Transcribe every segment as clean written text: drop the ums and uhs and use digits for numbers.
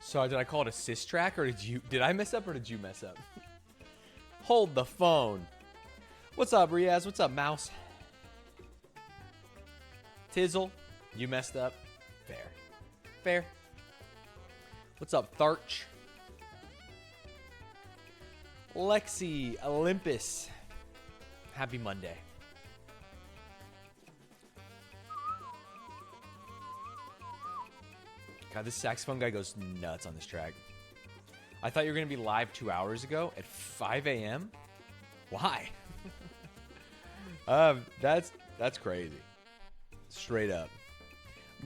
So did I call it a sis track, or did I mess up, or did you mess up? Hold the phone. What's up, Riaz? What's up, Mouse? Tizzle, you messed up. Fair. Fair. What's up, Tharch? Lexi Olympus. Happy Monday. God, this saxophone guy goes nuts on this track. I thought you were going to be live 2 hours ago at 5 a.m. Why? That's crazy. Straight up.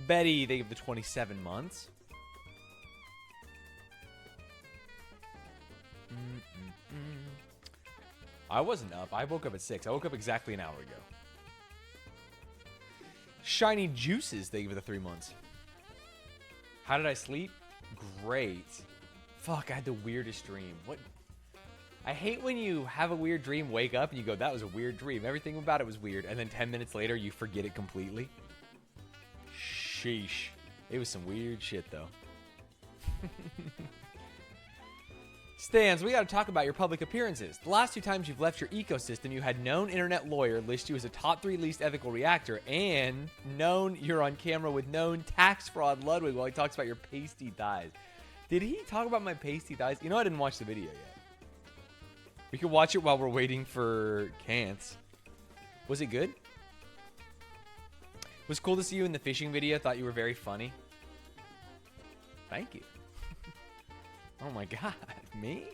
Betty, they give the 27 months. I wasn't up. I woke up at 6. I woke up exactly an hour ago. Shiny Juices, they give it the 3 months. How did I sleep? Great. Fuck, I had the weirdest dream. What? I hate when you have a weird dream, wake up, and you go, that was a weird dream. Everything about it was weird. And then 10 minutes later, you forget it completely. Sheesh. It was some weird shit, though. Stanz, we got to talk about your public appearances. The last 2 times you've left your ecosystem, you had known internet lawyer list you as a top 3 least ethical reactor, and known you're on camera with known tax fraud Ludwig while he talks about your pasty thighs. Did he talk about my pasty thighs? You know, I didn't watch the video yet. We can watch it while we're waiting for Cants. Was it good? It was cool to see you in the fishing video. Thought you were very funny. Thank you. Oh my god, me?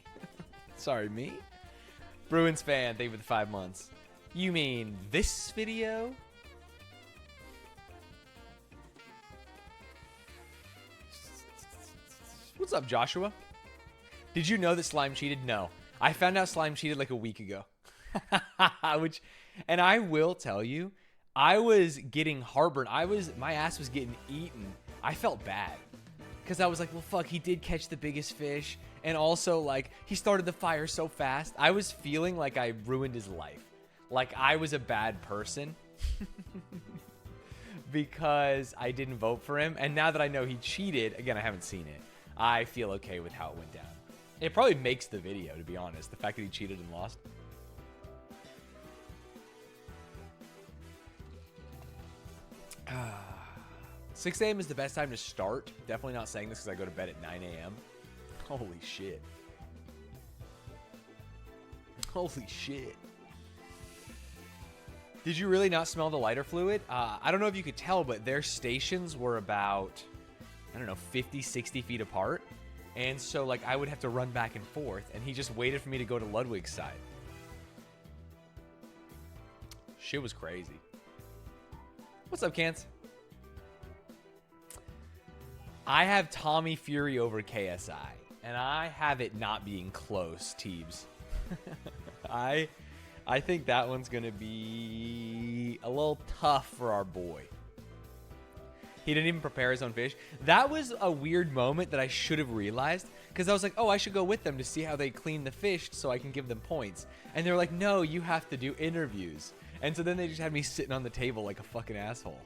Sorry, me? Bruins fan, thank you for the 5 months. You mean this video? What's up, Joshua? Did you know that Slime cheated? No. I found out Slime cheated like a week ago. And I will tell you, I was getting heartburn. My ass was getting eaten. I felt bad. Because I was like, well, fuck, he did catch the biggest fish. And also, like, he started the fire so fast. I was feeling like I ruined his life. Like, I was a bad person. Because I didn't vote for him. And now that I know he cheated, again, I haven't seen it. I feel okay with how it went down. It probably makes the video, to be honest. The fact that he cheated and lost. 6 a.m. is the best time to start. Definitely not saying this because I go to bed at 9 a.m. Holy shit. Holy shit. Did you really not smell the lighter fluid? I don't know if you could tell, but their stations were about, I don't know, 50, 60 feet apart. And so, like, I would have to run back and forth, and he just waited for me to go to Ludwig's side. Shit was crazy. What's up, Cants? I have Tommy Fury over KSI, and I have it not being close, Teebs. I think that one's going to be a little tough for our boy. He didn't even prepare his own fish. That was a weird moment that I should have realized, because I was like, oh, I should go with them to see how they clean the fish so I can give them points. And they were like, no, you have to do interviews. And so then they just had me sitting on the table like a fucking asshole.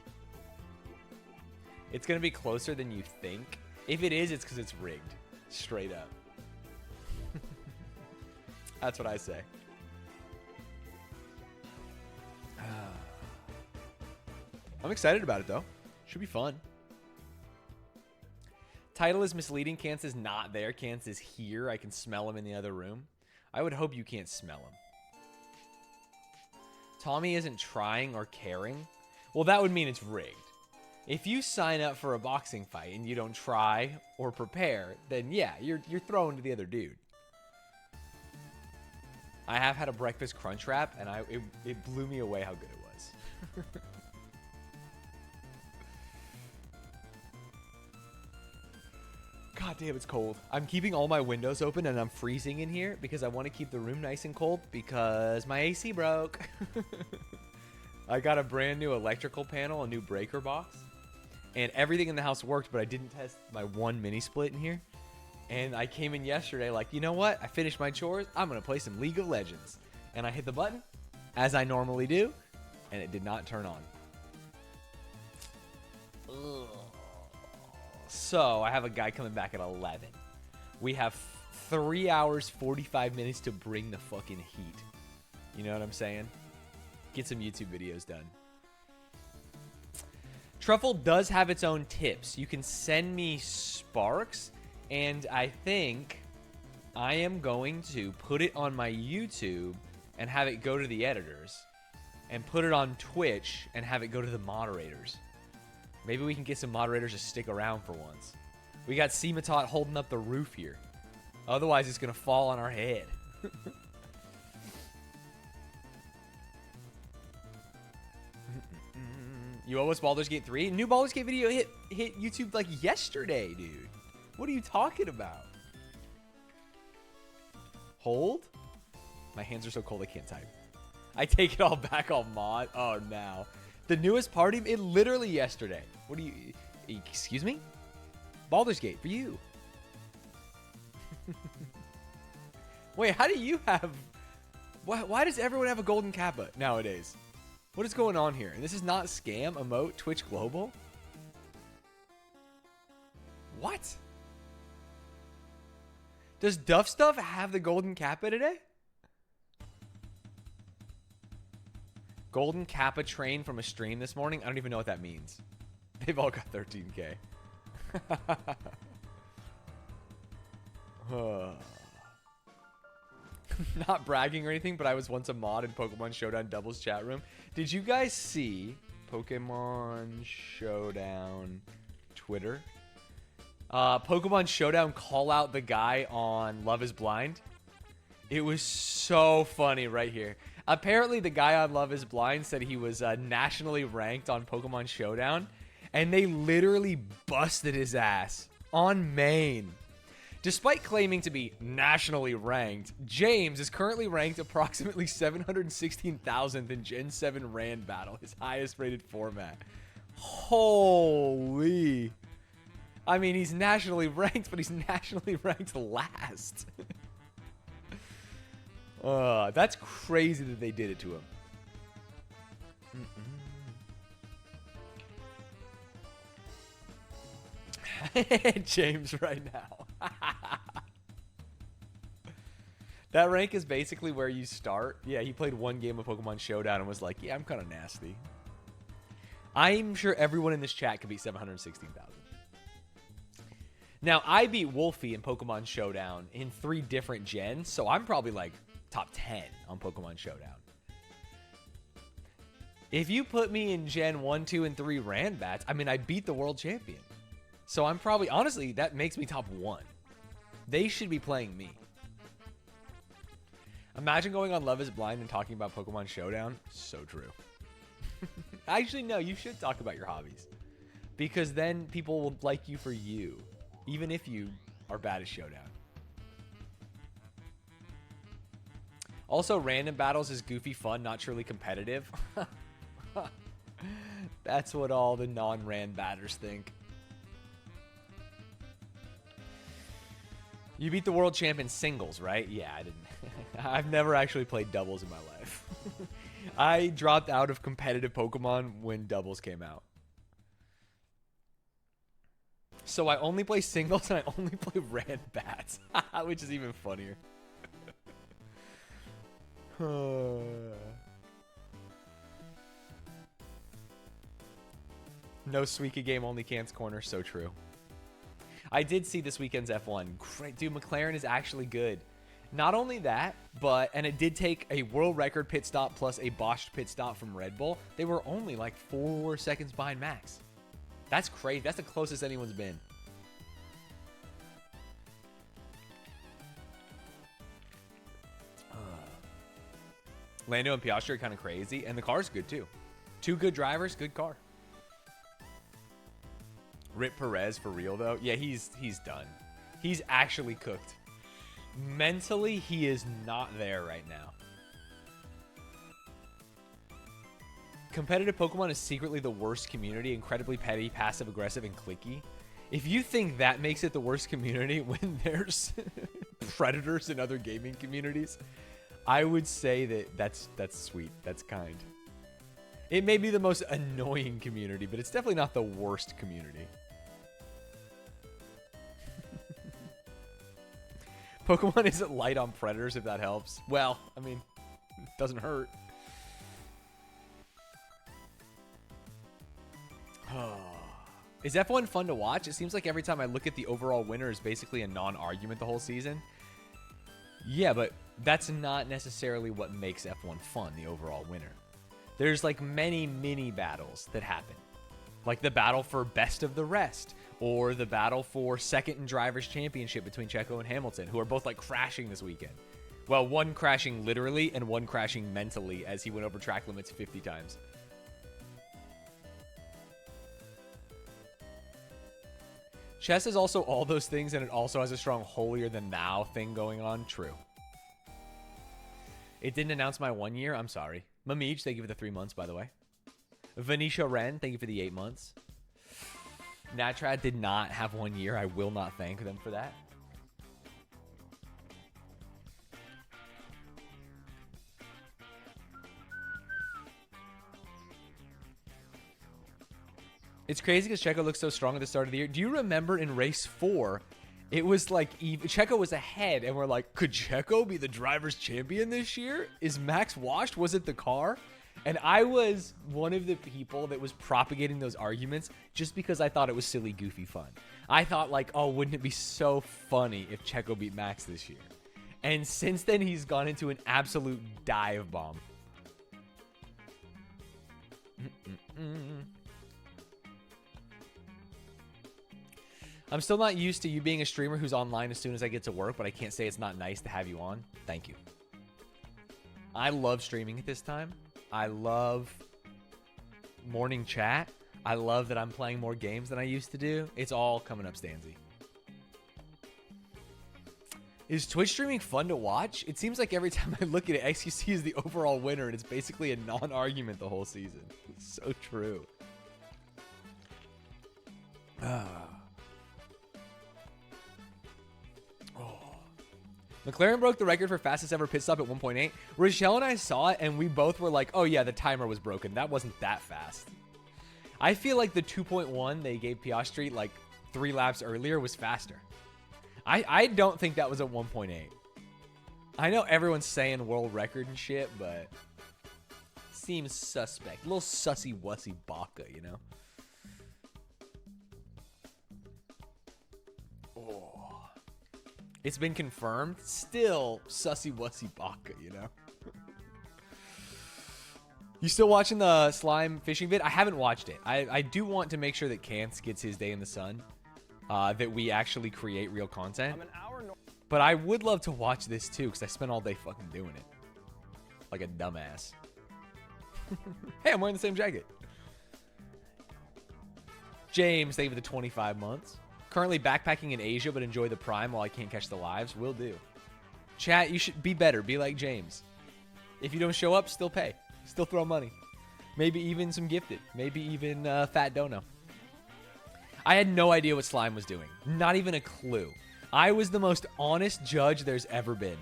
It's going to be closer than you think. If it is, it's because it's rigged. Straight up. That's what I say. I'm excited about it, though. Should be fun. Title is misleading. Cance is not there. Cance is here. I can smell him in the other room. I would hope you can't smell him. Tommy isn't trying or caring. Well, that would mean it's rigged. If you sign up for a boxing fight and you don't try or prepare, then yeah, you're thrown to the other dude. I have had a breakfast crunch wrap, and it blew me away how good it was. God damn, it's cold. I'm keeping all my windows open, and I'm freezing in here because I want to keep the room nice and cold because my AC broke. I got a brand new electrical panel, a new breaker box, and everything in the house worked, but I didn't test my one mini split in here. And I came in yesterday like, you know what? I finished my chores. I'm going to play some League of Legends. And I hit the button, as I normally do, and it did not turn on. Ugh. So I have a guy coming back at 11. We have 3 hours, 45 minutes to bring the fucking heat. You know what I'm saying? Get some YouTube videos done. Truffle does have its own tips. You can send me sparks, and I think I am going to put it on my YouTube and have it go to the editors, and put it on Twitch and have it go to the moderators. Maybe we can get some moderators to stick around for once. We got Seematot holding up the roof here. Otherwise, it's going to fall on our head. You owe us Baldur's Gate 3? New Baldur's Gate video hit YouTube like yesterday, dude. What are you talking about? Hold? My hands are so cold I can't type. I take it all back on mod. Oh, no. The newest party? It literally yesterday. What do you... Excuse me? Baldur's Gate for you. Wait, how do you have... Why does everyone have a golden kappa nowadays? What is going on here? And this is not scam, emote, Twitch Global? What? Does Duff Stuff have the golden kappa today? Golden kappa train from a stream this morning? I don't even know what that means. They've all got 13K. Not bragging or anything, but I was once a mod in Pokemon Showdown Doubles chat room. Did you guys see Pokemon Showdown Twitter? Pokemon Showdown call out the guy on Love is Blind. It was so funny right here. Apparently, the guy on Love is Blind said he was nationally ranked on Pokemon Showdown, and they literally busted his ass on main. Despite claiming to be nationally ranked, James is currently ranked approximately 716,000th in Gen 7 Rand Battle, his highest rated format. Holy. I mean, he's nationally ranked, but he's nationally ranked last. That's crazy that they did it to him. James right now. That rank is basically where you start. Yeah, he played one game of Pokemon Showdown and was like, yeah, I'm kind of nasty. I'm sure everyone in this chat could beat 716,000. Now, I beat Wolfie in Pokemon Showdown in 3 different gens, so I'm probably like top 10 on Pokemon Showdown. If you put me in Gen 1, 2, and 3 Ranbats, I mean, I beat the world champion. So I'm probably, honestly, that makes me top 1. They should be playing me. Imagine going on Love is Blind and talking about Pokemon Showdown. So true. Actually, no, you should talk about your hobbies. Because then people will like you for you. Even if you are bad at Showdown. Also, random battles is goofy fun, not truly competitive. That's what all the non-rand batters think. You beat the world champ in singles, right? Yeah, I didn't. I've never actually played doubles in my life. I dropped out of competitive Pokemon when doubles came out. So I only play singles and I only play rand bats, which is even funnier. No Suika game, only Cans Corner. So true. I did see this weekend's F1. Great, dude. McLaren is actually good. Not only that, but, and it did take a world record pit stop plus a botched pit stop from Red Bull. They were only like 4 seconds behind Max. That's crazy. That's the closest anyone's been. Lando and Piastri are kind of crazy, and the car's good too. 2 good drivers, good car. Rip Perez for real though. Yeah, he's done. He's actually cooked. Mentally, he is not there right now. Competitive Pokemon is secretly the worst community, incredibly petty, passive aggressive, and cliquey. If you think that makes it the worst community when there's predators in other gaming communities, I would say that's sweet. That's kind. It may be the most annoying community, but it's definitely not the worst community. Pokemon isn't light on predators, if that helps. Well, I mean, it doesn't hurt. Is F1 fun to watch? It seems like every time I look at the overall winner is basically a non-argument the whole season. Yeah, but that's not necessarily what makes F1 fun, the overall winner. There's like many mini battles that happen. Like the battle for best of the rest, or the battle for second in drivers championship between Checo and Hamilton, who are both like crashing this weekend. Well, one crashing literally and one crashing mentally as he went over track limits 50 times. Chess is also all those things, and it also has a strong holier than thou thing going on. True. It didn't announce my 1 year. I'm sorry. Mamij, thank you for the 3 months, by the way. Venetia Ren, thank you for the 8 months. Natrad did not have 1 year. I will not thank them for that. It's crazy because Checo looks so strong at the start of the year. Do you remember in race 4, it was like Checo was ahead, and we're like, could Checo be the driver's champion this year? Is Max washed? Was it the car? And I was one of the people that was propagating those arguments just because I thought it was silly, goofy fun. I thought like, oh, wouldn't it be so funny if Checo beat Max this year? And since then, he's gone into an absolute dive bomb. I'm still not used to you being a streamer who's online as soon as I get to work, but I can't say it's not nice to have you on. Thank you. I love streaming at this time. I love morning chat. I love that I'm playing more games than I used to do. It's all coming up, Stanzy. Is Twitch streaming fun to watch? It seems like every time I look at it, XQC is the overall winner, and it's basically a non-argument the whole season. It's so true. McLaren broke the record for fastest ever pit stop at 1.8. Rochelle and I saw it, and we both were like, oh yeah, the timer was broken. That wasn't that fast. I feel like the 2.1 they gave Piastri like 3 laps earlier was faster. I don't think that was at 1.8. I know everyone's saying world record and shit, but seems suspect. A little sussy-wussy baka, you know? It's been confirmed. Still sussy-wussy baka, you know? You still watching the slime fishing vid? I haven't watched it. I do want to make sure that Kance gets his day in the sun. That we actually create real content. But I would love to watch this too, because I spent all day fucking doing it. Like a dumbass. Hey, I'm wearing the same jacket. James, thank you for the 25 months. Currently backpacking in Asia, but enjoy the Prime while I can't catch the lives. Will do. Chat, you should be better. Be like James. If you don't show up, still pay. Still throw money. Maybe even some gifted. Maybe even fat dono. I had no idea what slime was doing. Not even a clue. I was the most honest judge there's ever been.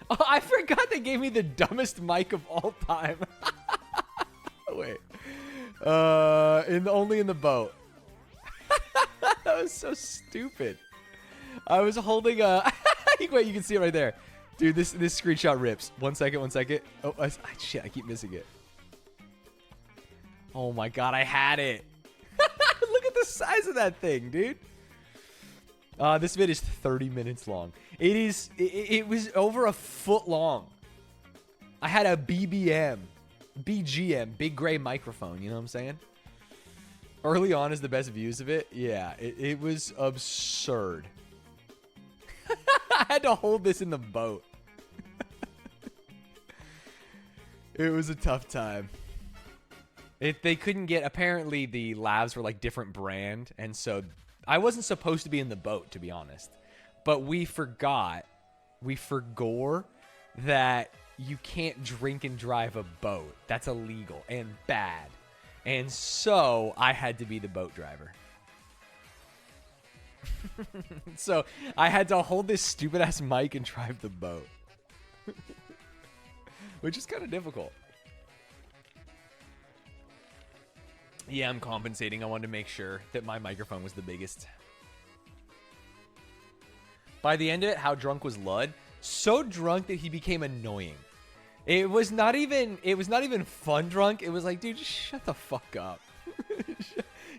Oh, I forgot they gave me the dumbest mic of all time. Wait. Only in the boat. That was so stupid. I was holding a... Wait, you can see it right there. Dude, this screenshot rips. One second. Oh, shit, I keep missing it. Oh my god, I had it. Look at the size of that thing, dude. This vid is 30 minutes long. It was over a foot long. I had a BGM, big gray microphone, you know what I'm saying? Early on is the best views of it. Yeah, it was absurd. I had to hold this in the boat. It was a tough time. They couldn't get... Apparently, the lavs were like different brand, and so I wasn't supposed to be in the boat, to be honest. But we forgot. We forgore that you can't drink and drive a boat. That's illegal and bad. And so I had to be the boat driver. So I had to hold this stupid ass mic and drive the boat. Which is kind of difficult. Yeah, I'm compensating. I wanted to make sure that my microphone was the biggest. By the end of it, how drunk was Lud? So drunk that he became annoying. It was not even fun drunk. It was like, dude, just shut the fuck up.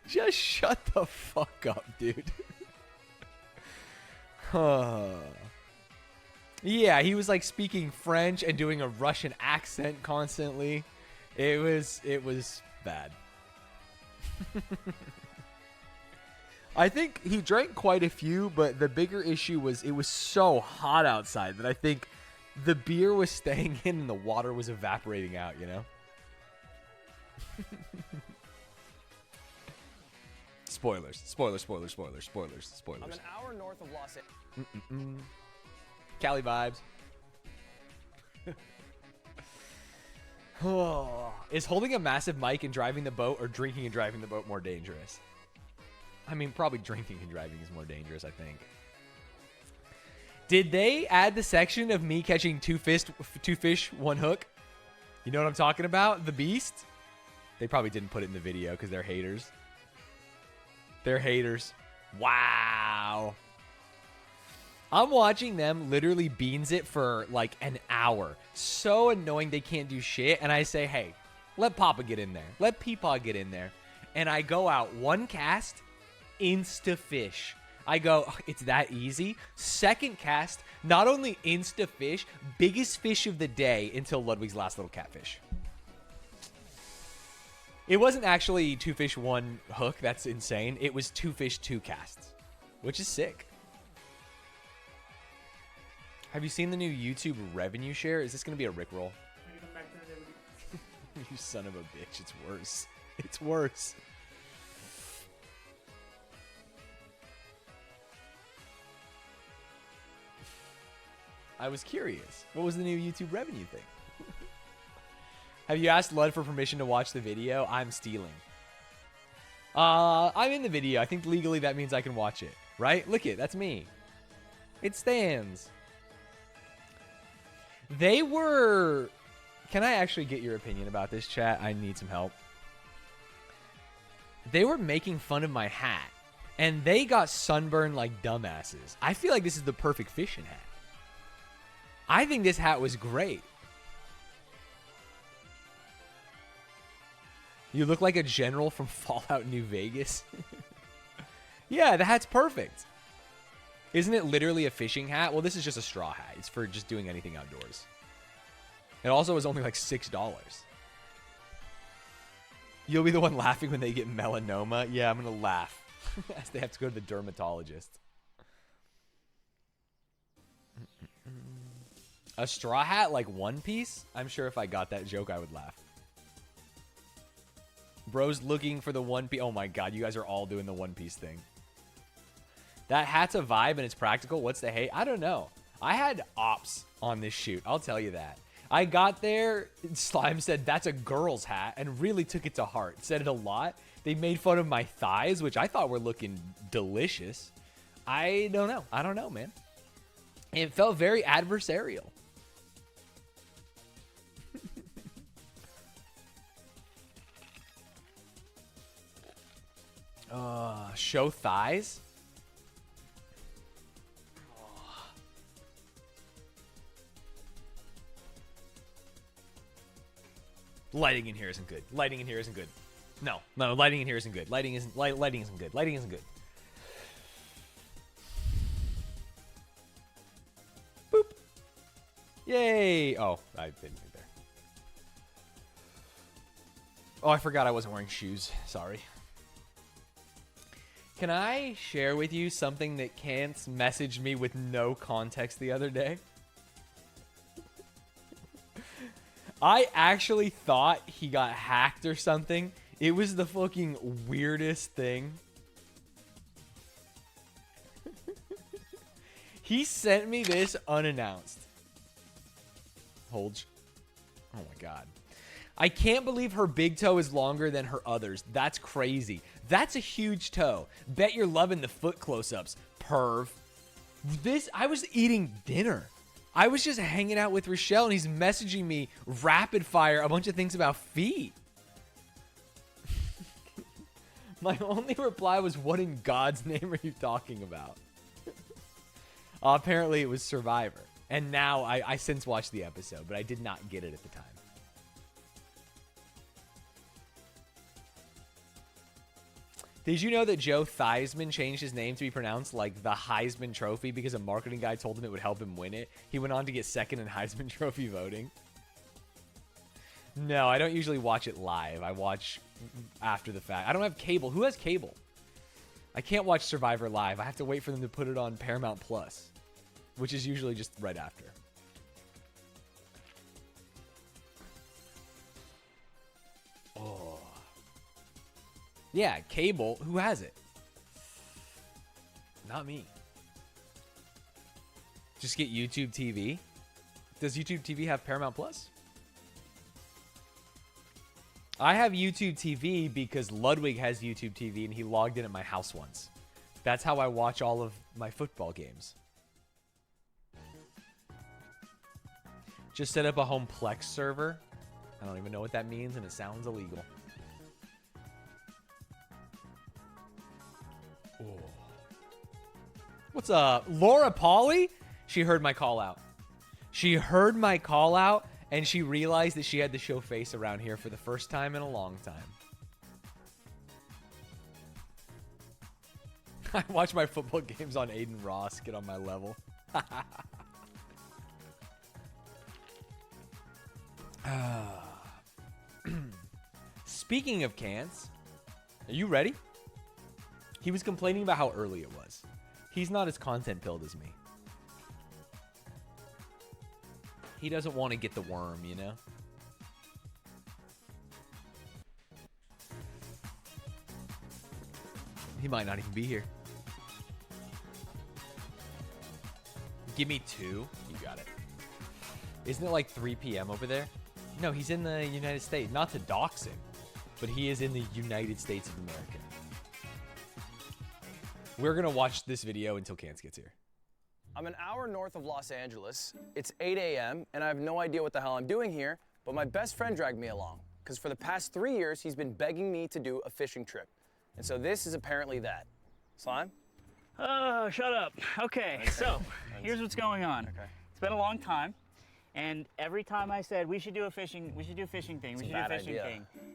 Just shut the fuck up, dude. Yeah, he was like speaking French and doing a Russian accent constantly. It was bad. I think he drank quite a few, but the bigger issue was it was so hot outside that I think the beer was staying in and the water was evaporating out, you know? Spoilers. Spoilers. I'm an hour north of Los Angeles. Cali vibes. Is holding a massive mic and driving the boat or drinking and driving the boat more dangerous? I mean, probably drinking and driving is more dangerous, I think. Did they add the section of me catching two fish, one hook? You know what I'm talking about? The Beast? They probably didn't put it in the video because they're haters. They're haters. Wow. I'm watching them literally beans it for like an hour. So annoying they can't do shit. And I say, hey, let Papa get in there. Let Peepaw get in there. And I go out one cast, insta-fish. I go, oh, it's that easy. Second cast, not only insta-fish, biggest fish of the day until Ludwig's last little catfish. It wasn't actually two fish, one hook. That's insane. It was two fish, two casts, which is sick. Have you seen the new YouTube revenue share? Is this going to be a Rickroll? You son of a bitch. It's worse. It's worse. I was curious. What was the new YouTube revenue thing? Have you asked Lud for permission to watch the video? I'm stealing. I'm in the video. I think legally that means I can watch it. Right? Look it. That's me. It stands. They were... Can I actually get your opinion about this, chat? I need some help. They were making fun of my hat. And they got sunburned like dumbasses. I feel like this is the perfect fishing hat. I think this hat was great. You look like a general from Fallout New Vegas. Yeah, the hat's perfect. Isn't it literally a fishing hat? Well, this is just a straw hat. It's for just doing anything outdoors. It also was only like $6. You'll be the one laughing when they get melanoma. Yeah, I'm going to laugh as they have to go to the dermatologist. A straw hat like One Piece? I'm sure if I got that joke, I would laugh. Bro's looking for the One Piece. Oh my god, you guys are all doing the One Piece thing. That hat's a vibe and it's practical. What's the hate? I don't know. I had ops on this shoot. I'll tell you that. I got there. Slime said, that's a girl's hat, and really took it to heart. Said it a lot. They made fun of my thighs, which I thought were looking delicious. I don't know. I don't know, man. It felt very adversarial. Show thighs? Lighting in here isn't good. Lighting in here isn't good. No, lighting in here isn't good. Lighting isn't good. Lighting isn't good. Boop. Yay. Oh, I didn't think there. Oh, I forgot I wasn't wearing shoes. Sorry. Can I share with you something that Kance messaged me with no context the other day? I actually thought he got hacked or something. It was the fucking weirdest thing. He sent me this unannounced. Hold. Oh my god. I can't believe her big toe is longer than her others. That's crazy. That's a huge toe. Bet you're loving the foot close-ups, perv. I was eating dinner. I was just hanging out with Rochelle, and he's messaging me rapid fire a bunch of things about feet. My only reply was, what in God's name are you talking about? Apparently it was Survivor. And now I since watched the episode, but I did not get it at the time. Did you know that Joe Theismann changed his name to be pronounced like the Heisman Trophy because a marketing guy told him it would help him win it? He went on to get second in Heisman Trophy voting. No, I don't usually watch it live. I watch after the fact. I don't have cable. Who has cable? I can't watch Survivor live. I have to wait for them to put it on Paramount Plus, which is usually just right after. Oh. Yeah, cable. Who has it? Not me. Just get YouTube TV. Does YouTube TV have Paramount Plus? I have YouTube TV because Ludwig has YouTube TV and he logged in at my house once. That's how I watch all of my football games. Just set up a home Plex server. I don't even know what that means and it sounds illegal. Oh. What's up? Laura Pauly? She heard my call out. She heard my call out and she realized that she had to show face around here for the first time in a long time. I watch my football games on Aiden Ross get on my level. Speaking of cans, are you ready? He was complaining about how early it was. He's not as content pilled as me. He doesn't want to get the worm, you know? He might not even be here. Give me 2. You got it. Isn't it like 3 p.m. over there? No, he's in the United States. Not to dox him, but he is in the United States of America. We're going to watch this video until Cans gets here. I'm an hour north of Los Angeles. It's 8 a.m. and I have no idea what the hell I'm doing here, but my best friend dragged me along because for the past 3 years, he's been begging me to do a fishing trip. And so this is apparently that. Slime? Oh, shut up. Okay, so here's what's going on. Okay. It's been a long time, and every time I said we should do a fishing thing,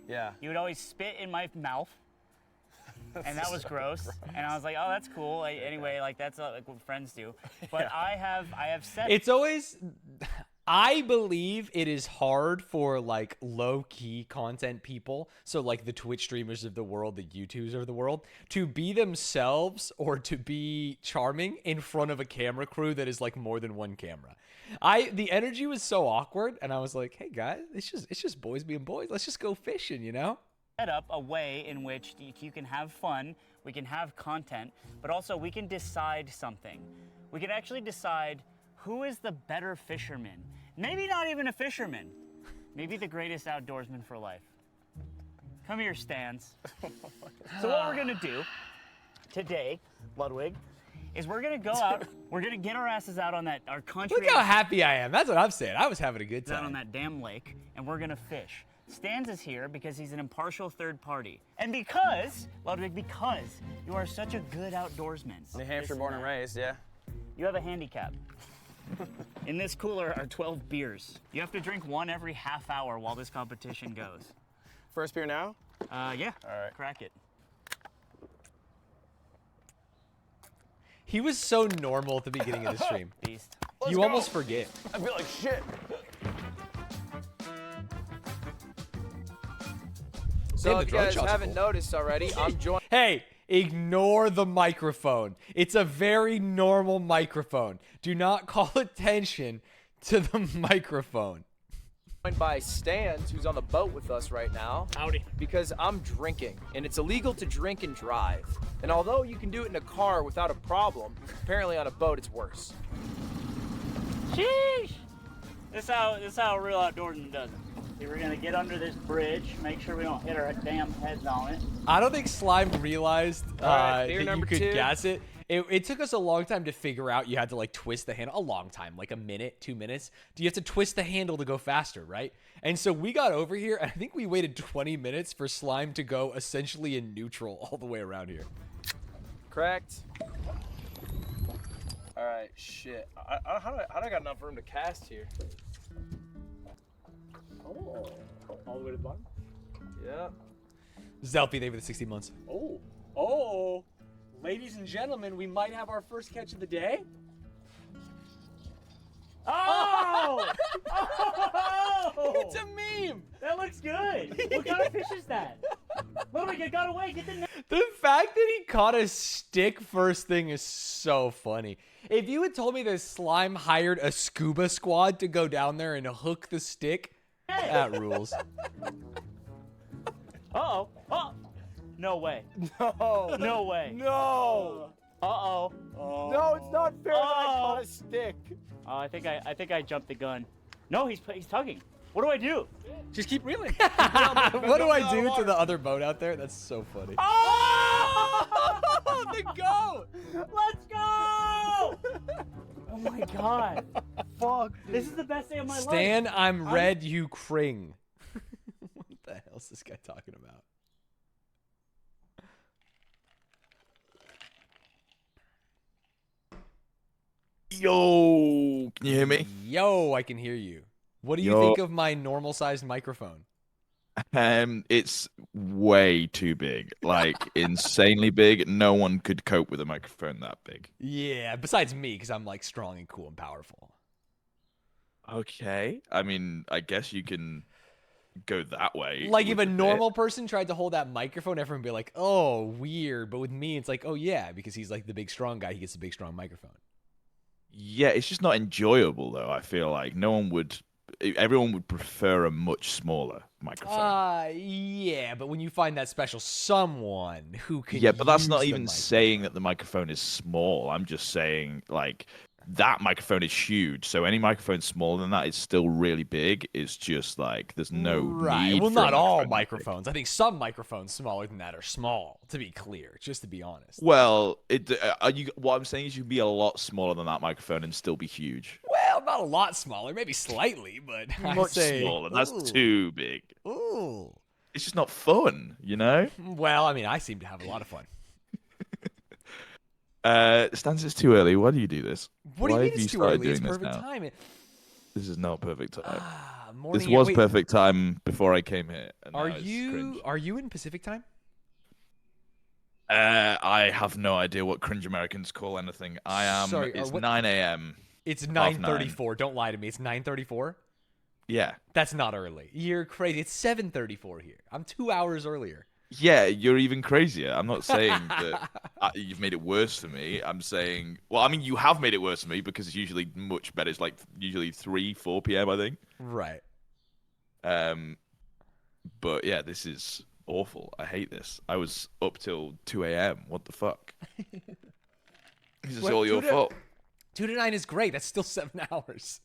Yeah. you would always spit in my mouth. And that was gross. And I was like, oh, that's cool. Anyway, like that's like what friends do. But yeah. I have said it's always. I believe it is hard for like low key content people, so like the Twitch streamers of the world, the YouTubers of the world, to be themselves or to be charming in front of a camera crew that is like more than one camera. The energy was so awkward, and I was like, hey guys, it's just boys being boys. Let's just go fishing, you know? Set up a way in which you can have fun, we can have content, but also we can decide something. We can actually decide who is the better fisherman. Maybe not even a fisherman. Maybe the greatest outdoorsman for life. Come here, Stanz. So what we're gonna do today, Ludwig, is we're gonna go out, we're gonna get our asses out on our country. Look how happy I am. That's what I'm saying. I was having a good time. Out on that damn lake, and we're gonna fish. Stanz is here because he's an impartial third party. And because, Ludwig, because you are such a good outdoorsman. New Hampshire born and raised, yeah. You have a handicap. In this cooler are 12 beers. You have to drink one every half hour while this competition goes. First beer now? Yeah. All right. Crack it. He was so normal at the beginning of the stream. Beast. You go. almost forget. I feel like shit. So if you guys haven't noticed already, I'm joined. Hey, ignore the microphone. It's a very normal microphone. Do not call attention to the microphone. By Stanz, who's on the boat with us right now. Howdy. Because I'm drinking, and it's illegal to drink and drive. And although you can do it in a car without a problem, apparently on a boat it's worse. Sheesh! This is how a real outdoorsman does it. See, we're gonna get under this bridge, make sure we don't hit our damn heads on it. I don't think Slime realized right, beer that you number could 2. gas it. It took us a long time to figure out you had to like twist the handle. A long time, like a minute, 2 minutes. Do you have to twist the handle to go faster, right? And so we got over here, and I think we waited 20 minutes for Slime to go essentially in neutral all the way around here. Correct. All right, shit. How do I got enough room to cast here? Oh, all the way to the bottom? Yeah. Zelfie, thank you for the 60 months. Oh. Ladies and gentlemen, we might have our first catch of the day. Oh! Oh! It's a meme. That looks good. What kind of fish is that? Look, it got away. Get the net. The fact that he caught a stick first thing is so funny. If you had told me that Slime hired a scuba squad to go down there and hook the stick, that rules. Uh-oh. Oh. No way. No. No way. No. Uh-oh. No, it's not fair that I caught a stick. Oh, I think I jumped the gun. No, he's tugging. What do I do? Just keep reeling. What do I do to the other boat out there? That's so funny. Oh! The goat! Let's go! Oh my god. Fuck. This is the best day of my life. Stan, I'm red, you cring. What the hell is this guy talking about? Yo, can you hear me? Yo, I can hear you. What do you Yo. think of my normal-sized microphone? It's way too big, like insanely big. No one could cope with a microphone that big. Yeah, besides me, because I'm like strong and cool and powerful. Okay, I mean, I guess you can go that way. Like if with a it. normal person tried to hold that microphone, everyone would be like, "Oh, weird." But with me, it's like, "Oh yeah," because he's like the big strong guy. He gets the big strong microphone. Yeah, it's just not enjoyable though. I feel like everyone would prefer a much smaller microphone. Yeah, but when you find that special someone who can, Yeah, but that's use not the even saying that the microphone is small. I'm just saying like that microphone is huge. So any microphone smaller than that is still really big. It's just like there's no right. need Well, for a not all microphone that big. microphones. I think some microphones smaller than that are small. To be clear, just to be honest. Well, what I'm saying is you can be a lot smaller than that microphone and still be huge. Well, not a lot smaller, maybe slightly, but I Much say smaller. That's ooh, too big. Ooh. It's just not fun, you know? Well, I mean, I seem to have a lot of fun. Stanz, it's too early. Why do you do this? What do Why you mean have you it's too started early? It's doing this perfect now? time. This is not perfect time. Morning. This was wait, perfect time before I came here. And Are now it's you cringe. in Pacific time? I have no idea what cringe Americans call anything. I am. Sorry, it's what- 9 a.m. It's 9. 9:34. Don't lie to me. It's 9:34. Yeah. That's not early. You're crazy. It's 7:34 here. I'm 2 hours earlier. Yeah, you're even crazier. I'm not saying that you've made it worse for me. I'm saying, well, I mean, you have made it worse for me because it's usually much better. It's like usually 3, 4 p.m. I think. Right. But yeah, this is awful. I hate this. I was up till 2 a.m. What the fuck? This is What, all your 2 to fault. 2 to 9 is great. That's still 7 hours.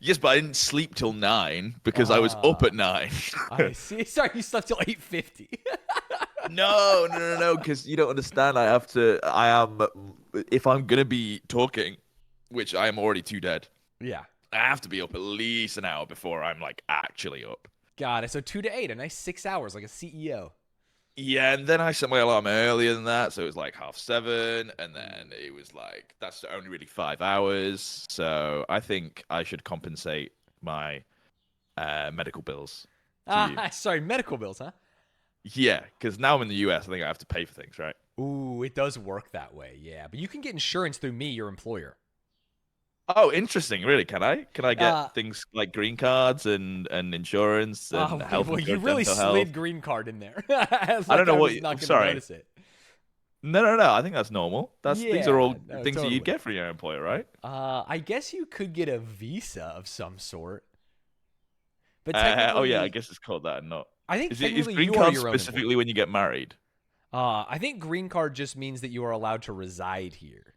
Yes, but I didn't sleep till 9 because I was up at 9. I see. Sorry, you slept till 8:50. No, because you don't understand. If I'm going to be talking, which I am already too dead, Yeah. I have to be up at least an hour before I'm like actually up. Got it. So 2 to 8, a nice 6 hours, like a CEO. Yeah, and then I set my alarm earlier than that, so it was like 7:30, and then it was like, that's only really 5 hours. So I think I should compensate my medical bills. To you. Sorry, medical bills, huh? Yeah, because now I'm in the US, I think I have to pay for things, right? Ooh, it does work that way, yeah. But you can get insurance through me, your employer. Oh, interesting. Really? Can I? Can I get Uh, things like green cards and insurance and health well, you insurance, really dental slid health? green card in there. I don't know I what was not gonna sorry. notice it. No. I think that's normal. These are all Yeah, no, things that totally. you get from your employer, right? I guess you could get a visa of some sort. But Oh yeah, I technically- guess it's called that. Not I think is technically green you are card your own specifically when you get married? employer. I think green card just means that you are allowed to reside here.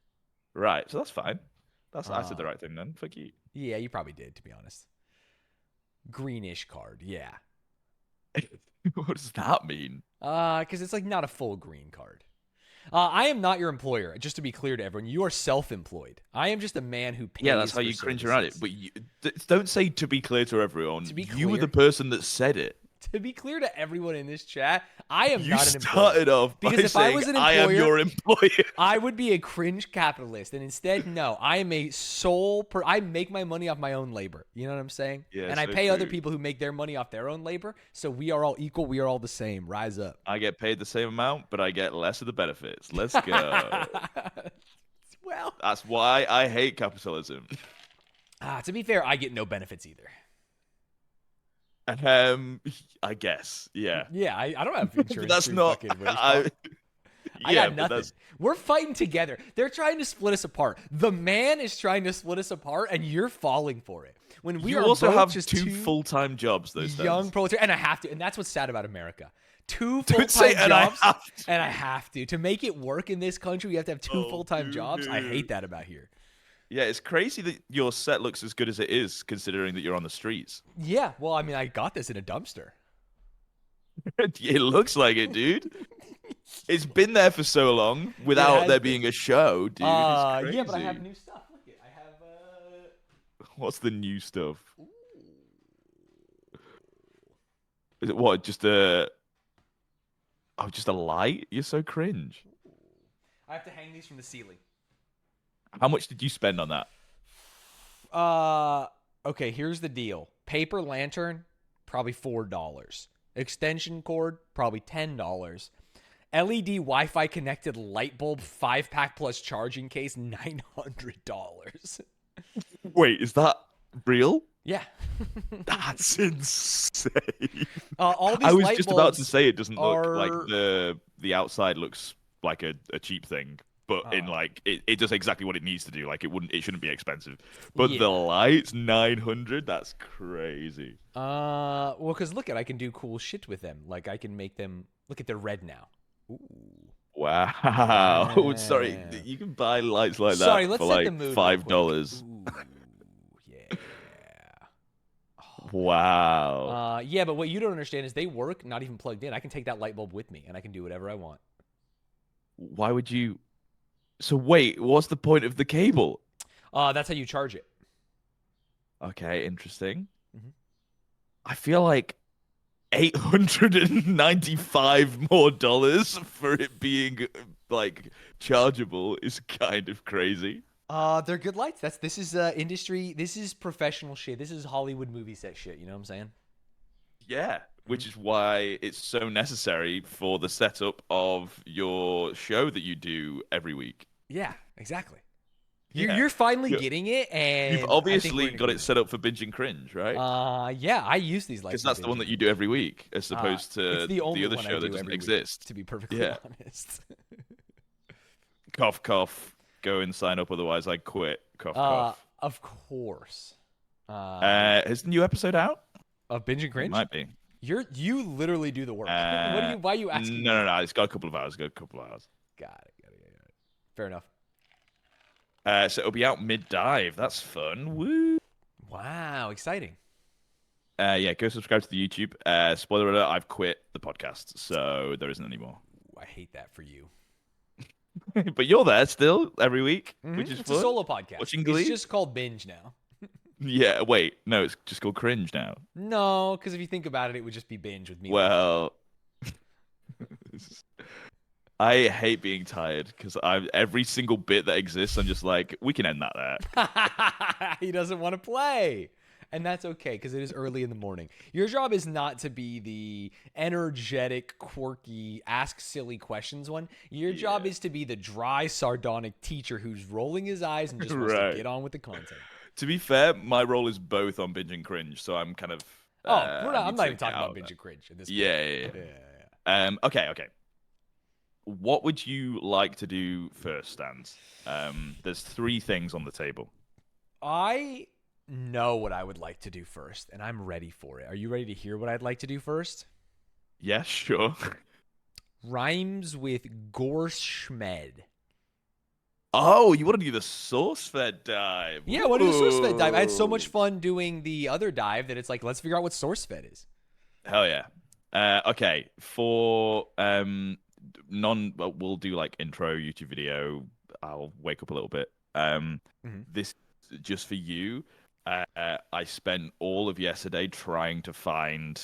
Right. So that's fine. I said the Ah. right thing then. Fuck you. Yeah, you probably did, to be honest. Greenish card, yeah. What does that mean? Because it's like not a full green card. I am not your employer, just to be clear to everyone. You are self-employed. I am just a man who pays. Yeah, that's how for you cringe around it. services. But don't say to be clear to everyone. To be You were clear- the person that said it. To be clear to everyone in this chat, I am You not an employer. started off by Because if I saying, was an I am employer, your employer. I would be a cringe capitalist, and instead, no, I am a I make my money off my own labor. You know what I'm saying? Yeah, and I so pay other true. people who make their money off their own labor. So we are all equal. We are all the same. Rise up. I get paid the same amount, but I get less of the benefits. Let's go. Well, That's why I hate capitalism. to be fair, I get no benefits either. I guess, yeah. Yeah, I don't have insurance. But that's through not. fucking Race I, Pump. yeah, I got but nothing. that's We're fighting together. They're trying to split us apart. The man is trying to split us apart, and you're falling for it. When we you are also both have just two full-time jobs, though. young Stanz. proletarians, and I have to, and that's what's sad about America. Two Don't say, full-time "And I jobs, have to." and I have to make it work in this country. You have to have two Oh, full-time jobs. I dude. hate that about here. Yeah, it's crazy that your set looks as good as it is, considering that you're on the streets. Yeah, well, I mean, I got this in a dumpster. It looks like it, dude. It's been there for so long without has there been. being a show, dude. It's crazy. Yeah, but I have new stuff. Look it, I have. What's the new stuff? Is it what? Just a light? You're so cringe. I have to hang these from the ceiling. How much did you spend on that? Okay, here's the deal. Paper lantern, probably $4. Extension cord, probably $10. LED Wi-Fi connected light bulb 5-pack plus charging case, $900. Wait, is that real? Yeah. That's insane. All these I was light just about to bulbs say it doesn't look like are- the outside looks like a cheap thing, but in like it does exactly what it needs to do. Like it shouldn't be expensive. But Yeah. the lights, 900, that's crazy. Well, because look at, I can do cool shit with them. Like I can make them, look at, they're red now. Ooh. Wow. Sorry, Yeah. you can buy lights like that Sorry, let's for set like the mood real quick. $5. Ooh, yeah. Wow. Yeah, but what you don't understand is they work not even plugged in. I can take that light bulb with me, and I can do whatever I want. Why would you? So wait, what's the point of the cable? That's how you charge it. Okay, interesting. Mhm. I feel like $895 more for it being like chargeable is kind of crazy. They're good lights. This is industry. This is professional shit. This is Hollywood movie set shit. You know what I'm saying? Yeah, which is why it's so necessary for the setup of your show that you do every week. Yeah, exactly. Yeah. You're finally Yeah. getting it, and You've I think we're obviously in got it agreement. set up for binge and cringe, right? Yeah, I use these lights Because that's the one that you do every week, as opposed to it's the only other one I show that do doesn't every week, exist. to be perfectly Yeah. honest. Cough, cough. Go and sign up, otherwise I quit. Cough, cough. Of course. Is the new episode out? Of binge and It cringe. might be. You literally do the work. Why are you asking? No. It's got a couple of hours. Got it. Fair enough. So it'll be out mid-dive. That's fun. Woo. Wow, exciting. Yeah, go subscribe to the YouTube. Spoiler alert, I've quit the podcast, so there isn't any more. Ooh, I hate that for you. But you're there still every week, which is It's fun. a solo podcast. Watching Glee? It's just called binge now. Yeah, wait. No, it's just called Cringe now. No, because if you think about it, it would just be binge with me. Well, I hate being tired because every single bit that exists, I'm just like, we can end that there. He doesn't want to play. And that's okay, because it is early in the morning. Your job is not to be the energetic, quirky, ask silly questions one. Your job is to be the dry, sardonic teacher who's rolling his eyes and just wants to Right. get on with the content. To be fair, my role is both on binge and cringe, so I'm kind of. I'm not even talking about binge and cringe at this point. Yeah. Okay. What would you like to do first, Stanz? There's 3 things on the table. I know what I would like to do first, and I'm ready for it. Are you ready to hear what I'd like to do first? Yeah, sure. Rhymes with Gorschmed. Oh, you want to do the SourceFed dive? Yeah, what is a SourceFed dive? I had so much Ooh. fun doing the other dive that it's like, let's figure out what SourceFed is. Hell yeah. Okay, for we'll do like intro YouTube video. I'll wake up a little bit. This just for you. I spent all of yesterday trying to find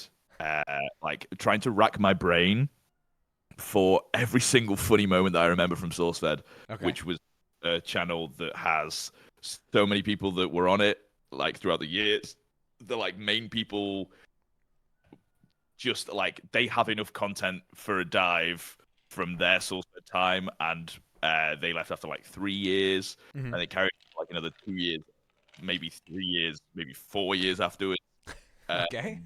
like trying to rack my brain for every single funny moment that I remember from SourceFed, Okay. which was a channel that has so many people that were on it like throughout the years. The like main people just like they have enough content for a dive from their SourceFed time, and they left after like 3 years, Mhm. and they carried like another 2 years, maybe 3 years, maybe 4 years afterwards. Okay.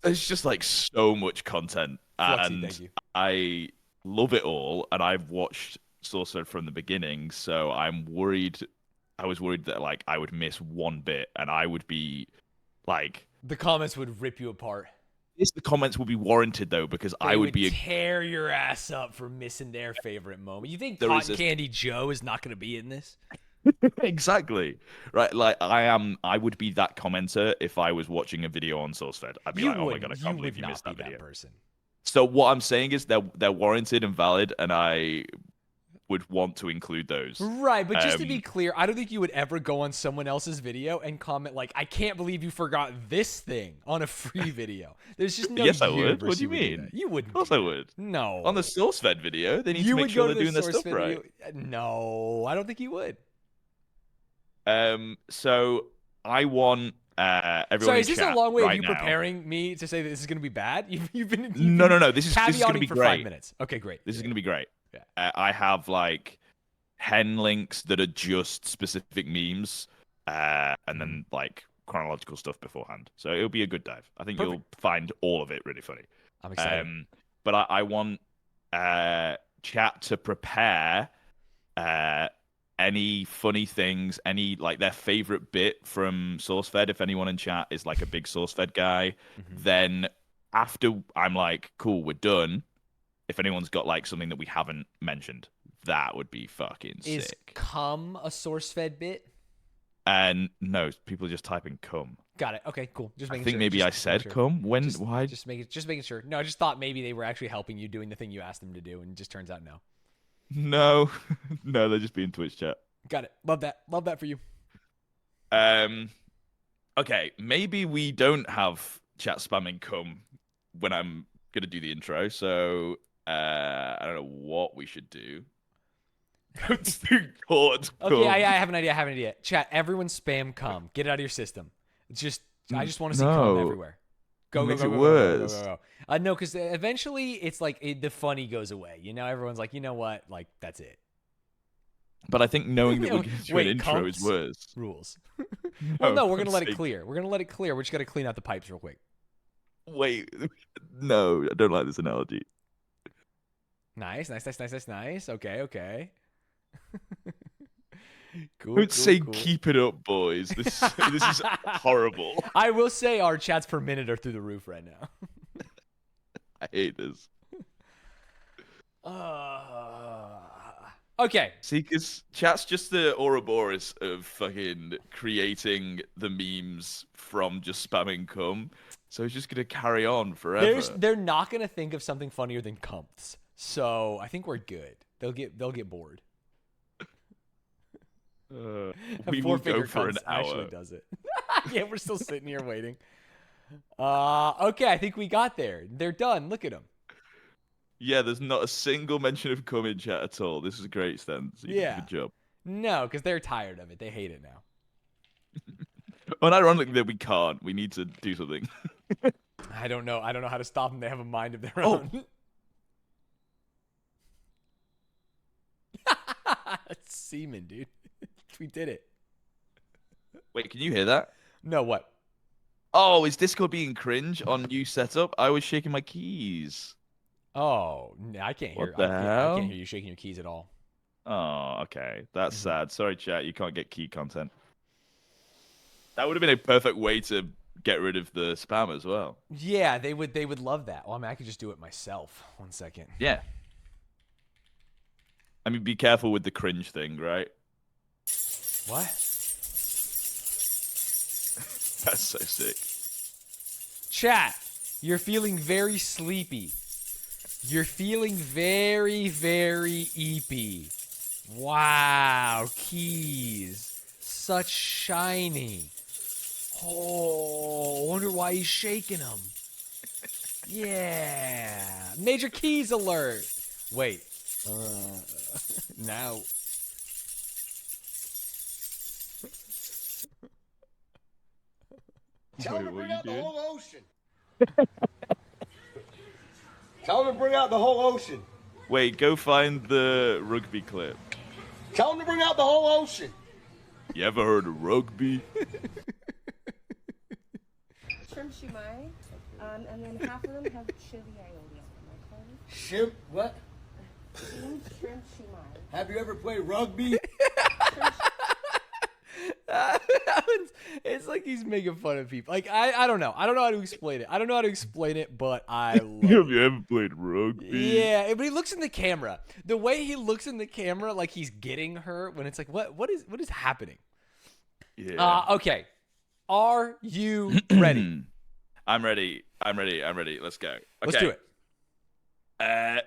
There's just like so much content, Fluxy, thank and you. I love it all. And I've watched SourceFed from the beginning, so I'm worried. I was worried that like I would miss one bit, and I would be like, The comments would rip you apart. "Yes, the comments would be warranted though, because They I would would be." tear your ass up for missing their favorite moment. You think There is Cotton Candy Joe is not going to be in this? Exactly right. Like I would be that commenter if I was watching a video on SourceFed. I'd be You like, "Oh my would. god, I You can't believe would you not missed be that video." that person. So what I'm saying is they're warranted and valid, and I would want to include those. Right, but just to be Um, clear, I don't think you would ever go on someone else's video and comment like, "I can't believe you forgot this thing" on a free video. There's just no Yes, I would. universe What do you would do mean? that. You wouldn't. Of course do I that. would. No. On the SourceFed video, they need you to make would sure go they're to the doing their source stuff right. video. No, I don't think you would. So I want everyone Sorry, in is this chat a long way right of you now. preparing me to say that this is going to be bad? You've been No. This is going to caveating be for great. 5 minutes. Okay, great. This is going to be great. Yeah. I have like 10 links that are just specific memes, and then like chronological stuff beforehand. So it'll be a good dive. I think you'll find all of it really funny. I'm excited. But I want chat to prepare any funny things, any like their favorite bit from SourceFed. If anyone in chat is like a big SourceFed guy, then after I'm like, cool, we're done. If anyone's got like something that we haven't mentioned, that would be fucking Is sick. cum a SourceFed bit? And no, people are just typing cum. Got it. Okay, cool. Just I making think sure. maybe I Just making said sure. cum. When? Just, Why? Just making sure. No, I just thought maybe they were actually helping you doing the thing you asked them to do, and it just turns out no. No, no, they're just being Twitch chat. Got it. Love that. Love that for you. Okay, maybe we don't have chat spamming cum when I'm gonna do the intro. So I don't know what we should do. Let's do God. Okay, I have an idea. Chat, everyone spam cum. Get it out of your system. It's just, I just want to see cum No. everywhere. Go, Makes go, it go, worse. go. No, because eventually it's like the funny goes away. You know, everyone's like, you know what? Like, that's it. But I think knowing that we're going to do Wait, an intro is cumps? worse. Rules. Well, no, we're going to let it sake. clear. We're going to let it clear. We're just going to clean out the pipes real quick. Wait, no, I don't like this analogy. Nice. Okay. Cool. Don't say cool. keep it up, boys. This is horrible. I will say our chats per minute are through the roof right now. I hate this. Okay. See, because chat's just the Ouroboros of fucking creating the memes from just spamming cum. So it's just gonna carry on forever. They're not gonna think of something funnier than cumps. So I think we're good. They'll get bored. We will go for an hour. Actually does it. Yeah, we're still sitting here waiting. Okay, I think we got there. They're done. Look at them. Yeah, there's not a single mention of cum in chat at all. This is great, Stanz. You did a Yeah. good job. No, because they're tired of it. They hate it now. And ironically, that we can't. We need to do something. I don't know how to stop them. They have a mind of their Oh. own. It's semen, dude. We did it. Wait, can you hear that? No, what? Oh, is Discord being cringe on new setup? I was shaking my keys. Oh, I can't hear. What the I hell? can't hear you shaking your keys at all. Oh, okay. That's Mm-hmm. sad. Sorry, chat. You can't get key content. That would have been a perfect way to get rid of the spam as well. Yeah, they would love that. Well, I mean, I could just do it myself. 1 second. Yeah. I mean, be careful with the cringe thing, right? What? That's so sick. Chat, you're feeling very sleepy. You're feeling very, very eepy. Wow, keys. Such shiny. Oh, I wonder why he's shaking them. Yeah. Major keys alert. Wait. Now. Tell him to Wait, what bring are you out the doing? whole ocean. Tell him to bring out the whole ocean. Wait, go find the rugby clip. Tell him to bring out the whole ocean. You ever heard of rugby? Shrimp shumai, and then half of them have chili aioli on them, okay? Shrimp, what? Steamed shrimp shumai. Have you ever played rugby? It's like he's making fun of people. Like I don't know. I don't know how to explain it. But I love it. Have you ever played rugby? Yeah, but he looks in the camera. The way he looks in the camera, like he's getting her, when it's like, what is happening? Yeah. Okay. Are you ready? I'm ready. Let's go. Okay. Let's do it.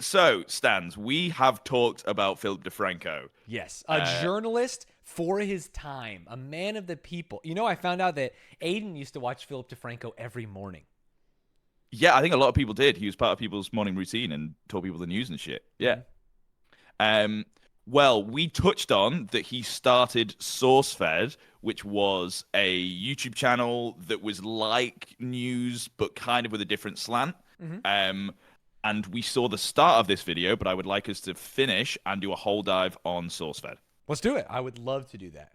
So, Stanz, we have talked about Philip DeFranco. Yes, a journalist for his time, a man of the people. You know, I found out that Aiden used to watch Philip DeFranco every morning. Yeah, I think a lot of people did. He was part of people's morning routine and told people the news and shit. Yeah. Well, we touched on that he started SourceFed, which was a YouTube channel that was like news, but kind of with a different slant. And we saw the start of this video, but I would like us to finish and do a whole dive on SourceFed. Let's do it. I would love to do that.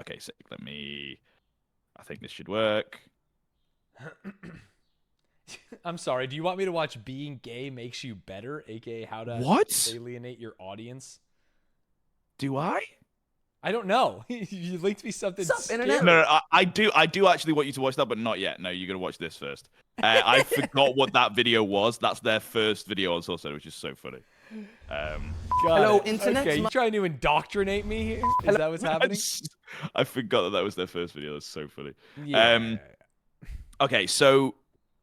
Okay, so I think this should work. I'm sorry. Do you want me to watch Being Gay Makes You Better, aka how to alienate your audience? Do I? I don't know. You linked me something. No, I do actually want you to watch that, but not yet. No, you're gonna watch this first. I forgot what that video was. That's their first video on SourceFed, which is so funny. Hello, internet. Okay, you trying to indoctrinate me here? Is that what's happening? I forgot that was their first video. That's so funny. Yeah. Okay, so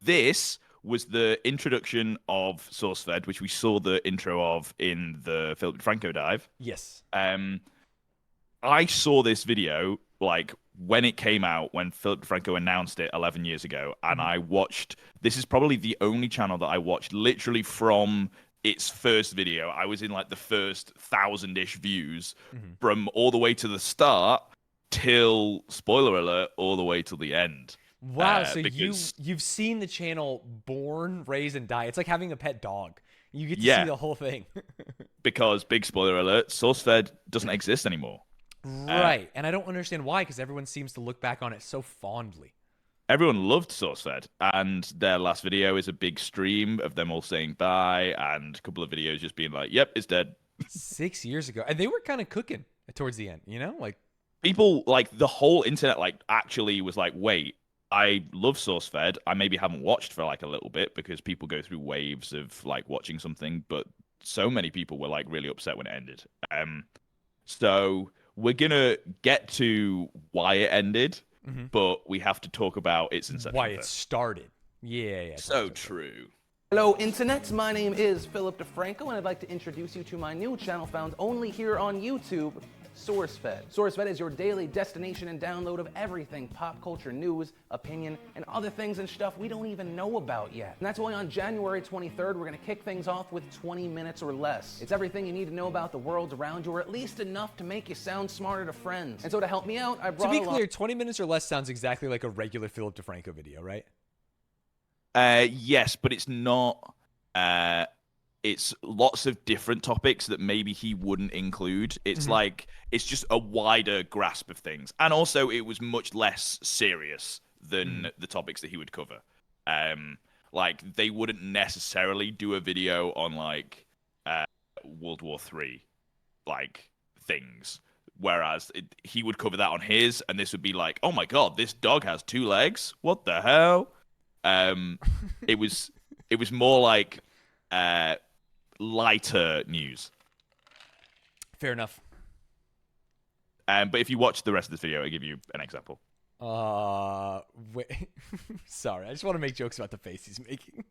this was the introduction of SourceFed, which we saw the intro of in the Philip DeFranco dive. Yes. I saw this video like when it came out, when Philip DeFranco announced it 11 years ago, and I watched. This is probably the only channel that I watched literally from its first video. I was in like the first 1,000-ish views from all the way to the start till, spoiler alert, all the way till the end. Wow, so because... you've seen the channel born, raise, and die. It's like having a pet dog. You get to see the whole thing. Because, big spoiler alert, SourceFed doesn't exist anymore. Right, and I don't understand why, because everyone seems to look back on it so fondly. Everyone loved SourceFed, and their last video is a big stream of them all saying bye, and a couple of videos just being like, yep, it's dead. 6 years ago. And they were kind of cooking towards the end, you know? Like people, like, the whole internet, like, actually was like, wait, I love SourceFed. I maybe haven't watched for, like, a little bit, because people go through waves of, like, watching something, but so many people were, like, really upset when it ended. So we're going to get to why it ended, but we have to talk about its inception. Why it started. Yeah. So true. Hello, Internet. My name is Philip DeFranco, and I'd like to introduce you to my new channel found only here on YouTube, SourceFed. SourceFed is your daily destination and download of everything pop culture news, opinion, and other things and stuff we don't even know about yet. And that's why on January 23rd, we're going to kick things off with 20 minutes or less. It's everything you need to know about the world around you, or at least enough to make you sound smarter to friends. And so to help me out, I brought To be clear, 20 minutes or less sounds exactly like a regular Philip DeFranco video, right? Yes, but it's not. It's lots of different topics that maybe he wouldn't include. It's like, it's just a wider grasp of things. And also, it was much less serious than the topics that he would cover. Like, they wouldn't necessarily do a video on, like, World War III, like, things. Whereas he would cover that on his, and this would be like, oh my god, this dog has 2 legs? What the hell? It was more like lighter news. Fair enough. But if you watch the rest of this video, I'll give you an example. Wait. Sorry, I just want to make jokes about the face he's making.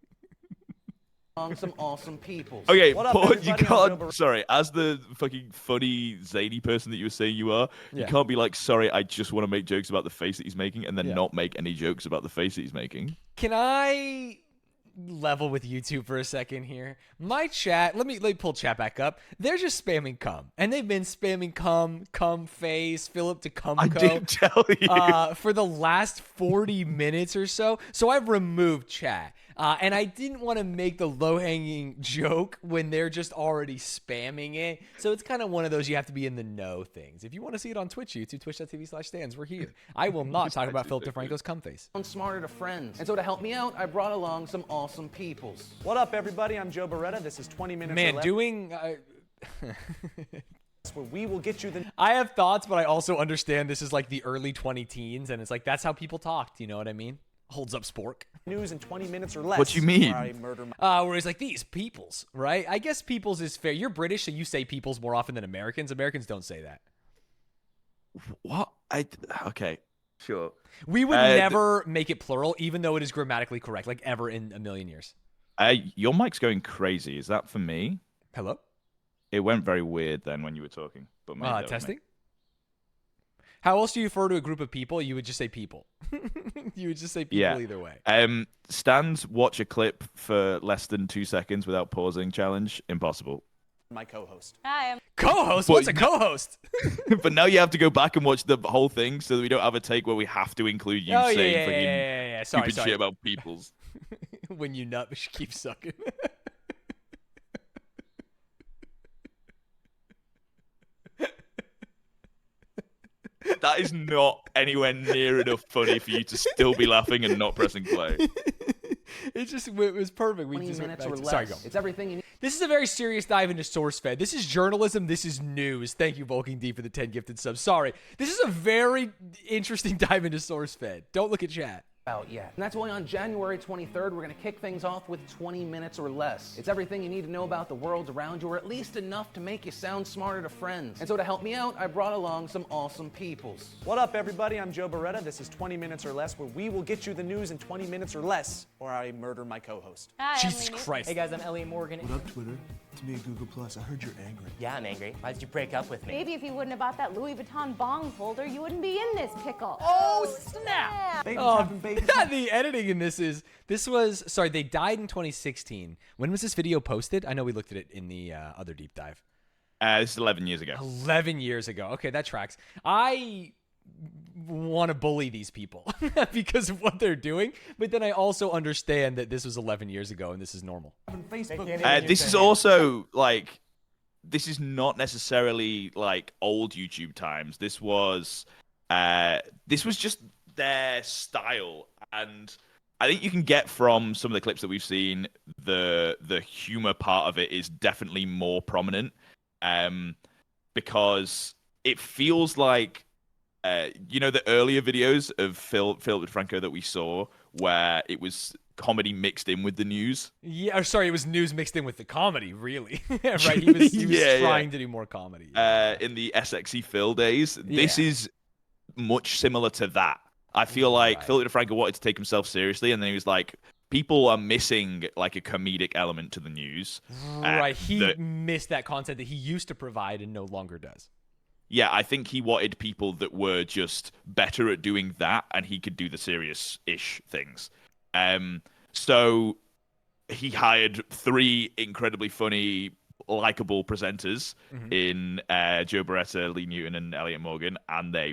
some awesome people. Okay, What up, but you everybody? I'm Joe can't. Sorry, as the fucking funny, zany person that you were saying you are, you Yeah. can't be like, sorry, I just want to make jokes about the face that he's making, and then Yeah. not make any jokes about the face that he's making. Can I level with YouTube for a second here? My chat, let me pull chat back up. They're just spamming cum, and they've been spamming cum face, Philip to cum. I did tell you. For the last 40 minutes or so. So I've removed chat. And I didn't want to make the low-hanging joke when they're just already spamming it. So it's kind of one of those you have to be in the know things. If you want to see it on Twitch, YouTube, twitch.tv/Stanz, we're here. I will not talk about Philip DeFranco's cum face. Smarter to friends. And so to help me out, I brought along some awesome peoples. What up, everybody? I'm Joe Beretta. This is 20 minutes or Man, less, doing... where we will get you the I have thoughts, but I also understand this is like the early 20-teens, and it's like that's how people talked. You know what I mean? Holds up spork. news in 20 minutes or less. What you mean? Or I murder my Where he's like, these peoples, right? I guess peoples is fair. You're British, so you say peoples more often than Americans. Americans don't say that. What? Okay, sure. We would never make it plural, even though it is grammatically correct, like ever in a million years. Your mic's going crazy. Is that for me? Hello? It went very weird then when you were talking. But maybe that was me. Testing? How else do you refer to a group of people? You would just say people. You would just say people either way. Stanz, watch a clip for less than 2 seconds without pausing challenge. Impossible. my co-host. Hi, I'm Co-host? But- What's a co-host? But now you have to go back and watch the whole thing so that we don't have a take where we have to include you Oh, saying yeah. fucking Sorry, stupid shit about peoples. When you nut, she keeps sucking. That is not anywhere near enough funny for you to still be laughing and not pressing play. It was perfect. We 20 just went minutes back or to- less. Sorry, go. It's everything you need. This is a very serious dive into SourceFed. This is journalism. This is news. Thank you, Vulcan D, for the 10 gifted subs. Sorry. This is a very interesting dive into SourceFed. Don't look at chat. Out yet. And that's why on January 23rd, we're going to kick things off with 20 minutes or less. It's everything you need to know about the world around you, or at least enough to make you sound smarter to friends. And so to help me out, I brought along some awesome peoples. What up, everybody? I'm Joe Beretta. This is 20 minutes or less, where we will get you the news in 20 minutes or less, or I murder my co-host. Hi, Jesus I'm Lily. Christ. Hey guys, I'm Elliot Morgan. What up, Twitter? To me, Google Plus. I heard you're angry. Yeah, I'm angry. Why did you break up with me? Maybe if you wouldn't have bought that Louis Vuitton bong holder, you wouldn't be in this pickle. Oh, snap! Babies Oh, having babies. the editing in this was, sorry, they died in 2016. When was this video posted? I know we looked at it in the other deep dive. This is 11 years ago. 11 years ago. Okay, that tracks. I want to bully these people because of what they're doing, but then I also understand that this was 11 years ago and this is normal. Facebook. This is also like, this is not necessarily like old YouTube times. This was just their style, and I think you can get from some of the clips that we've seen, the humor part of it is definitely more prominent, because it feels like the earlier videos of Phil DeFranco that we saw, where it was comedy mixed in with the news. Yeah, or sorry, it was news mixed in with the comedy, really. Right? He was trying to do more comedy. In the SXE Phil days, this is much similar to that. I feel like Phil DeFranco wanted to take himself seriously, and then he was like, people are missing like a comedic element to the news. Right, he missed that content that he used to provide and no longer does. Yeah, I think he wanted people that were just better at doing that, and he could do the serious-ish things. So he hired 3 incredibly funny, likable presenters in Joe Beretta, Lee Newton, and Elliot Morgan, and they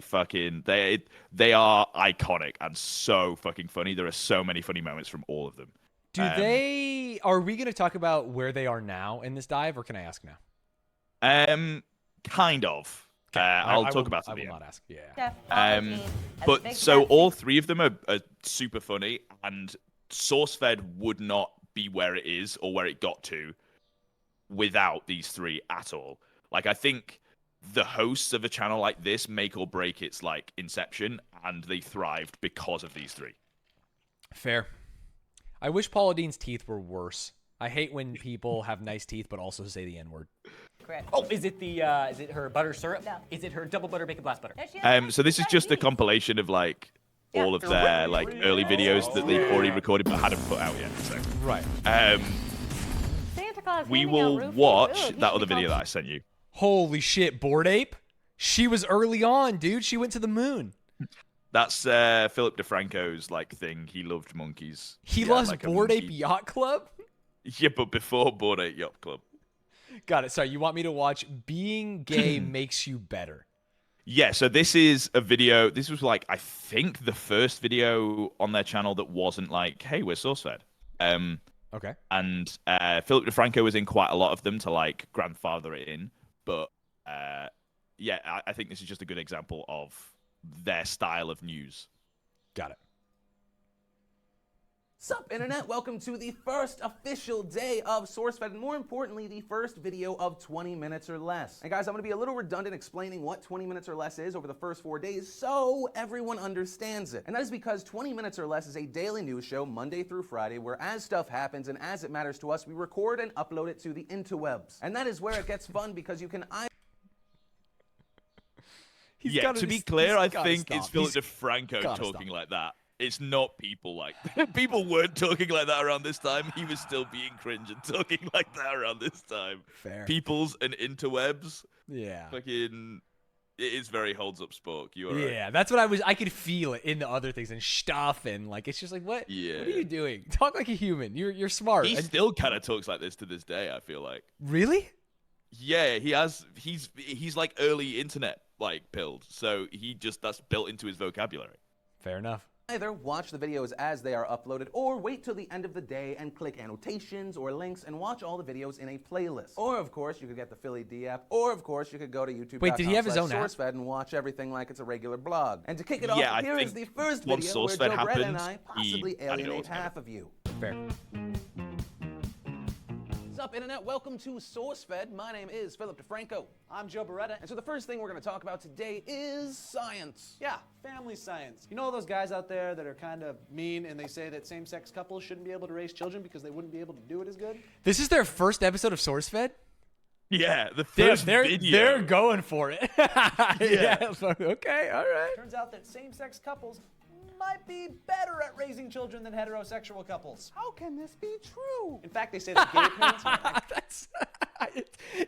are iconic and so fucking funny. There are so many funny moments from all of them. Are we going to talk about where they are now in this dive, or can I ask now? Kind of. I'll talk about it. I will not ask. Yeah. Chef, But so all 3 of them are super funny, and SourceFed would not be where it is or where it got to without these 3 at all. Like, I think the hosts of a channel like this make or break its like inception, and they thrived because of these 3. Fair. I wish Paula Dean's teeth were worse. I hate when people have nice teeth but also say the N-word. Correct. Oh, is it her butter syrup? No. Is it her double butter bacon blast butter? No, she has So this is just a compilation of like all of their like early videos that they've already recorded but hadn't put out yet. So. Right. we will watch that other video that I sent you. Holy shit, Bored Ape? She was early on, dude. She went to the moon. That's Philip DeFranco's like thing. He loved monkeys. He Yeah, loves like a Bored Ape monkey. Yacht Club? Yeah, but before Bored Ape Yacht Club. Got it. Sorry, you want me to watch Being Gay Makes You Better? Yeah, so this is a video. This was like, I think the first video on their channel that wasn't like, hey, we're SourceFed. Okay. And Philip DeFranco was in quite a lot of them to like grandfather it in. But yeah, I think this is just a good example of their style of news. Got it. Sup, Internet? Welcome to the first official day of SourceFed, and more importantly, the first video of 20 minutes or less. And guys, I'm going to be a little redundant explaining what 20 minutes or less is over the first 4 days so everyone understands it. And that is because 20 minutes or less is a daily news show Monday through Friday where as stuff happens and as it matters to us, we record and upload it to the interwebs. And that is where it gets fun because you can Yeah, to be clear, I think it's Philip He's DeFranco gotta talking stop. like that. It's not people like people weren't talking like that around this time. He was still being cringe and talking like that around this time. Fair. Peoples and interwebs. Yeah. Fucking, it is very holds up spoke. You are right. Yeah, that's what I could feel it in the other things and stuff, and like it's just like what? Yeah. What are you doing? Talk like a human. You're smart. He And- still kind of talks like this to this day. I feel like. Really? Yeah, he has. He's like early internet like pilled, so that's built into his vocabulary. Fair enough. either watch the videos as they are uploaded or wait till the end of the day and click annotations or links and watch all the videos in a playlist. Or of course you could get the Philly D app, or of course you could go to YouTube. Wait, did he have his own app? SourceFed and watch everything like it's a regular blog. And to kick it Yeah, off, I here is think the first once video where SourceFed Joe Brett and happened, I possibly he added it all alienate together. half of you. Fair. What's up, Internet? Welcome to SourceFed. My name is Philip DeFranco. I'm Joe Beretta. And so the first thing we're going to talk about today is science. Yeah, family science. You know those guys out there that are kind of mean and they say that same-sex couples shouldn't be able to raise children because they wouldn't be able to do it as good? This is their first episode of SourceFed? Yeah, the They're, first they're, video. they're going for it. Yeah. So, okay, all right. Turns out that same-sex couples might be better at raising children than heterosexual couples. How can this be true? In fact, they say that gay parents That's,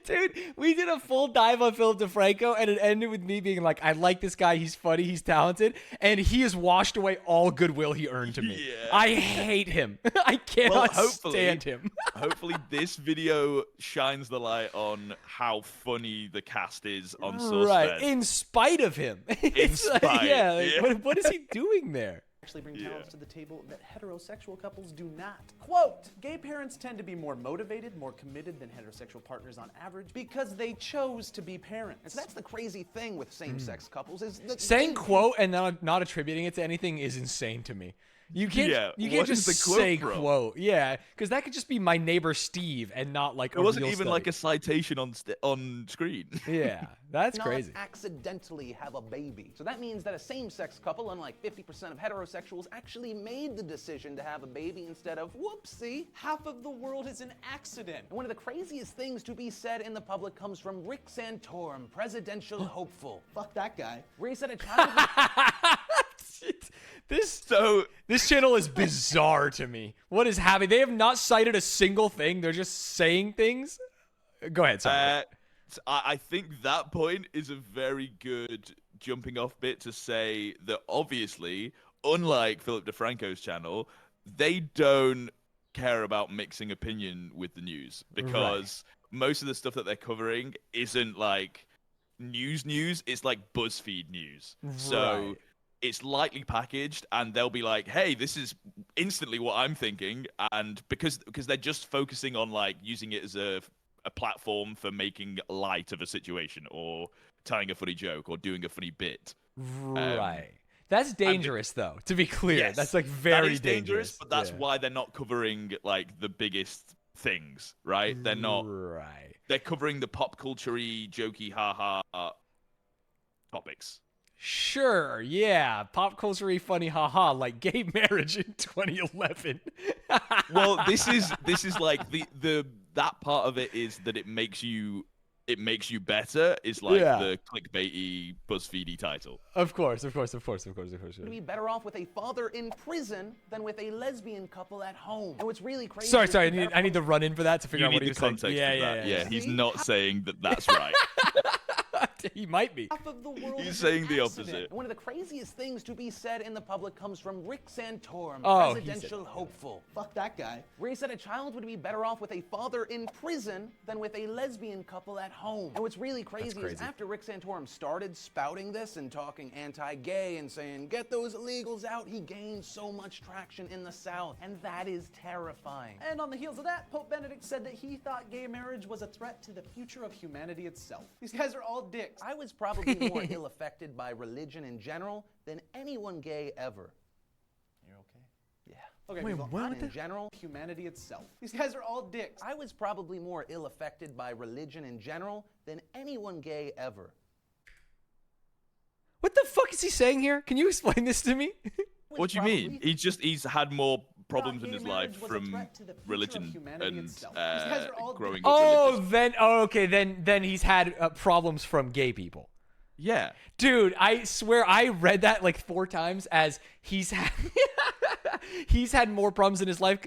dude, we did a full dive on Philip DeFranco, and it ended with me being like, I like this guy. He's funny. He's talented. And he has washed away all goodwill he earned to me. Yeah. I hate him. I cannot stand him. Hopefully this video shines the light on how funny the cast is on SourceFed. Right. In spite of him. It's like, spite, yeah. Like, yeah. what is he doing there? actually bring talents to the table that heterosexual couples do not. Quote, gay parents tend to be more motivated, more committed than heterosexual partners on average because they chose to be parents. And so that's the crazy thing with same-sex couples is that Saying quote and not attributing it to anything is insane to me. You can't Yeah, you can't what just is the quote say from? quote. Yeah, because that could just be my neighbor Steve and not like It a wasn't real even study. like a citation on screen. Yeah, that's not crazy. accidentally have a baby. So that means that a same-sex couple, unlike 50% of heterosexuals, actually made the decision to have a baby instead of whoopsie. Half of the world is an accident. And one of the craziest things to be said in the public comes from Rick Santorum, presidential hopeful. Fuck that guy. Where he said a child This channel is bizarre to me. What is happening? They have not cited a single thing. They're just saying things. Go ahead, sorry. I think that point is a very good jumping off bit to say that obviously, unlike Philip DeFranco's channel, they don't care about mixing opinion with the news because most of the stuff that they're covering isn't like news, it's like BuzzFeed news. So it's lightly packaged and they'll be like, hey, this is instantly what I'm thinking. And because they're just focusing on like using it as a platform for making light of a situation or telling a funny joke or doing a funny bit. Right. That's dangerous, though, to be clear. Yes, that's like very that is dangerous. But that's Yeah. why they're not covering like the biggest things, right? They're not. Right. They're covering the pop culture-y, jokey, haha topics. Sure, yeah. Pop culture funny haha like gay marriage in 2011. Well, this is like the that part of it is that it makes you it makes you better is like Yeah. the clickbaity, BuzzFeedy title. Of course. Would be better off with a father in prison than with a lesbian couple at home. And what's really crazy. Sorry. I need to run in for that to figure You out what need he the was saying. context of that. Yeah, he's not saying that that's right. He might be. Half of the world He's is saying an the accident. opposite. And one of the craziest things to be said in the public comes from Rick Santorum, Oh, he said presidential that. hopeful. Fuck that guy. Where he said a child would be better off with a father in prison than with a lesbian couple at home. And what's really crazy is after Rick Santorum started spouting this and talking anti-gay and saying, get those illegals out, he gained so much traction in the South. And that is terrifying. And on the heels of that, Pope Benedict said that he thought gay marriage was a threat to the future of humanity itself. These guys are all dicks. I was probably more ill-affected by religion in general than anyone gay ever. You're okay? Yeah. Okay, Wait, people, what? In general, humanity itself. These guys are all dicks. I was probably more ill-affected by religion in general than anyone gay ever. What the fuck is he saying here? Can you explain this to me? What do you mean? He's had more problems in his life from religion and growing up religious. Okay, then he's had problems from gay people. Yeah. Dude, I swear I read that like 4 times as he's had he's had more problems in his life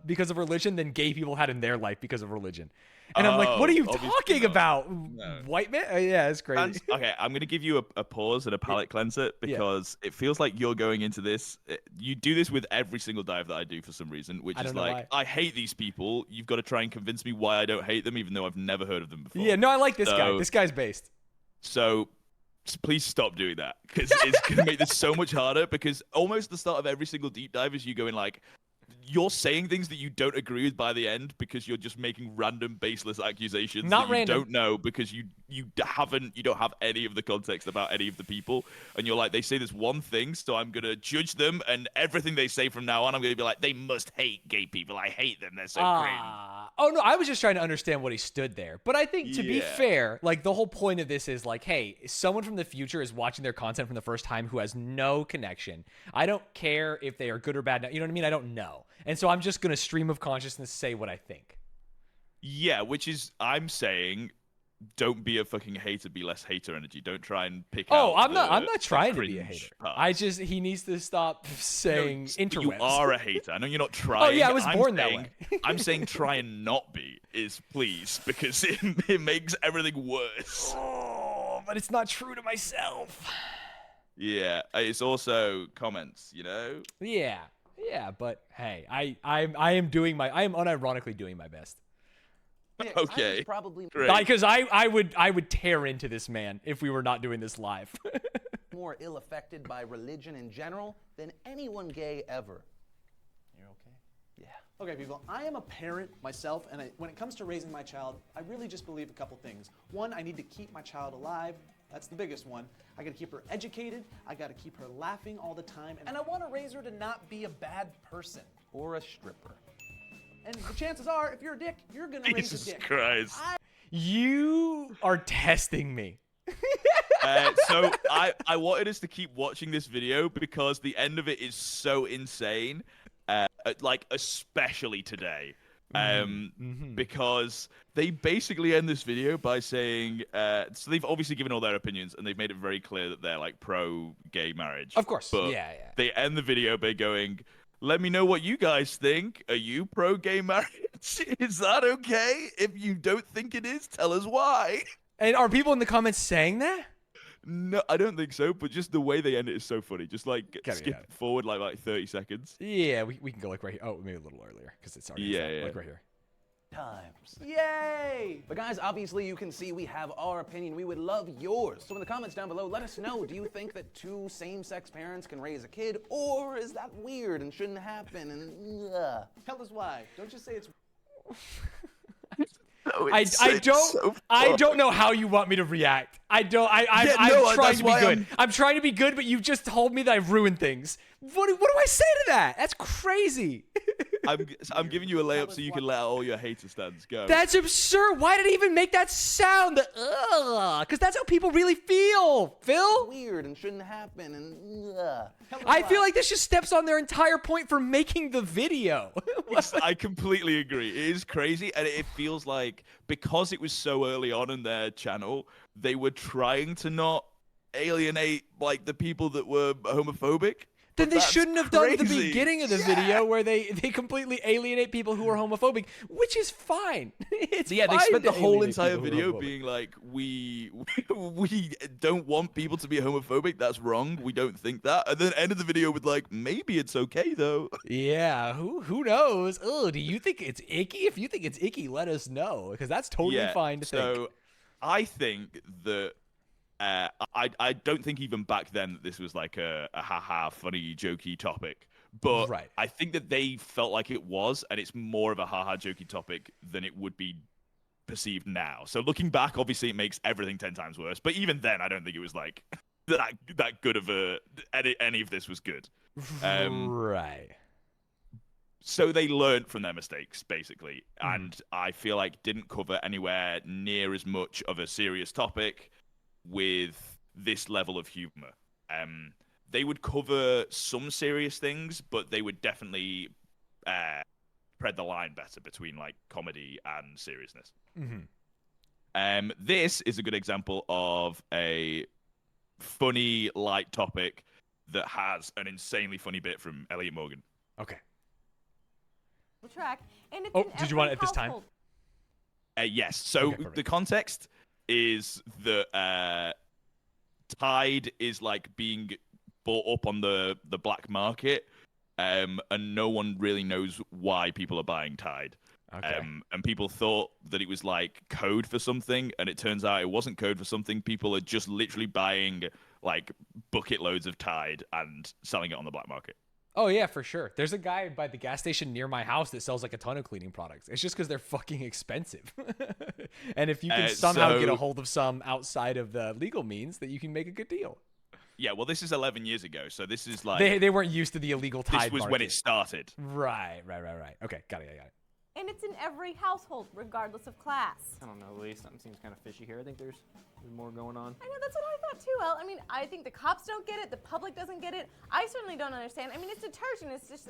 because of religion than gay people had in their life because of religion. And I'm like, what are you talking about? No. White man? Yeah, it's crazy. Okay, I'm going to give you a pause and a palate cleanser because it feels like you're going into this. You do this with every single dive that I do for some reason, which is like, I hate these people. You've got to try and convince me why I don't hate them, even though I've never heard of them before. Yeah, no, I like this guy. This guy's based. So please stop doing that because it's going to make this so much harder because almost the start of every single deep dive is you going like, you're saying things that you don't agree with by the end because you're just making random baseless accusations Not that you random. don't know because you don't have any of the context about any of the people, and you're like, they say this one thing, so I'm gonna judge them, and everything they say from now on I'm gonna be like, they must hate gay people, I hate them, they're so cringe. Oh no, I was just trying to understand what he stood there. But I think to be fair, like the whole point of this is like, hey, someone from the future is watching their content from the first time who has no connection. I don't care if they are good or bad. You know what I mean? I don't know. And so I'm just going to stream of consciousness say what I think. Yeah, which is, I'm saying, don't be a fucking hater, be less hater energy. Don't try and pick out I'm not trying to be a cringe hater. parts. He needs to stop saying interwebs. You are a hater. I know you're not trying. Oh yeah, I was born that way. I'm saying try and not be, please, because it makes everything worse. Oh, but it's not true to myself. Yeah, it's also comments, you know? Yeah, but hey, I am unironically doing my best. Okay. Because I would tear into this man if we were not doing this live. More ill-affected by religion in general than anyone gay ever. You're okay? Yeah. Okay, people, I am a parent myself, and when it comes to raising my child, I really just believe a couple things. One, I need to keep my child alive. That's the biggest one. I gotta keep her educated, I gotta keep her laughing all the time, and I wanna raise her to not be a bad person. Or a stripper. And the chances are, if you're a dick, you're gonna raise a dick. Jesus Christ. You are testing me. So I wanted us to keep watching this video because the end of it is so insane, like especially today. Because they basically end this video by saying, so they've obviously given all their opinions and they've made it very clear that they're like pro-gay marriage. Of course, but yeah. They end the video by going, let me know what you guys think. Are you pro-gay marriage? Is that okay? If you don't think it is, tell us why. And are people in the comments saying that? No, I don't think so, but just the way they end it is so funny. Just like skip forward like 30 seconds. Yeah, we can go like right here. Oh, maybe a little earlier because it's already like right here. Times. Yay! But guys, obviously you can see we have our opinion. We would love yours. So in the comments down below, let us know, do you think that 2 same-sex parents can raise a kid, or is that weird and shouldn't happen? And Tell us why. Don't just say it's I don't know how you want me to react. I'm trying to be good. I'm trying to be good, but you've just told me that I've ruined things. What do I say to that? That's crazy. I'm giving you a layup so you can let all your hater stands go. That's absurd. Why did it even make that sound? Because that's how people really feel, Phil. Weird and shouldn't happen. And I feel like this just steps on their entire point for making the video. I completely agree. It is crazy, and it feels like because it was so early on in their channel, they were trying to not alienate like the people that were homophobic. Then they shouldn't have done the crazy. beginning of the video where they completely alienate people who are homophobic, which is fine. It's Yeah, they fine spent to the whole alienate entire people who are video homophobic. being like, we don't want people to be homophobic. That's wrong. We don't think that. And then ended the video with like, maybe it's okay though. Yeah, who knows? Oh, do you think it's icky? If you think it's icky, let us know, because that's totally fine to think. So I think that I don't think even back then that this was like a haha funny jokey topic, but Right. I think that they felt like it was, and it's more of a haha jokey topic than it would be perceived now. So looking back, obviously it makes everything 10 times worse, but even then I don't think it was like that good of any of this was good. Right. So they learned from their mistakes, basically, and I feel like didn't cover anywhere near as much of a serious topic with this level of humor. They would cover some serious things, but they would definitely tread the line better between like comedy and seriousness. This is a good example of a funny, light topic that has an insanely funny bit from Elliot Morgan. Okay. Track, and it's Oh, in did you want it every at this time? household. Yes. So Okay, perfect. the context is that Tide is like being bought up on the black market, and no one really knows why people are buying Tide. Okay. And people thought that it was like code for something, and it turns out it wasn't code for something. People are just literally buying like bucket loads of Tide and selling it on the black market. Oh yeah, for sure. There's a guy by the gas station near my house that sells like a ton of cleaning products. It's just because they're fucking expensive. And if you can somehow get a hold of some outside of the legal means, that you can make a good deal. Yeah, well, this is 11 years ago, so this is like They weren't used to the illegal Tide this was when it market. started. Right. Okay, got it. And it's in every household, regardless of class. I don't know, Lee. Something seems kind of fishy here. I think there's more going on. I know, that's what I thought too, El. I mean, I think the cops don't get it, the public doesn't get it. I certainly don't understand. I mean, it's detergent, it's just...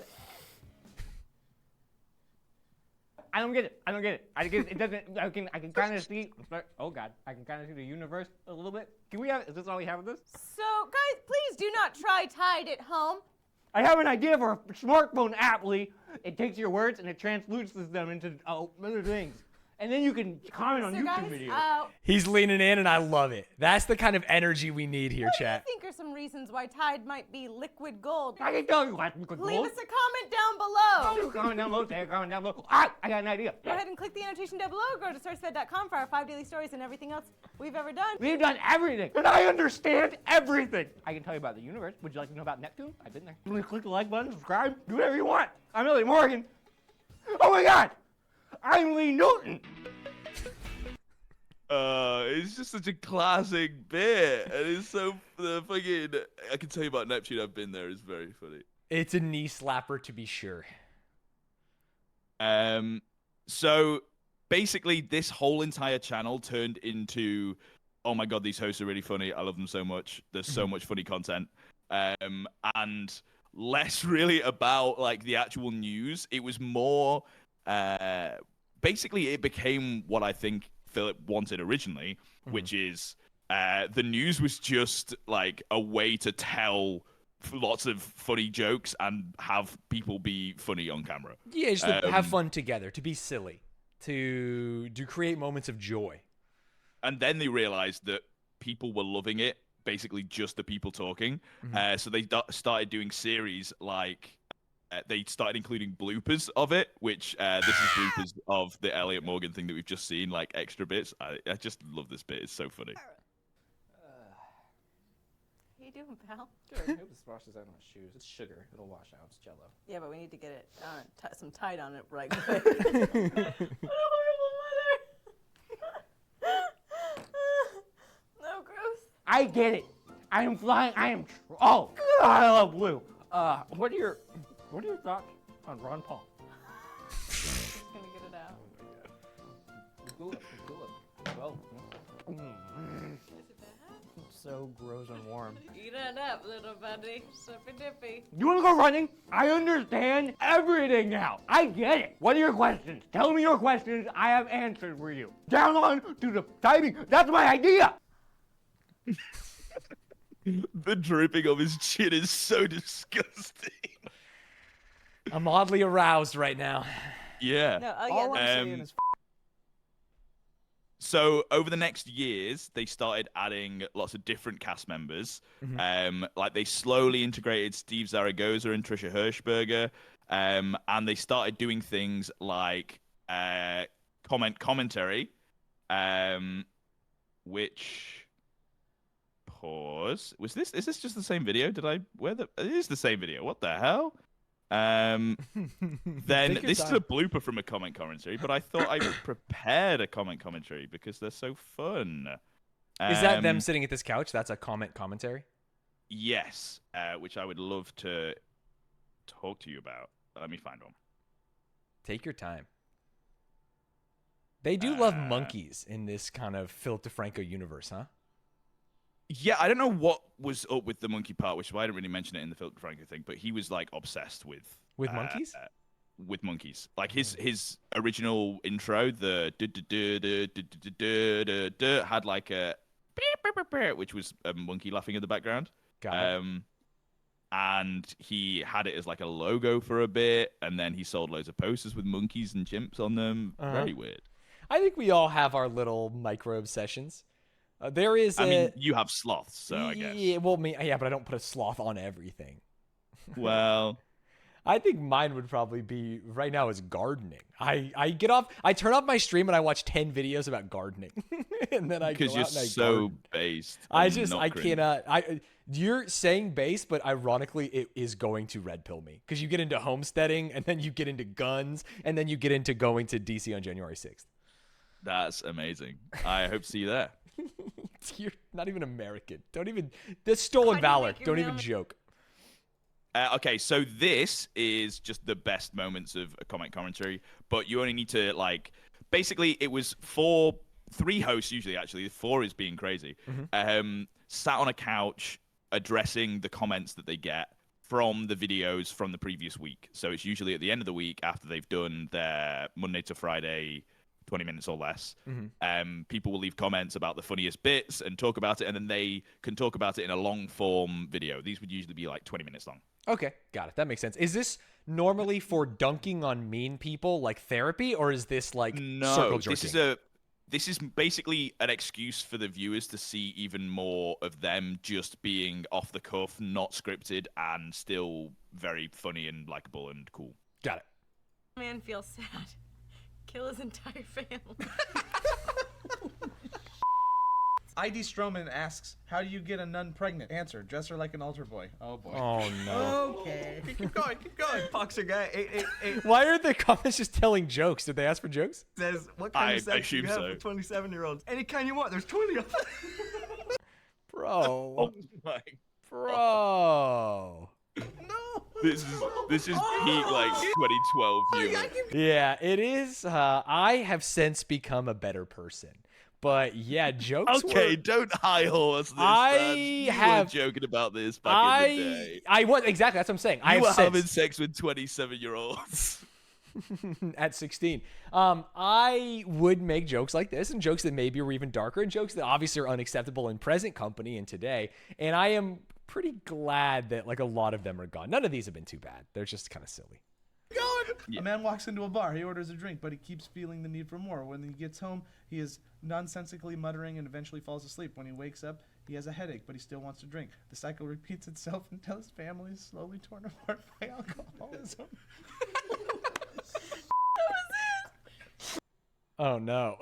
I don't get it. I guess it doesn't. I can kind of see. Oh God, I can kind of see the universe a little bit. Can we have? Is this all we have of this? So, guys, please do not try Tide at home. I have an idea for a smartphone app, Lee. It takes your words and it transluces them into other things. And then you can comment on So, YouTube guys, videos. He's leaning in, and I love it. That's the kind of energy we need here, what do you chat. think are some reasons why Tide might be liquid gold? I can tell you what. Leave us a comment down below. Comment down below. Say a comment down below. I got an idea. Go ahead and click the annotation down below. Go to SourceFed.com for our 5 daily stories and everything else we've ever done. We've done everything, and I understand everything. I can tell you about the universe. Would you like to know about Neptune? I've been there. You want to click the like button, subscribe, do whatever you want. I'm Elliot Morgan. Oh my God, I'm Lee Newton. It's just such a classic bit, and it's so the fucking. I can tell you about Neptune. I've been there. It's very funny. It's a knee slapper to be sure. So basically, this whole entire channel turned into, oh my God, these hosts are really funny. I love them so much. There's so much funny content, and less really about like the actual news. It was more, basically, it became what I think Philip wanted originally, which is the news was just like a way to tell lots of funny jokes and have people be funny on camera. Yeah, just to have fun together, to be silly, to create moments of joy. And then they realized that people were loving it, basically just the people talking. So they started doing series like they started including bloopers of it, which this is bloopers of the Elliot Morgan thing that we've just seen, like extra bits. I just love this bit. It's so funny. How you doing, pal? Good. I hope this washes out on my shoes. It's sugar. It'll wash out. It's Jello. Yeah, but we need to get it some Tide on it right quick. What a horrible mother! No, great. I get it. I am flying. Oh, God, I love blue. What are your thoughts on Ron Paul? Just gonna get it out. Cool it. Well, Is it bad? so gross and warm. Eat it up, little buddy. Sippy dippy. You want to go running? I understand everything now. I get it. What are your questions? Tell me your questions. I have answers for you. Down on to the typing. That's my idea. The drooping of his chin is so disgusting. I'm oddly aroused right now. Yeah. No, oh yeah. All I'm saying is So over the next years, they started adding lots of different cast members. Like they slowly integrated Steve Zaragoza and Trisha Hirschberger, and they started doing things like commentary, which pause. Is this just the same video? It is the same video. What the hell? Then this is a blooper from a comment commentary, but I thought I prepared a comment commentary because they're so fun. Is that them sitting at this couch? That's a commentary? Yes, which I would love to talk to you about. Let me find one. Take your time. They do love monkeys in this kind of Philip DeFranco universe, huh? Yeah, I don't know what was up with the monkey part, which is why I didn't really mention it in the Philip DeFranco thing, but he was like obsessed with monkeys? With monkeys. Like his original intro, the had like a which was a monkey laughing in the background. Got it. And he had it as like a logo for a bit, and then he sold loads of posters with monkeys and chimps on them. Very weird. I think we all have our little micro obsessions. There is. I mean, you have sloths, so I guess. Yeah, well, but I don't put a sloth on everything. Well, I think mine would probably be right now is gardening. I turn off my stream and I watch 10 videos about gardening, and then I go out and I because you're so garden. based. I cringe. cannot. You're saying base, but ironically, it is going to red pill me because you get into homesteading, and then you get into guns, and then you get into going to DC on January 6th. That's amazing. I hope to see you there. You're not even American. Don't even. That's stolen valor. Don't even joke. Okay, so this is just the best moments of a comment commentary, but you only need to basically it was 3 hosts usually, actually 4 is being crazy, sat on a couch addressing the comments that they get from the videos from the previous week. So it's usually at the end of the week after they've done their Monday to Friday 20 minutes or less. People will leave comments about the funniest bits and talk about it, and then they can talk about it in a long form video. These would usually be like 20 minutes long. Okay, got it. That makes sense. Is this normally for dunking on mean people, like therapy, or is this like circle jerking? This is basically an excuse for the viewers to see even more of them just being off the cuff, not scripted, and still very funny and likable and cool. Got it. Man feels sad. Kill his entire family. ID Stroman asks, how do you get a nun pregnant? Answer, dress her like an altar boy. Oh boy. Oh no. Okay. Keep going. Boxer guy 888 Why are the comments just telling jokes? Did they ask for jokes? says, what kind of sex do you assume have so. for 27-year-olds? Any kind you want. There's 20 of them. Bro. Oh my. Bro. No. This is peak 2012 humor. Yeah, it is. I have since become a better person. But yeah, jokes Okay, were... don't high horse this. You were joking about this back in the day. I was exactly. That's what I'm saying. You were having sex with 27-year-olds at 16. I would make jokes like this, and jokes that maybe were even darker, and jokes that obviously are unacceptable in present company and today. And I am pretty glad that a lot of them are gone. None of these have been too bad. They're just kind of silly. A man walks into a bar. He orders a drink, but he keeps feeling the need for more. When he gets home, he is nonsensically muttering and eventually falls asleep. When he wakes up, he has a headache, but he still wants to drink. The cycle repeats itself until his family is slowly torn apart by alcoholism. Oh no.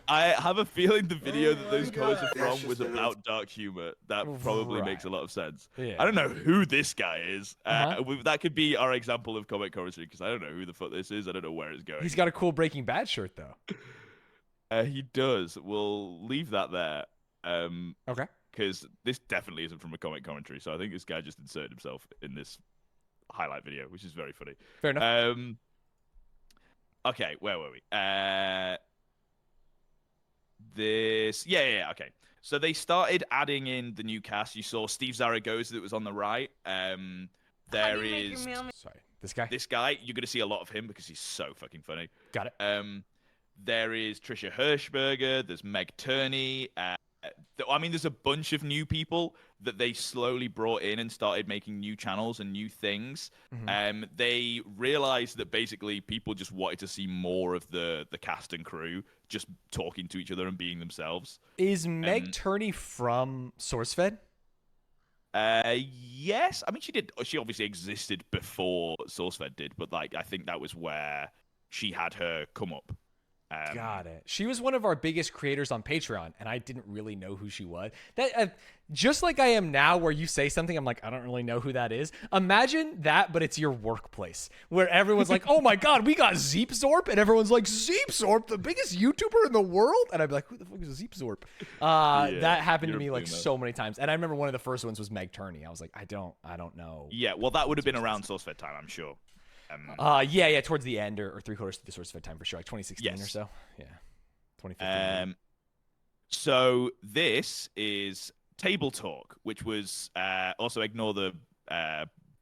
I have a feeling the video that those comments are from was about dark humor. That probably makes a lot of sense. Yeah. I don't know who this guy is. That could be our example of comment commentary, because I don't know who the fuck this is. I don't know where it's going. He's got a cool Breaking Bad shirt though. He does. We'll leave that there. Okay. Because this definitely isn't from a comic commentary, so I think this guy just inserted himself in this highlight video, which is very funny. Fair enough. Okay, where were we? Okay. So they started adding in the new cast. You saw Steve Zaragoza that was on the right. There is Sorry, this guy. this guy. You're gonna see a lot of him because he's so fucking funny. Got it. There is Trisha Hirschberger. There's Meg Turney. I mean, there's a bunch of new people that they slowly brought in and started making new channels and new things. They realized that basically people just wanted to see more of the cast and crew just talking to each other and being themselves. Is Meg Turney from SourceFed? Yes. I mean, she obviously existed before SourceFed did, but like I think that was where she had her come up. Got it. She was one of our biggest creators on Patreon, and I didn't really know who she was. That just like I am now, where you say something, I'm like, I don't really know who that is. Imagine that, but it's your workplace, where everyone's like, oh my god, we got Zeepzorp, and everyone's like, Zeepzorp, the biggest YouTuber in the world? And I'd be like, who the fuck is Zeepzorp? That happened to me like so many times. And I remember one of the first ones was Meg Turney. I was like, I don't know. Yeah, well, that would have been around SourceFed time, I'm sure. Yeah, towards the end or 3/4 through the SourceFed time for sure, like 2016 or so. Yeah, 2015. So this is Table Talk, which was also ignore the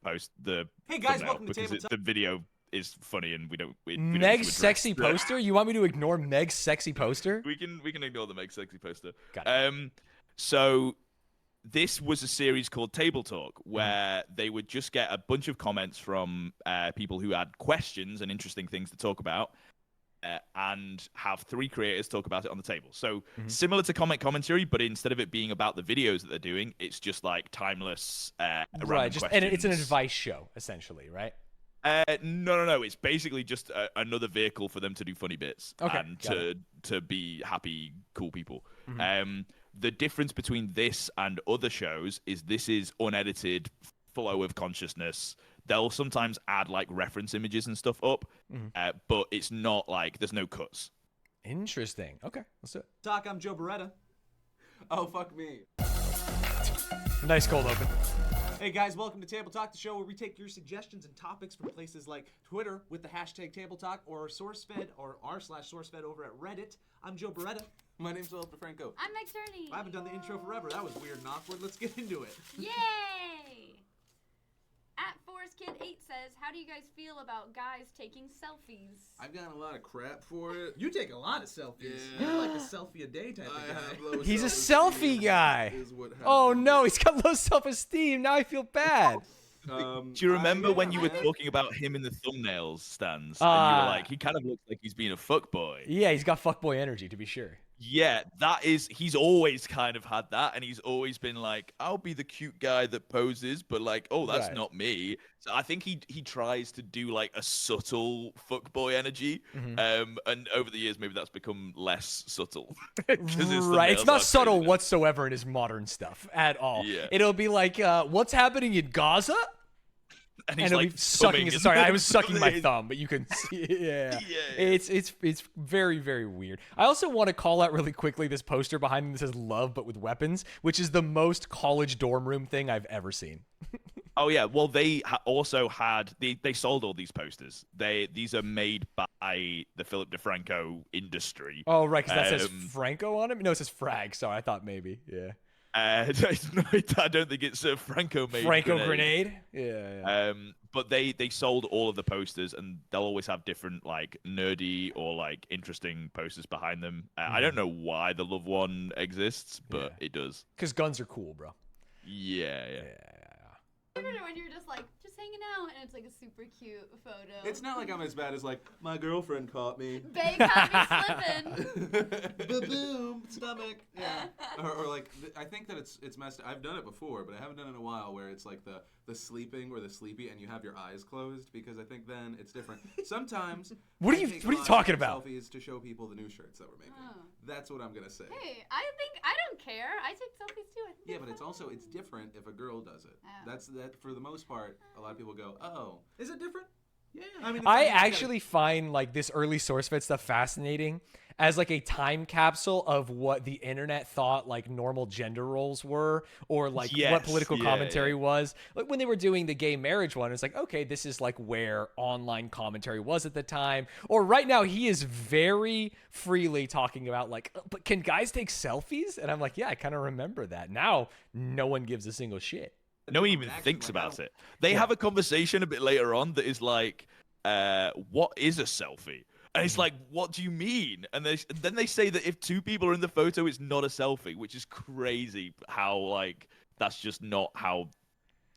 post. Hey guys, thumbnail welcome to because Table Talk. The video is funny and we don't. Meg's sexy poster. You want me to ignore Meg's sexy poster? We can ignore the Meg's sexy poster. Got it. So this was a series called Table Talk, where they would just get a bunch of comments from people who had questions and interesting things to talk about, and have 3 creators talk about it on the table. So similar to comic commentary, but instead of it being about the videos that they're doing, it's just like timeless. Right, and it's an advice show essentially, right? No. It's basically just another vehicle for them to do funny bits and to be happy, cool people. The difference between this and other shows is this is unedited flow of consciousness. They'll sometimes add like reference images and stuff up, but it's not like there's no cuts. Interesting. Okay, let's do it. Talk, I'm Joe Beretta. Oh, fuck me. Nice cold open. Hey guys, welcome to Table Talk, the show where we take your suggestions and topics from places like Twitter with the hashtag Table Talk, or SourceFed, or r/SourceFed over at Reddit. I'm Joe Beretta. My name's Will DeFranco. I'm Meg Turney. I haven't done the intro forever. That was weird and awkward. Let's get into it. Yay! At ForestKid8 says, how do you guys feel about guys taking selfies? I've gotten a lot of crap for it. You take a lot of selfies. Yeah. You're like a selfie a day type of guy. He's a selfie guy. Oh no, he's got low self-esteem. Now I feel bad. Do you remember when you were talking about him in the thumbnails, Stanz? And you were like, he kind of looks like he's being a fuckboy. Yeah, he's got fuckboy energy, to be sure. Yeah, he's always kind of had that, and he's always been like, I'll be the cute guy that poses, but like, oh, that's not me. So I think he tries to do like a subtle fuckboy energy, and over the years maybe that's become less subtle. Right, it's not subtle whatsoever in his modern stuff at all. Yeah. It'll be like, what's happening in Gaza? And he's it'll like be sucking his, sorry, I was sucking my thumb, but you can see. Yeah. It's very, very weird. I also want to call out really quickly this poster behind him that says "Love but with weapons," which is the most college dorm room thing I've ever seen. Oh yeah, well they also had they sold all these posters. These are made by the Philip DeFranco industry. Oh right, because that says Franco on it. No, it says Frag. Sorry, I thought maybe. Yeah. I don't think it's a Franco made grenade. Yeah. But they sold all of the posters, and they'll always have different like nerdy or like interesting posters behind them. I don't know why the Love one exists, but it does. Because guns are cool, bro. Yeah. Remember when you were just hanging out and it's like a super cute photo? It's not like I'm as bad as like my girlfriend caught me. Bae caught me slipping. Boom, stomach. Yeah. Or like I think that it's messed. I've done it before, but I haven't done it in a while. Where it's like the sleeping or the sleepy, and you have your eyes closed because I think then it's different. Sometimes. What are you talking about? Selfies to show people the new shirts that we're making. Oh. That's what I'm gonna say. Hey, I don't care. I take selfies too. Yeah, but it's different if a girl does it. Oh. That's for the most part. A lot of people go, oh, is it different? Yeah, I mean, I actually find like this early SourceFed stuff fascinating as like a time capsule of what the internet thought like normal gender roles were, or like what political commentary was. Like when they were doing the gay marriage one, it's like, okay, this is like where online commentary was at the time. Or right now, he is very freely talking about like, but can guys take selfies? And I'm like, yeah, I kind of remember that. Now, no one gives a single shit. No one even thinks about it. They have a conversation a bit later on that is like, what is a selfie? And it's like, what do you mean? And then they say that if two people are in the photo, it's not a selfie, which is crazy. How like that's just not how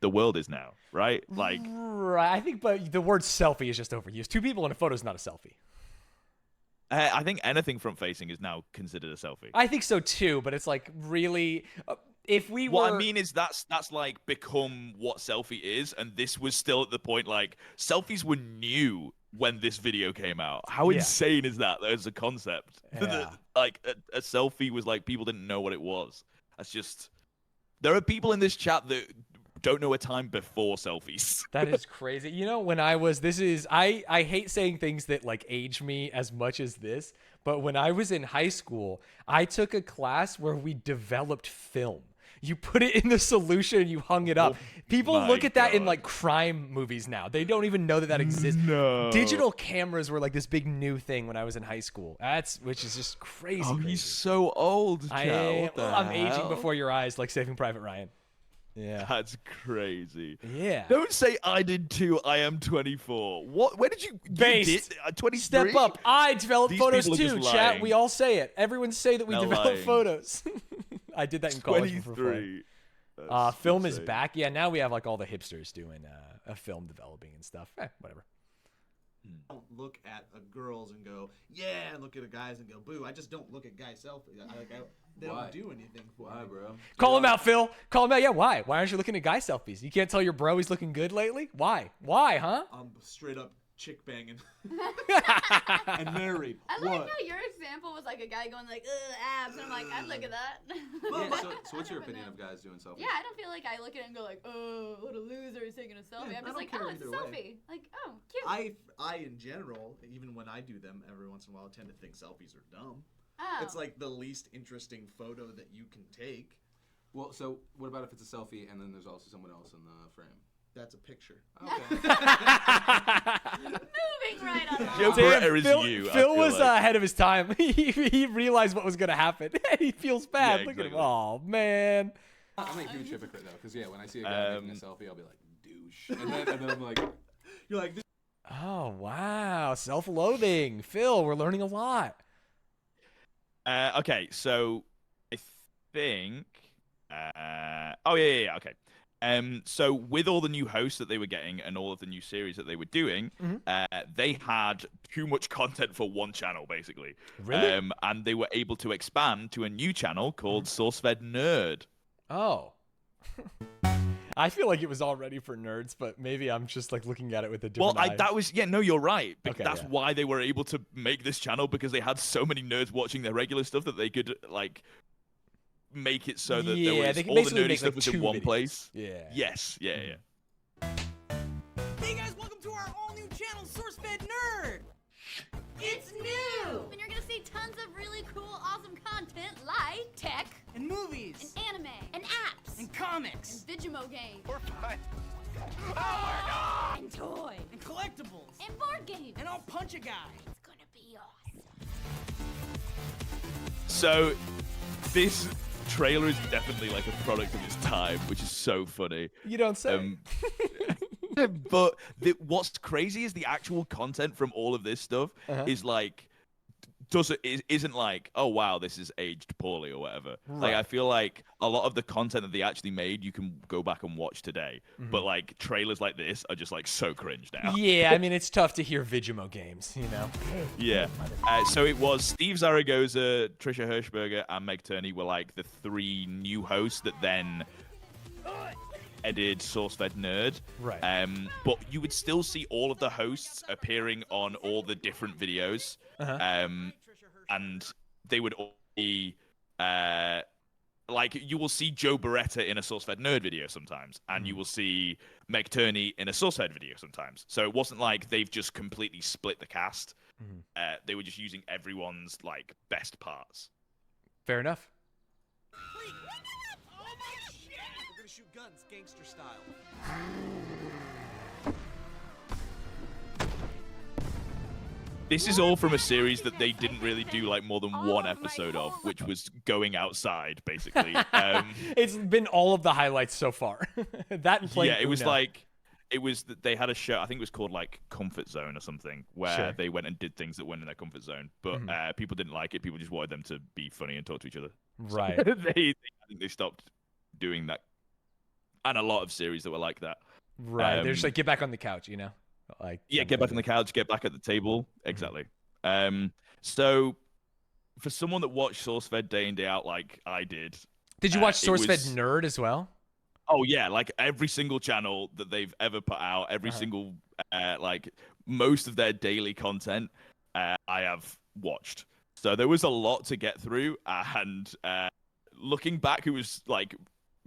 the world is now, right? Like, right. I think, but the word selfie is just overused. Two people in a photo is not a selfie. I think anything front facing is now considered a selfie. I think so too, but it's like really. If we were... What I mean is that's like become what selfie is, and this was still at the point like selfies were new when this video came out. How insane is that as a concept? Yeah. Like a selfie was like people didn't know what it was. That's just there are people in this chat that don't know a time before selfies. That is crazy. You know, when I was I hate saying things that like age me as much as this, but when I was in high school, I took a class where we developed film. You put it in the solution and you hung it up. People look at that in like crime movies now. They don't even know that exists. No. Digital cameras were like this big new thing when I was in high school. Which is just crazy. Oh, crazy. he's so old. I'm aging before your eyes, like Saving Private Ryan. Yeah. That's crazy. Yeah. Don't say I did too. I am 24. What? Where did you Based. did 23? Step up. I developed These photos people are too, just chat. lying. We all say it. Everyone say that we They're develop lying. photos. I did that in college for fun. 23. Film is back. Yeah, now we have like all the hipsters doing a film developing and stuff. Whatever. I don't look at girls and go, yeah, and look at guys and go, boo. I just don't look at guy selfies. They don't do anything for me. Bro? Call him out, Phil. Call him out. Yeah, why? Why aren't you looking at guy selfies? You can't tell your bro he's looking good lately? Why? Why, huh? I'm straight up chick banging and married. I like how your example was like a guy going like, ugh, abs. And I'm like, I'd look at that. Yeah, so what's your opinion of guys doing selfies? Yeah, I don't feel like I look at it and go like, oh, what a loser, he's taking a selfie. Yeah, I'm just like, care oh, it's a either selfie. way. Like, oh, cute. I in general, even when I do them every once in a while, tend to think selfies are dumb. Oh. It's like the least interesting photo that you can take. Well, so what about if it's a selfie and then there's also someone else in the frame? That's a picture. Okay. Moving right on. Joe Britta is you. Phil was ahead of his time. He realized what was going to happen. He feels bad. Yeah, Look at him. exactly. Oh, man. I'm a huge hypocrite though, because when I see a guy making a selfie, I'll be like, douche, and then I'm like, you're like, this. Oh, wow. Self-loathing. Phil, we're learning a lot. Okay, so I think. Okay. So with all the new hosts that they were getting and all of the new series that they were doing, they had too much content for one channel, basically. Really? And they were able to expand to a new channel called SourceFed Nerd. Oh. I feel like it was already for nerds, but maybe I'm just like looking at it with a different eye. You're right. Okay, That's why they were able to make this channel, because they had so many nerds watching their regular stuff that they could like make it so that there was they could all the basically nerdy make, stuff like, was 2 in one videos. place. Yeah. Yes. Yeah. Hey guys, welcome to our all-new channel, SourceFed Nerd! It's new! And you're gonna see tons of really cool, awesome content like tech, And movies! and anime, and apps, And comics! and Digimo games, Or fun! Oh and toys, And collectibles! and board games. And I'll punch a guy! It's gonna be awesome. So this trailer is definitely like a product of its time, which is so funny. You don't say. But what's crazy is the actual content from all of this stuff is like isn't like, oh wow, this is aged poorly or whatever. Like I feel like a lot of the content that they actually made you can go back and watch today. But like trailers like this are just like so cringe now. Yeah, I mean it's tough to hear Vigimo games, you know. Yeah. So it was Steve Zaragoza, Trisha Hirschberger, and Meg Turney were like the 3 new hosts that then edited SourceFed Nerd. Right. But you would still see all of the hosts appearing on all the different videos. And they would all be like you will see Joe Beretta in a SourceFed nerd video sometimes, and you will see Meg Turney in a SourceFed video sometimes. So it wasn't like they've just completely split the cast. They were just using everyone's like best parts. Fair enough. Oh my shit! We're gonna shoot guns, gangster style. This is all from a series that they didn't really do like more than one episode of, which was going outside, basically. It's been all of the highlights so far. That and playing. Yeah, it was Uno. like, they had a show, I think it was called like Comfort Zone or something, where they went and did things that weren't in their comfort zone, but people didn't like it. People just wanted them to be funny and talk to each other. Right. So I think they stopped doing that. And a lot of series that were like that. Right. They're just like, get back on the couch, you know? Like, yeah, get back on the couch, get back at the table. Exactly. So for someone that watched SourceFed day in, day out like I did. Did you watch SourceFed Nerd as well? Oh yeah, like every single channel that they've ever put out, every single like most of their daily content, I have watched. So there was a lot to get through, and looking back, it was like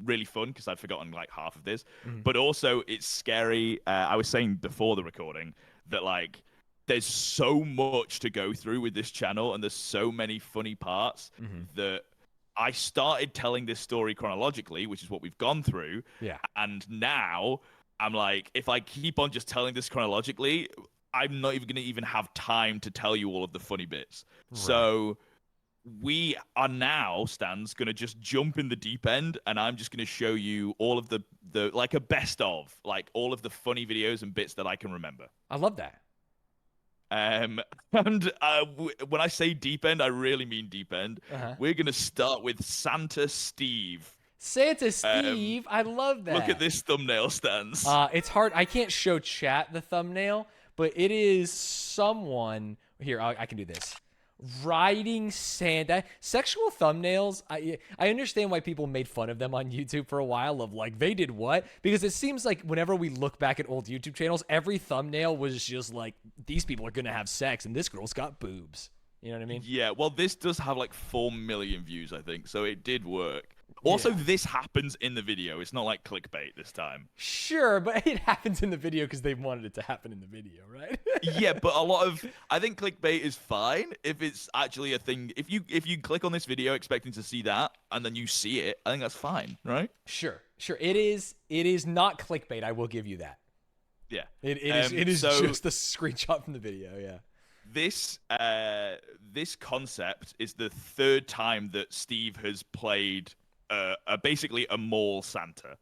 really fun because I'd forgotten like half of this. But also, it's scary. I was saying before the recording that like there's so much to go through with this channel, and there's so many funny parts that. I started telling this story chronologically, which is what we've gone through. Yeah. And now I'm like, if I keep on just telling this chronologically, I'm not even going to even have time to tell you all of the funny bits. Right. So we are now, Stan's, going to just jump in the deep end, and I'm just going to show you all of the like a best of, like all of the funny videos and bits that I can remember. I love that. And when I say deep end, I really mean deep end. We're going to start with Santa Steve. Santa Steve, I love that. Look at this thumbnail, Stanz. It's hard. I can't show chat the thumbnail, but it is someone. Here, I can do this. Riding Santa. Sexual thumbnails, I understand why people made fun of them on YouTube for a while of like, they did what? Because it seems like whenever we look back at old YouTube channels, every thumbnail was just like, these people are going to have sex and this girl's got boobs. You know what I mean? Yeah, well, this does have like 4 million views, I think, so it did work. Also, this happens in the video. It's not like clickbait this time. Sure, but it happens in the video because they wanted it to happen in the video, right? Yeah, but I think clickbait is fine if it's actually a thing. If you click on this video expecting to see that and then you see it, I think that's fine, right? Sure. It is not clickbait. I will give you that. Yeah. It is just the screenshot from the video. Yeah. This concept is the 3rd time that Steve has played basically a mall Santa,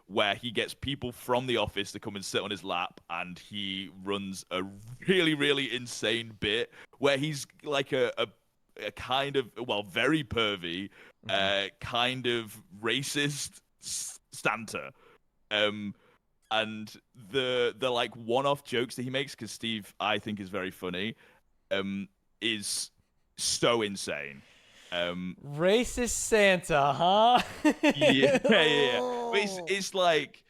where he gets people from the office to come and sit on his lap, and he runs a really, really insane bit where he's like a kind of, well, very pervy, kind of racist Santa. And the like one-off jokes that he makes, because Steve, I think, is very funny, is so insane. Racist Santa, huh? yeah. But it's like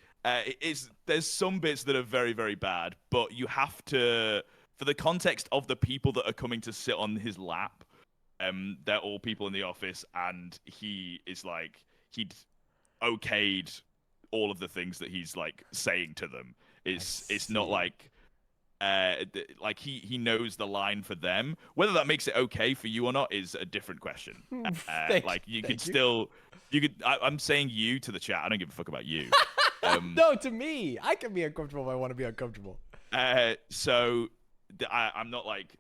there's some bits that are very, very bad, but you have to, for the context of the people that are coming to sit on his lap, they're all people in the office, and he is like, he'd okayed all of the things that he's like saying to them. It's not like he knows the line for them. Whether that makes it okay for you or not is a different question. I'm saying you to the chat. I don't give a fuck about you. No, to me, I can be uncomfortable if I want to be uncomfortable. So I'm not like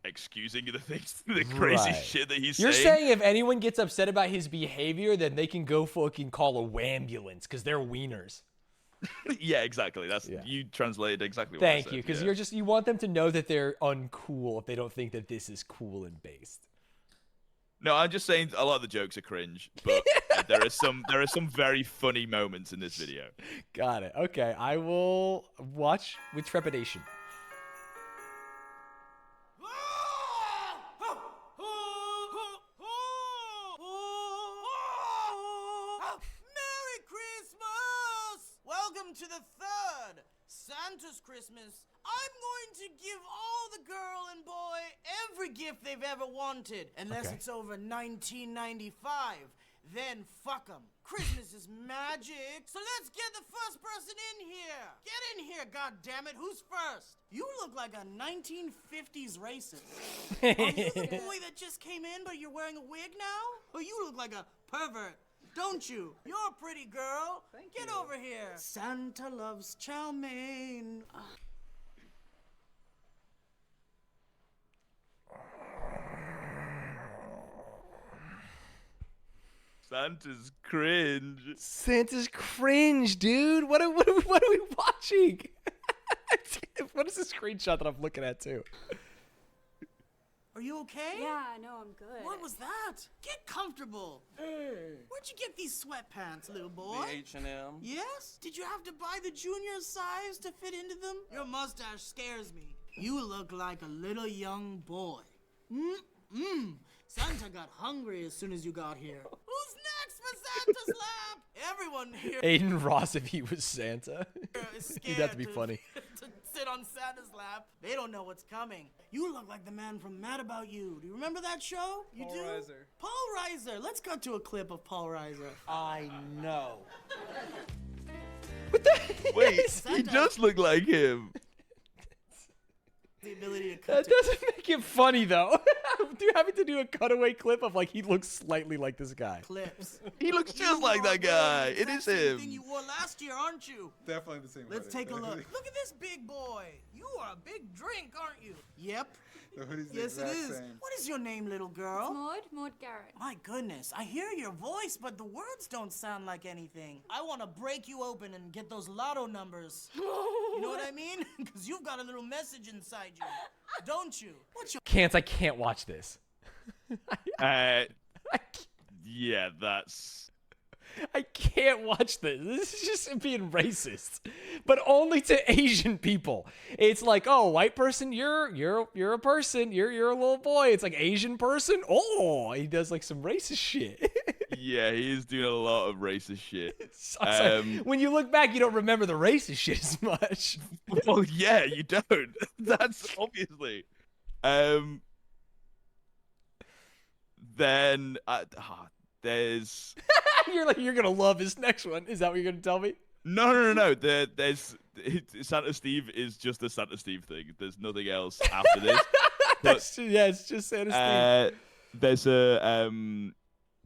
excusing the things, the crazy shit that he's saying. You're saying if anyone gets upset about his behavior, then they can go fucking call a wambulance because they're wieners. Yeah, exactly. You translated exactly what Thank I said. you, because you want them to know that they're uncool if they don't think that this is cool and based. No, I'm just saying a lot of the jokes are cringe, but there are some very funny moments in this video. Got it. Okay, I will watch with trepidation. Merry Christmas! Welcome to the 3rd Santa's Christmas. I'm going to give all the girl and boy every gift they've ever wanted, unless it's over 1995. Then fuck 'em. Christmas is magic. So let's get the first person in here. Get in here, goddammit. Who's first? You look like a 1950s racist. Are you the boy that just came in, but you're wearing a wig now? Or you look like a pervert, don't you? You're a pretty girl. Get over here. Santa loves chow mein. Santa's cringe. Santa's cringe, dude. What are we watching? What is the screenshot that I'm looking at too? Are you okay? Yeah, no, I'm good. What was that? Get comfortable. Where'd you get these sweatpants, little boy? The H&M. Yes? Did you have to buy the junior size to fit into them? Your mustache scares me. You look like a little young boy. Santa got hungry as soon as you got here. Who's next for Santa's lap? Everyone here Aiden Ross, if he was Santa, is he'd scared have to be funny. to sit on Santa's lap. They don't know what's coming. You look like the man from Mad About You. Do you remember that show? You Paul do? Reiser. Paul Reiser. Let's cut to a clip of Paul Reiser. I know. Wait, Santa. he does look like him. The ability to cut That to doesn't make it funny though. Dude, having to do a cutaway clip of like he looks slightly like this guy. clips. He looks just like that guy. It is Same thing him. you wore last year, aren't you? Definitely the same. Let's hoodie. take a look. Look at this big boy. You are a big drink, aren't you? Yep. The hoodie's the Yes, it exact is. same. What is your name, little girl? Maud Garrett. My goodness, I hear your voice, but the words don't sound like anything. I want to break you open and get those lotto numbers. You know what I mean? Because you've got a little message inside you, don't you? What's your... I can't watch this. Yeah, that's. I can't watch this. This is just being racist, but only to Asian people. It's like, oh, white person, you're a person. You're a little boy. It's like Asian person. Oh, he does like some racist shit. Yeah, he is doing a lot of racist shit. Sorry. When you look back, you don't remember the racist shit as much. Well, yeah, you don't. That's obviously. Then there's. You're gonna love this next one. Is that what you're gonna tell me? No. There's Santa Steve is just a Santa Steve thing. There's nothing else after this. It's just Santa Steve. There's a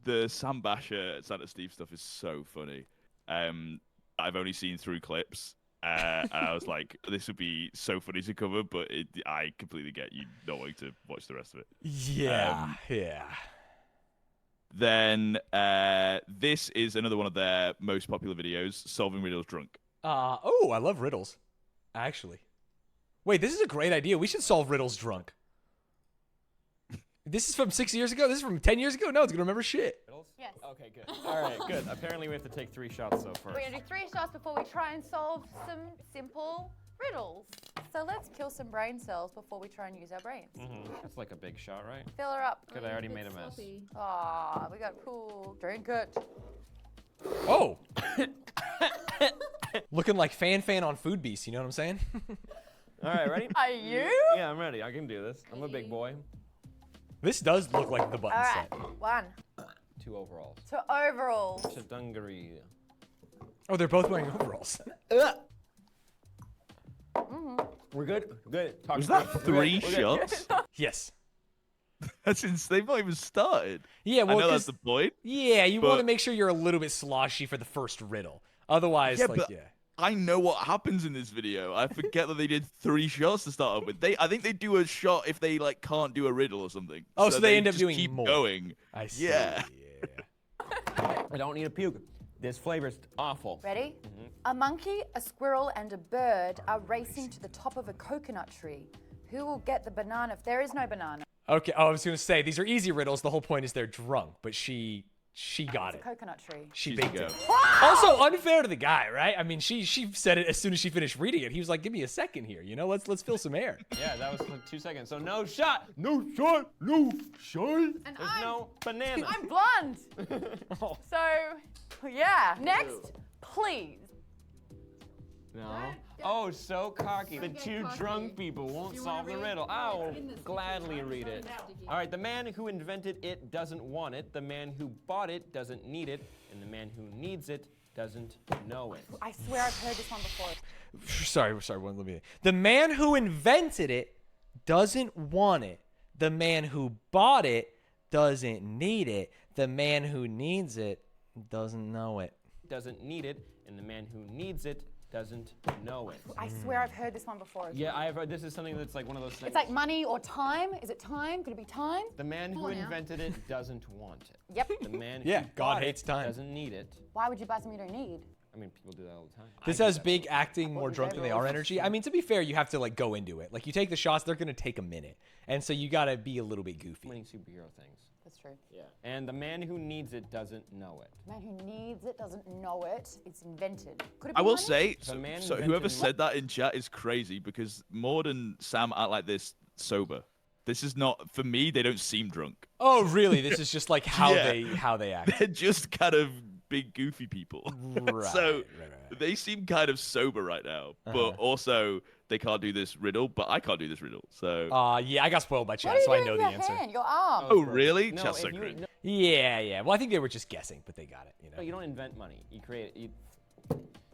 the Sam Basher Santa Steve stuff is so funny. I've only seen through clips. And I was like, this would be so funny to cover, but I completely get you not wanting to watch the rest of it. Yeah. Then this is another one of their most popular videos, Solving Riddles Drunk. Oh, I love riddles. Actually. Wait, this is a great idea. We should solve riddles drunk. This is from 6 years ago? This is from 10 years ago? No, it's going to remember shit. Yes. Okay, good. All right, good. Apparently we have to take 3 shots so far. We're going to do 3 shots before we try and solve some simple riddles. So let's kill some brain cells before we try and use our brains. That's like a big shot, right? Fill her up. Good, I already made a mess. Aw, we got pool. Drink it. Oh. Looking like Fan on Food Beast, you know what I'm saying? All right, ready? Are you? Yeah, I'm ready. I can do this. I'm a big boy. This does look like the button All right, set. 1. 2 overalls. To overalls. To dungaree. Oh, they're both wearing overalls. We're good? Good. Talk Was to that me. 3 We're good. shots? Yes. That's insane. They've not even started. Yeah, well, I know 'cause- that's the point. Yeah, you but- want to make sure you're a little bit sloshy for the first riddle. Otherwise, Yeah, like, but I know what happens in this video. I forget that they did 3 shots to start off with. I think they do a shot if they like can't do a riddle or something. Oh, so they end up just doing keep more. going. I see. Yeah. I don't need a puke. This flavor's awful. Ready? A monkey, a squirrel, and a bird are racing to the top of a coconut tree. Who will get the banana if there is no banana? Okay, I was going to say, these are easy riddles. The whole point is they're drunk, but she got It's it. a coconut tree. She She's baked a it. go. Also unfair to the guy, right? I mean, she said it as soon as she finished reading it. He was like, "Give me a second here, you know? Let's fill some air." Yeah, that was like 2 seconds. So no shot. No shot. No shot. And There's no banana. I'm blonde. So, yeah. Next, please. No. Oh, so cocky. The Don't get two cocky. drunk people won't Do you wanna solve the read? riddle. Oh, I it's will in the sticky gladly notes. read it. Sticky. All right, the man who invented it doesn't want it. The man who bought it doesn't need it. And the man who needs it doesn't know it. I swear I've heard this one before. Sorry. Let me. The man who invented it doesn't want it. The man who bought it doesn't need it. The man who needs it doesn't know it. Doesn't need it. And the man who needs it doesn't know it. I swear I've heard this one before. Yeah, I have heard this is something that's like one of those things. It's like money or time. Is it time? Could it be time? The man who Come on now. invented it doesn't want it. Yep. The man Yeah, who God bought hates it time. doesn't need it. Why would you buy something you don't need? I mean, people do that all the time. This has big acting more drunk than they are energy. I mean, to be fair, you have to like go into it. Like you take the shots, they're gonna take a minute, and so you gotta be a little bit goofy. Winning superhero things. That's true. Yeah. And the man who needs it doesn't know it. The man who needs it doesn't know it. It's invented. Could it be I will money? say, The man so invented whoever what? said that in chat is crazy because Maud and Sam act like this sober. This is not, for me, they don't seem drunk. Oh, really? This is just like how Yeah. they act. They're just kind of big goofy people. Right, So right. they seem kind of sober right now, Uh-huh. but also they can't do this riddle, but I can't do this riddle. So Yeah, I got spoiled by What chat, are you so I doing know with the your answer. hand? Your arm. Oh, really? No, Chat's if so you- cringe. no, Yeah. Well, I think they were just guessing, but they got it. You know. no, you don't invent money. You create it.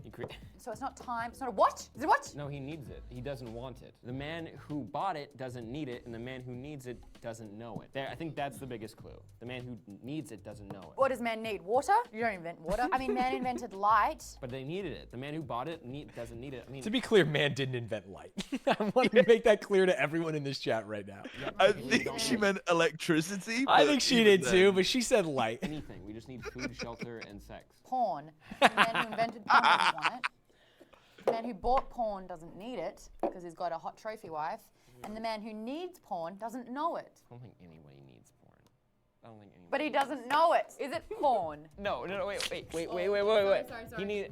You create. So it's not time. It's not a what? Is it what? No, he needs it. He doesn't want it. The man who bought it doesn't need it, and the man who needs it doesn't know it. There, I think that's the biggest clue. The man who needs it doesn't know it. What does man need? Water? You don't invent water. I mean, man invented light. But they needed it. The man who bought it doesn't need it. I mean, To be clear, man didn't invent light. I want to make that clear to everyone in this chat right now. I think she meant electricity. I but think she even did too, then- but she said light. anything. We just need food, shelter, and sex. Porn. The man who invented porn doesn't want it. The man who bought porn doesn't need it because he's got a hot trophy wife. And the man who needs porn doesn't know it. I don't think anybody needs porn. I don't think anybody. But he doesn't know it. Is it porn? No, wait. Sorry. He need.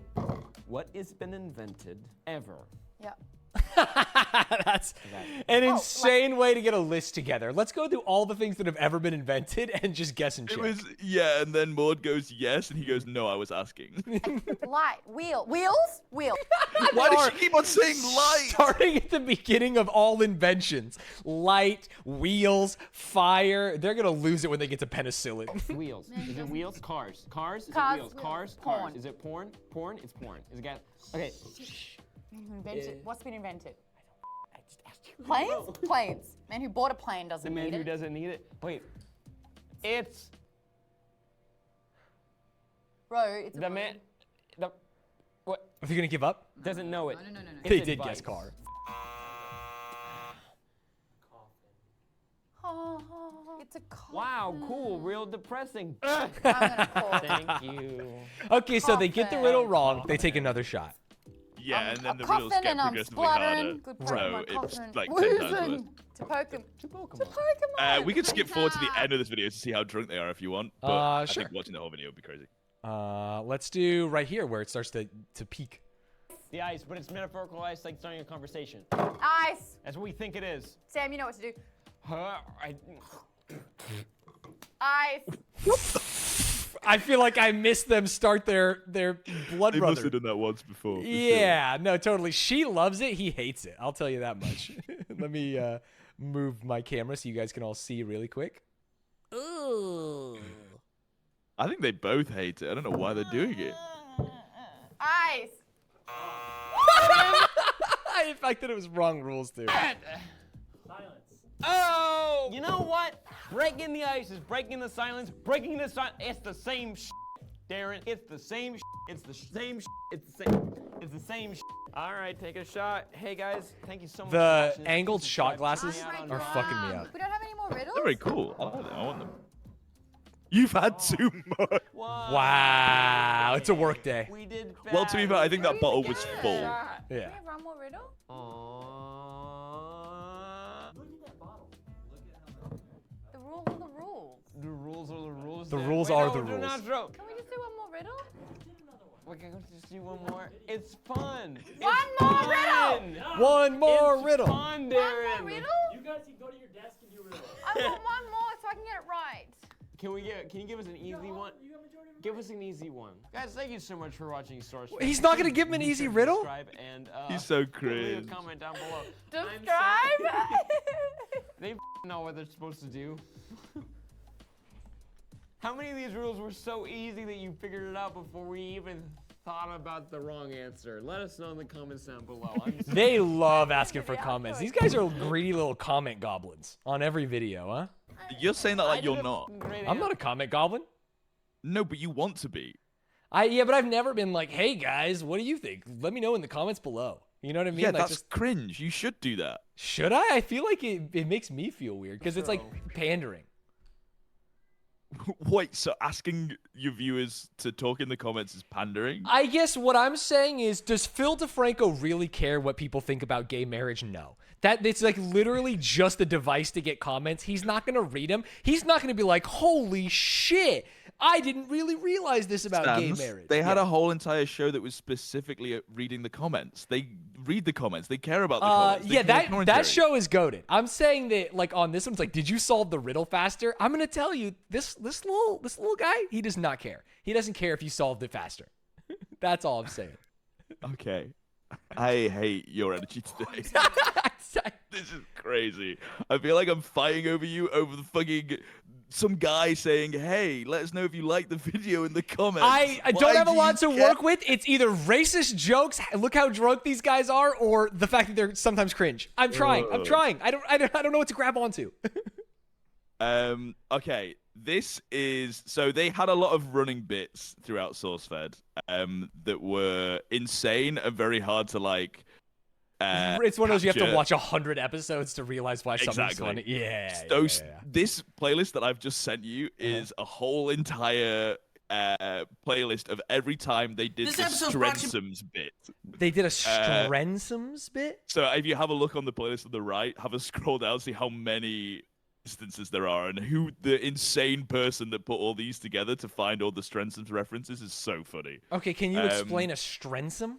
What has been invented ever? Yeah. That's an insane way to get a list together. Let's go through all the things that have ever been invented and just guess and It check. was, yeah, and then Maud goes yes, and he goes, no, I was asking. Light. Wheels? Wheel. Why does she keep on saying light? Starting at the beginning of all inventions. Light, wheels, fire. They're going to lose it when they get to penicillin. Wheels. Is it wheels? Cars. Cars? Is Cars, it wheels? Cars? porn. Cars. Is it porn? Porn? It's porn. Is it gas? Okay. Man who invented. What's been invented? I just asked you. Planes? Planes. Man who bought a plane The doesn't man need who it. doesn't need it. Wait. It's Road. It's a the road. man. The what? Are they going to give up? Doesn't know it. No. They It's did advice. guess car. It's a car. Wow, cool. Real depressing. I'm gonna call it. Thank you. Okay, so they get the Coffin. riddle wrong. They take another shot. Yeah, and then the I'm riddles get coughing and I'm progressively harder. spluttering. Good point. So My it's coughing. like 10 times worse. Wheezing. To poke him. To Pokemon. To Pokemon. We could skip forward to the end of this video to see how drunk they are if you want. But I Sure. think watching the whole video would be crazy. Let's do right here where it starts to peak. The ice, but it's metaphorical ice like starting a conversation. Ice. That's what we think it is. Sam, you know what to do. I, Ice. I feel like I missed them start their blood They brother. must have done that once before. for sure. Yeah, no, totally. She loves it. He hates it. I'll tell you that much. Let me move my camera so you guys can all see really quick. Ooh. I think they both hate it. I don't know why they're doing it. Ice. I fact that it was wrong rules too. oh! You know what? Breaking the ice is breaking the silence. Breaking the silence. It's the same Darren. It's the same It's the same It's the same. It's the same All right, take a shot. Hey guys, thank you so much. The for watching. angled shot glasses Subscribe to me are on fucking me up. We don't have any more riddles? They're very cool. I like them. I want them. You've had too much. Wow, it's a work day. We did Well, to be fair, I think that bottle was Good. full. Can we Yeah. have one more riddle? The rules are the rules. The rules are the rules. The then. rules Wait, are no, the do rules. not joke. Can we just do one more riddle? We can just do one more. It's fun. One more riddle. One more It's riddle. Fun, One Darren. more riddle? You guys can go to your desk and do riddles. I want one more so I can get it right. Can you give us an easy one? Give us an easy one. Guys, thank you so much for watching SourceFed. He's not gonna give him an easy riddle? Subscribe and, He's so leave a cringe. comment down below. Subscribe. They know what they're supposed to do. How many of these rules were so easy that you figured it out before we even thought about the wrong answer? Let us know in the comments down below. They love asking for comments. These guys are greedy little comment goblins on every video, huh? You're saying that like you're not. I'm not a comment goblin. No, but you want to be. Yeah, but I've never been like, hey guys, what do you think? Let me know in the comments below. You know what I mean? Yeah, like, that's just cringe. You should do that. should I? I feel like it makes me feel weird because it's like pandering. Wait, so asking your viewers to talk in the comments is pandering? I guess what I'm saying is, does Phil DeFranco really care what people think about gay marriage? No. That it's like literally just a device to get comments. He's not gonna read them. He's not gonna be like, holy shit, I didn't really realize this about gay Stanz, marriage. They had a whole entire show that was specifically at reading the comments. They read the comments. They care about the comments. They Yeah, care that commentary. show is goated. I'm saying that like on this one's like, did you solve the riddle faster? I'm gonna tell you, this little guy, he does not care. He doesn't care if you solved it faster. That's all I'm saying. Okay. I hate your energy today. This is crazy. I feel like I'm fighting over you over the fucking some guy saying, hey, let us know if you like the video in the comments. I don't have a lot to work with. It's either racist jokes, look how drunk these guys are, or the fact that they're sometimes cringe. I'm trying. I don't know what to grab onto. Okay. This is so they had a lot of running bits throughout SourceFed that were insane and very hard to like. It's one of those you have to capture. watch 100 episodes to realize why something's funny. Yeah. This playlist that I've just sent you is a whole entire playlist of every time they did the Strensoms bit. They did a Strensoms bit? So if you have a look on the playlist on the right, have a scroll down, see how many instances there are, and who the insane person that put all these together to find all the Strensoms references is so funny. Okay, can you explain a Strensom?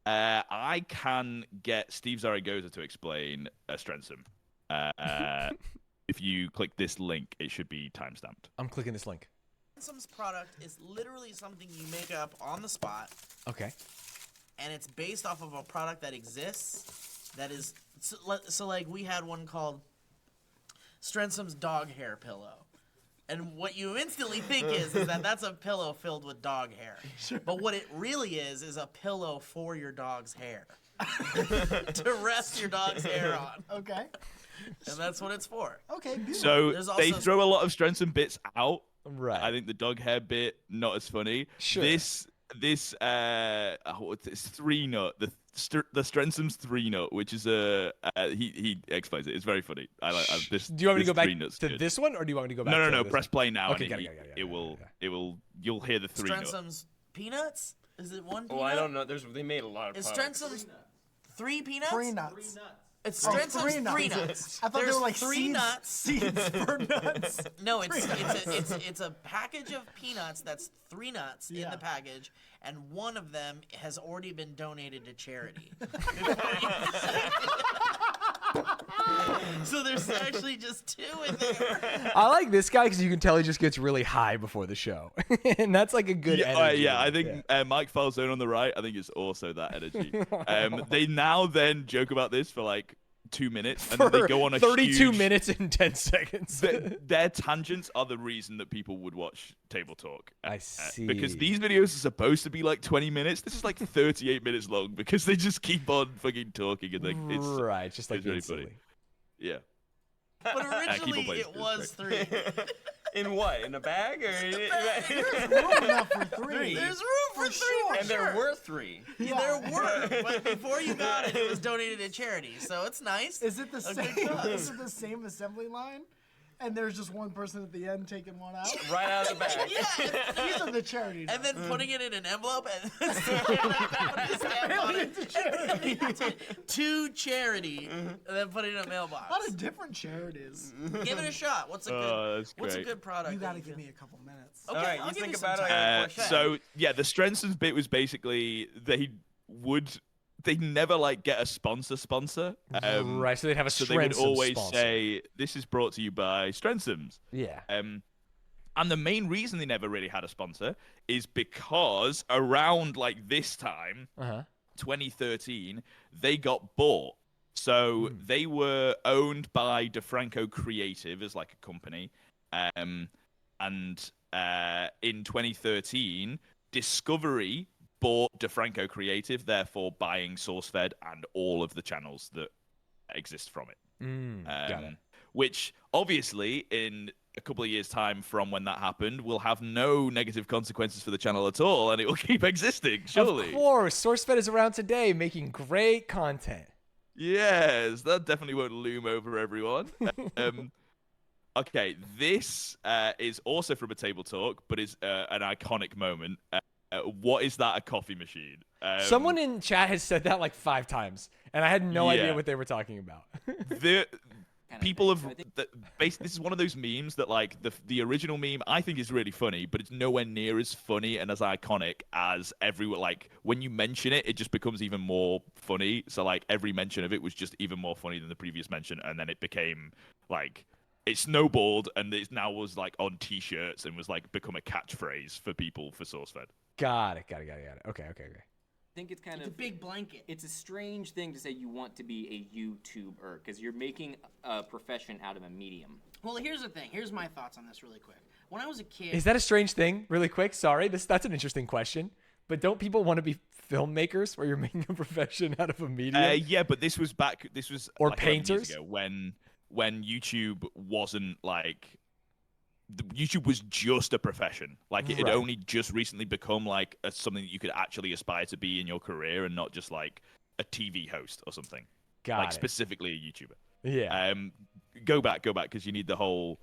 I can get Steve Zaragoza to explain a Strensom. If you click this link, it should be timestamped. I'm clicking this link. Strensoms product is literally something you make up on the spot. Okay. And it's based off of a product that exists. That is so like we had one called Strensom's dog hair pillow. And what you instantly think is that that's a pillow filled with dog hair. Sure. But what it really is a pillow for your dog's hair. To rest your dog's hair on. Okay. And that's what it's for. Okay, So they throw a lot of Strensom bits out. Right. I think the dog hair bit, not as funny. Sure. This it's 3-nut, the Strensom's 3-nut, which is he explains it. It's very funny. I like this. Do you want me to go back to good. this one, or do you want me to go back? No. to Press play now. Okay, and you'll hear the 3-nut. Strensom's peanuts? Is it one peanut? Oh, I don't know. They made a lot of Is products. Strensom's 3 peanuts? 3 nuts. It's Strensom's 3 nuts. I thought There's they were like 3 seeds, nuts. seeds for nuts. No, it's a package of peanuts that's 3 nuts in the package, and one of them has already been donated to charity. So there's actually just 2 in there. I like this guy because you can tell he just gets really high before the show, and that's like a good energy. I think Mike Falzone on the right. I think it's also that energy. They now then joke about this for like 2 minutes, and then they go on a 32 huge... minutes and 10 seconds. Their tangents are the reason that people would watch Table Talk. I see. Because these videos are supposed to be like 20 minutes. This is like 38 minutes long because they just keep on fucking talking, and like it's right, just like it's really funny. Yeah. But originally it was 3. In what? In a bag or? There's room enough for 3. There's room for 3 for And there were 3. Yeah, there were, but before you got it, it was donated to charity, so it's nice. Is it the same? Is it the same assembly line? And there's just one person at the end taking one out. Right out of the bag. Yeah. These are the charities. And then putting it in an envelope and to charity, and then putting it in a mailbox. A lot of different charities. Give it a shot. What's a good product? You gotta give me a couple minutes. Okay, All right, I'll you give think you some about time. it. So yeah, the Strensons bit was basically they never like get a sponsor. Right, so they'd have a so they would Strensom always sponsor. say, "This is brought to you by Strensoms." Yeah. And the main reason they never really had a sponsor is because around like this time, 2013, they got bought. So they were owned by DeFranco Creative as like a company. And in 2013, Discovery bought DeFranco Creative, therefore buying SourceFed and all of the channels that exist from it. Got it. Which obviously in a couple of years' time from when that happened will have no negative consequences for the channel at all, and it will keep existing, surely. Of course, SourceFed is around today making great content. Yes, that definitely won't loom over everyone. Okay, this is also from a table talk, but is an iconic moment. What is that, a coffee machine? Someone in chat has said that like 5 times, and I had no idea what they were talking about. People have this is one of those memes that like the original meme I think is really funny, but it's nowhere near as funny and as iconic as everyone. Like when you mention it, it just becomes even more funny. So like every mention of it was just even more funny than the previous mention, and then it became like it snowballed, and it now was like on T-shirts and was like become a catchphrase for people for SourceFed. Got it. Okay. I think it's kind of a big blanket. It's a strange thing to say you want to be a YouTuber because you're making a profession out of a medium. Well, here's the thing. Here's my thoughts on this really quick. When I was a kid... Is that a strange thing? Really quick, sorry. That's an interesting question. But don't people want to be filmmakers where you're making a profession out of a medium? Yeah, but this was or like painters 11 years ago when YouTube wasn't like... YouTube was just a profession. Like it had only just recently become like something that you could actually aspire to be in your career, and not just like a TV host or something. Like specifically a YouTuber. Yeah. Go back, because you need the whole.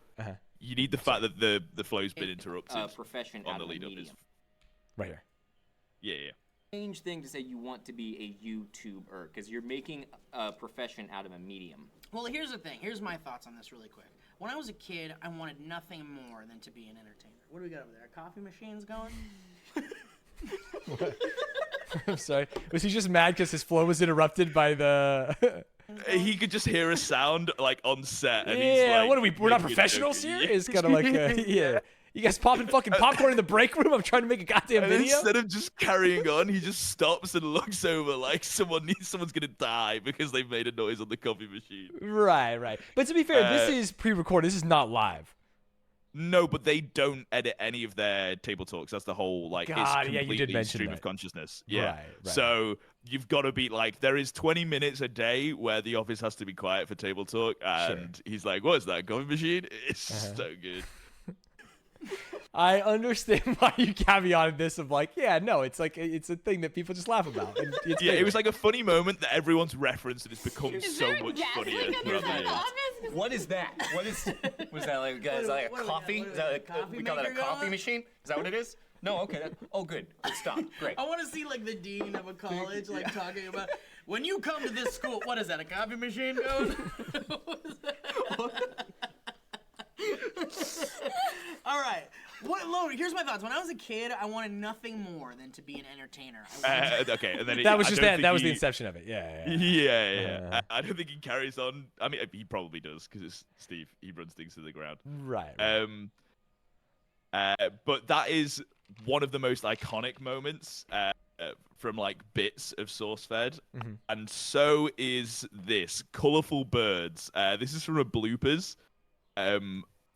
You need the fact that the flow's been interrupted. Profession on out the of a lead up medium. is right here. Yeah. Strange thing to say you want to be a YouTuber because you're making a profession out of a medium. Well, here's the thing. Here's my thoughts on this really quick. When I was a kid, I wanted nothing more than to be an entertainer. What do we got over there? Coffee machines going? I'm sorry. Was he just mad because his flow was interrupted by the... He could just hear a sound like on set. And yeah, he's like, what are we? We're not professionals here? It's kind of like, yeah. You guys popping fucking popcorn in the break room? I'm trying to make a goddamn and video. Instead of just carrying on, he just stops and looks over like someone's gonna die because they've made a noise on the coffee machine. Right. But to be fair, this is pre-recorded. This is not live. No, but they don't edit any of their table talks. That's the whole like. God, it's yeah, you did completely mention stream that. of consciousness. Yeah. Right. So you've got to be like, there is 20 minutes a day where the office has to be quiet for table talk, and he's like, "What is that, coffee machine?" It's so good. I understand why you caveated this of like, yeah, no, it's like it's a thing that people just laugh about. And it's Yeah, bigger. it was like a funny moment that everyone's referenced, and it's become so much funnier. What is that? Was that like, is that like a coffee? Is that we call that a coffee machine? Is that what it is? No, okay. Good. It stopped. Great. I want to see like the dean of a college like talking about when you come to this school. What is that? A coffee machine going? All right. Here's my thoughts. When I was a kid, I wanted nothing more than to be an entertainer. Okay, and then that was just that was the inception of it. Yeah. I don't think he carries on. I mean, he probably does because it's Steve. He runs things to the ground. Right. But that is one of the most iconic moments from like bits of SourceFed, and so is this colorful birds. This is from a bloopers.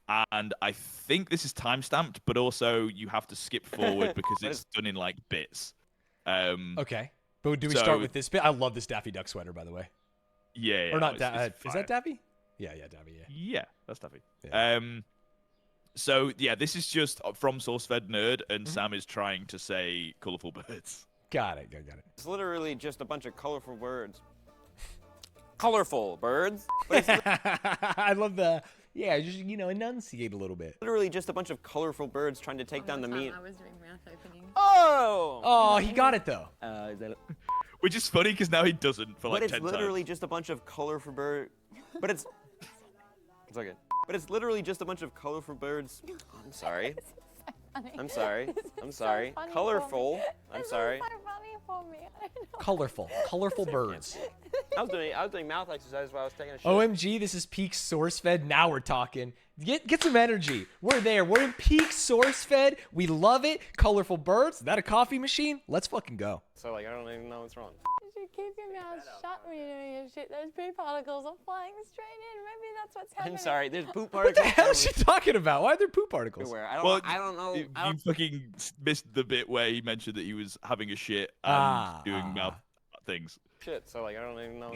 And I think this is time-stamped, but also you have to skip forward because it's done in like bits. Okay, but do we start with this bit? I love this Daffy Duck sweater, by the way. Yeah. Or not? Is that Daffy? Yeah, Daffy. Yeah, that's Daffy. Yeah. So yeah, this is just from SourceFed Nerd, and Sam is trying to say colorful birds. Got it. It's literally just a bunch of colorful birds. Colorful birds. But it's I love the just enunciate a little bit. literally just a bunch of colorful birds trying to take down the meat. I was doing mouth opening. Oh, he got it though. Is that it? Which is funny because now he doesn't for like 10 times. But it's literally just a bunch of colorful birds. But it's okay. But it's literally just a bunch of colorful birds. I'm sorry. I'm sorry. I'm sorry. Colorful. I'm sorry. So funny for me. Colorful birds. I was doing mouth exercises while I was taking a shit. OMG, this is peak SourceFed. Now we're talking. Get some energy. We're there. We're in peak SourceFed. We love it. Colorful birds. Is that a coffee machine? Let's fucking go. So like I don't even know what's wrong. You should keep your mouth shut when you're doing your shit. Those poo particles are flying straight in. Maybe that's what's happening. I'm sorry. There's poop What the particles. hell is she talking about? Why are there poop particles? Everywhere. Well, I don't know. You fucking missed the bit where he mentioned that he was having a shit and doing mouth things. Shit. So like I don't even know.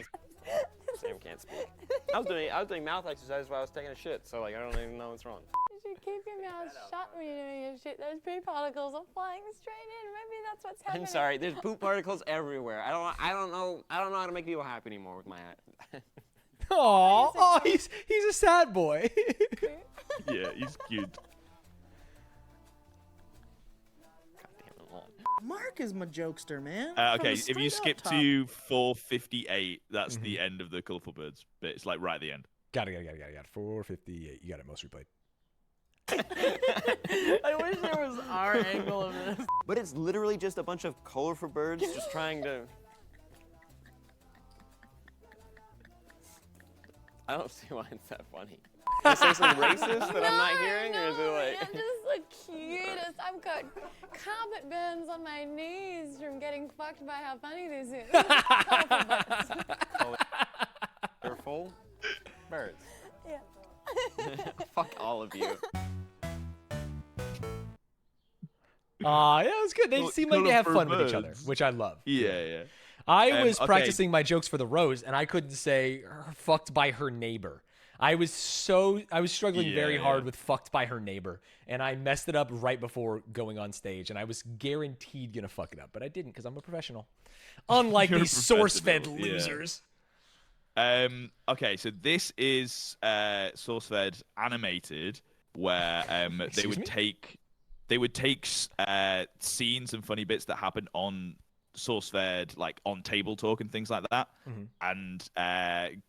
Sam can't speak. I was doing mouth exercises while I was taking a shit. So like I don't even know what's wrong. You should keep your mouth shut when you're doing your shit. Those poo particles are flying straight in. Maybe that's what's happening. I'm sorry. There's poop particles everywhere. I don't know how to make people happy anymore with my hat. Oh, he's a sad boy. Yeah, he's cute. Mark is my jokester, man. Okay, if you skip to 4:58, that's the end of the Colorful Birds bit. It's like right at the end. Got it. 4:58. You got it. Most replayed. I wish there was our angle of this. But it's literally just a bunch of colorful birds just trying to. I don't see why it's that funny. Did I say something racist that I'm not hearing, or is it like? I'm just the cutest. I've got carpet burns on my knees from getting fucked by how funny this is. Colorful birds. Yeah. Fuck all of you. Yeah, it was good. They seem like they have fun with each other, which I love. Yeah. I was practicing my jokes for the rose, and I couldn't say fucked by her neighbor. I was struggling very hard with fucked by her neighbor, and I messed it up right before going on stage, and I was guaranteed gonna fuck it up, but I didn't because I'm a professional. Unlike these SourceFed losers. Okay, so this is SourceFed animated, where they would take scenes and funny bits that happen on SourceFed, like on Table Talk and things like that, and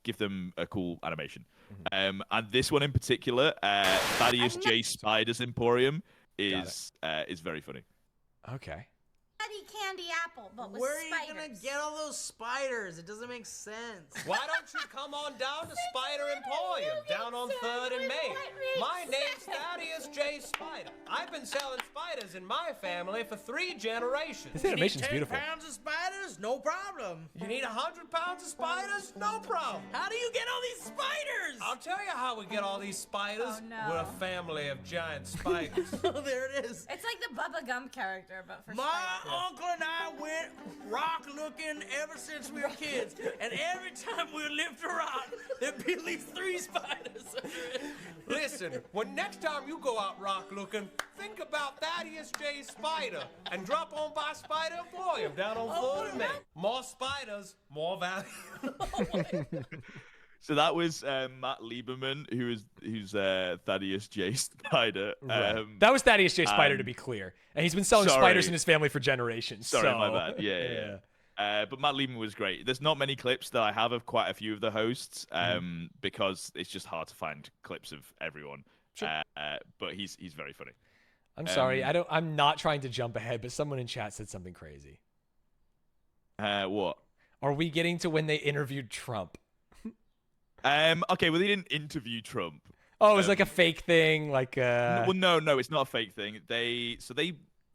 give them a cool animation. And this one in particular, Thaddeus J. Spider's Emporium, is very funny. Okay. Candy apple, but with Where are spiders. you gonna get all those spiders? It doesn't make sense. Why don't you come on down to Spider Emporium, down on 3rd and Main? My name's Thaddeus J. Spider. I've been selling spiders in my family for 3 generations. This animation's beautiful. 10 pounds of spiders? No problem. You need 100 pounds of spiders? No problem. How do you get all these spiders? I'll tell you how we get all these spiders. Oh, no. We're a family of giant spiders. Oh, there it is. It's like the Bubba Gum character, but for My spiders. uncle and I went rock looking ever since we were kids, and every time we lift a rock, there'd be at least 3 spiders. Listen, when next time you go out rock looking, think about Thaddeus J. Spider and drop on by Spider Emporium down on 3rd and Main. More spiders, more value. So that was Matt Lieberman, who's Thaddeus J. Spider. Right. That was Thaddeus J. Spider, to be clear, and he's been selling spiders in his family for generations. Sorry, my bad. Yeah. But Matt Lieberman was great. There's not many clips that I have of quite a few of the hosts, because it's just hard to find clips of everyone. Sure. But he's very funny. I'm sorry, I'm not trying to jump ahead, but someone in chat said something crazy. What? Are we getting to when they interviewed Trump? Okay, well, they didn't interview Trump. Oh, it was like a fake thing, like Well, no, it's not a fake thing. They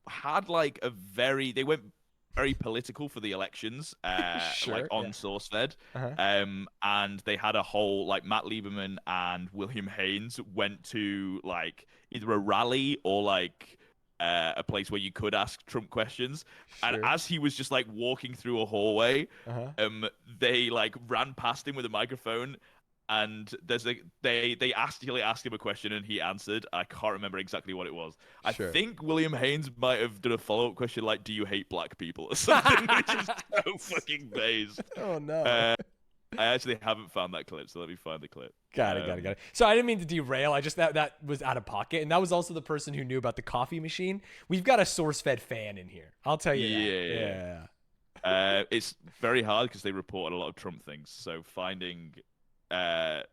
had like they went very political for the elections, like on SourceFed, and they had a whole like Matt Lieberman and William Haynes went to like either a rally or like a place where you could ask Trump questions, and as he was just like walking through a hallway, they like ran past him with a microphone. And they asked him a question and he answered. I can't remember exactly what it was. I think William Haynes might have done a follow-up question like, "Do you hate black people?" or something, which is so fucking based. Oh no! I actually haven't found that clip, so let me find the clip. Got it. So I didn't mean to derail. I just that was out of pocket, and that was also the person who knew about the coffee machine. We've got a SourceFed fan in here. I'll tell you that. Yeah. It's very hard because they report a lot of Trump things. So finding the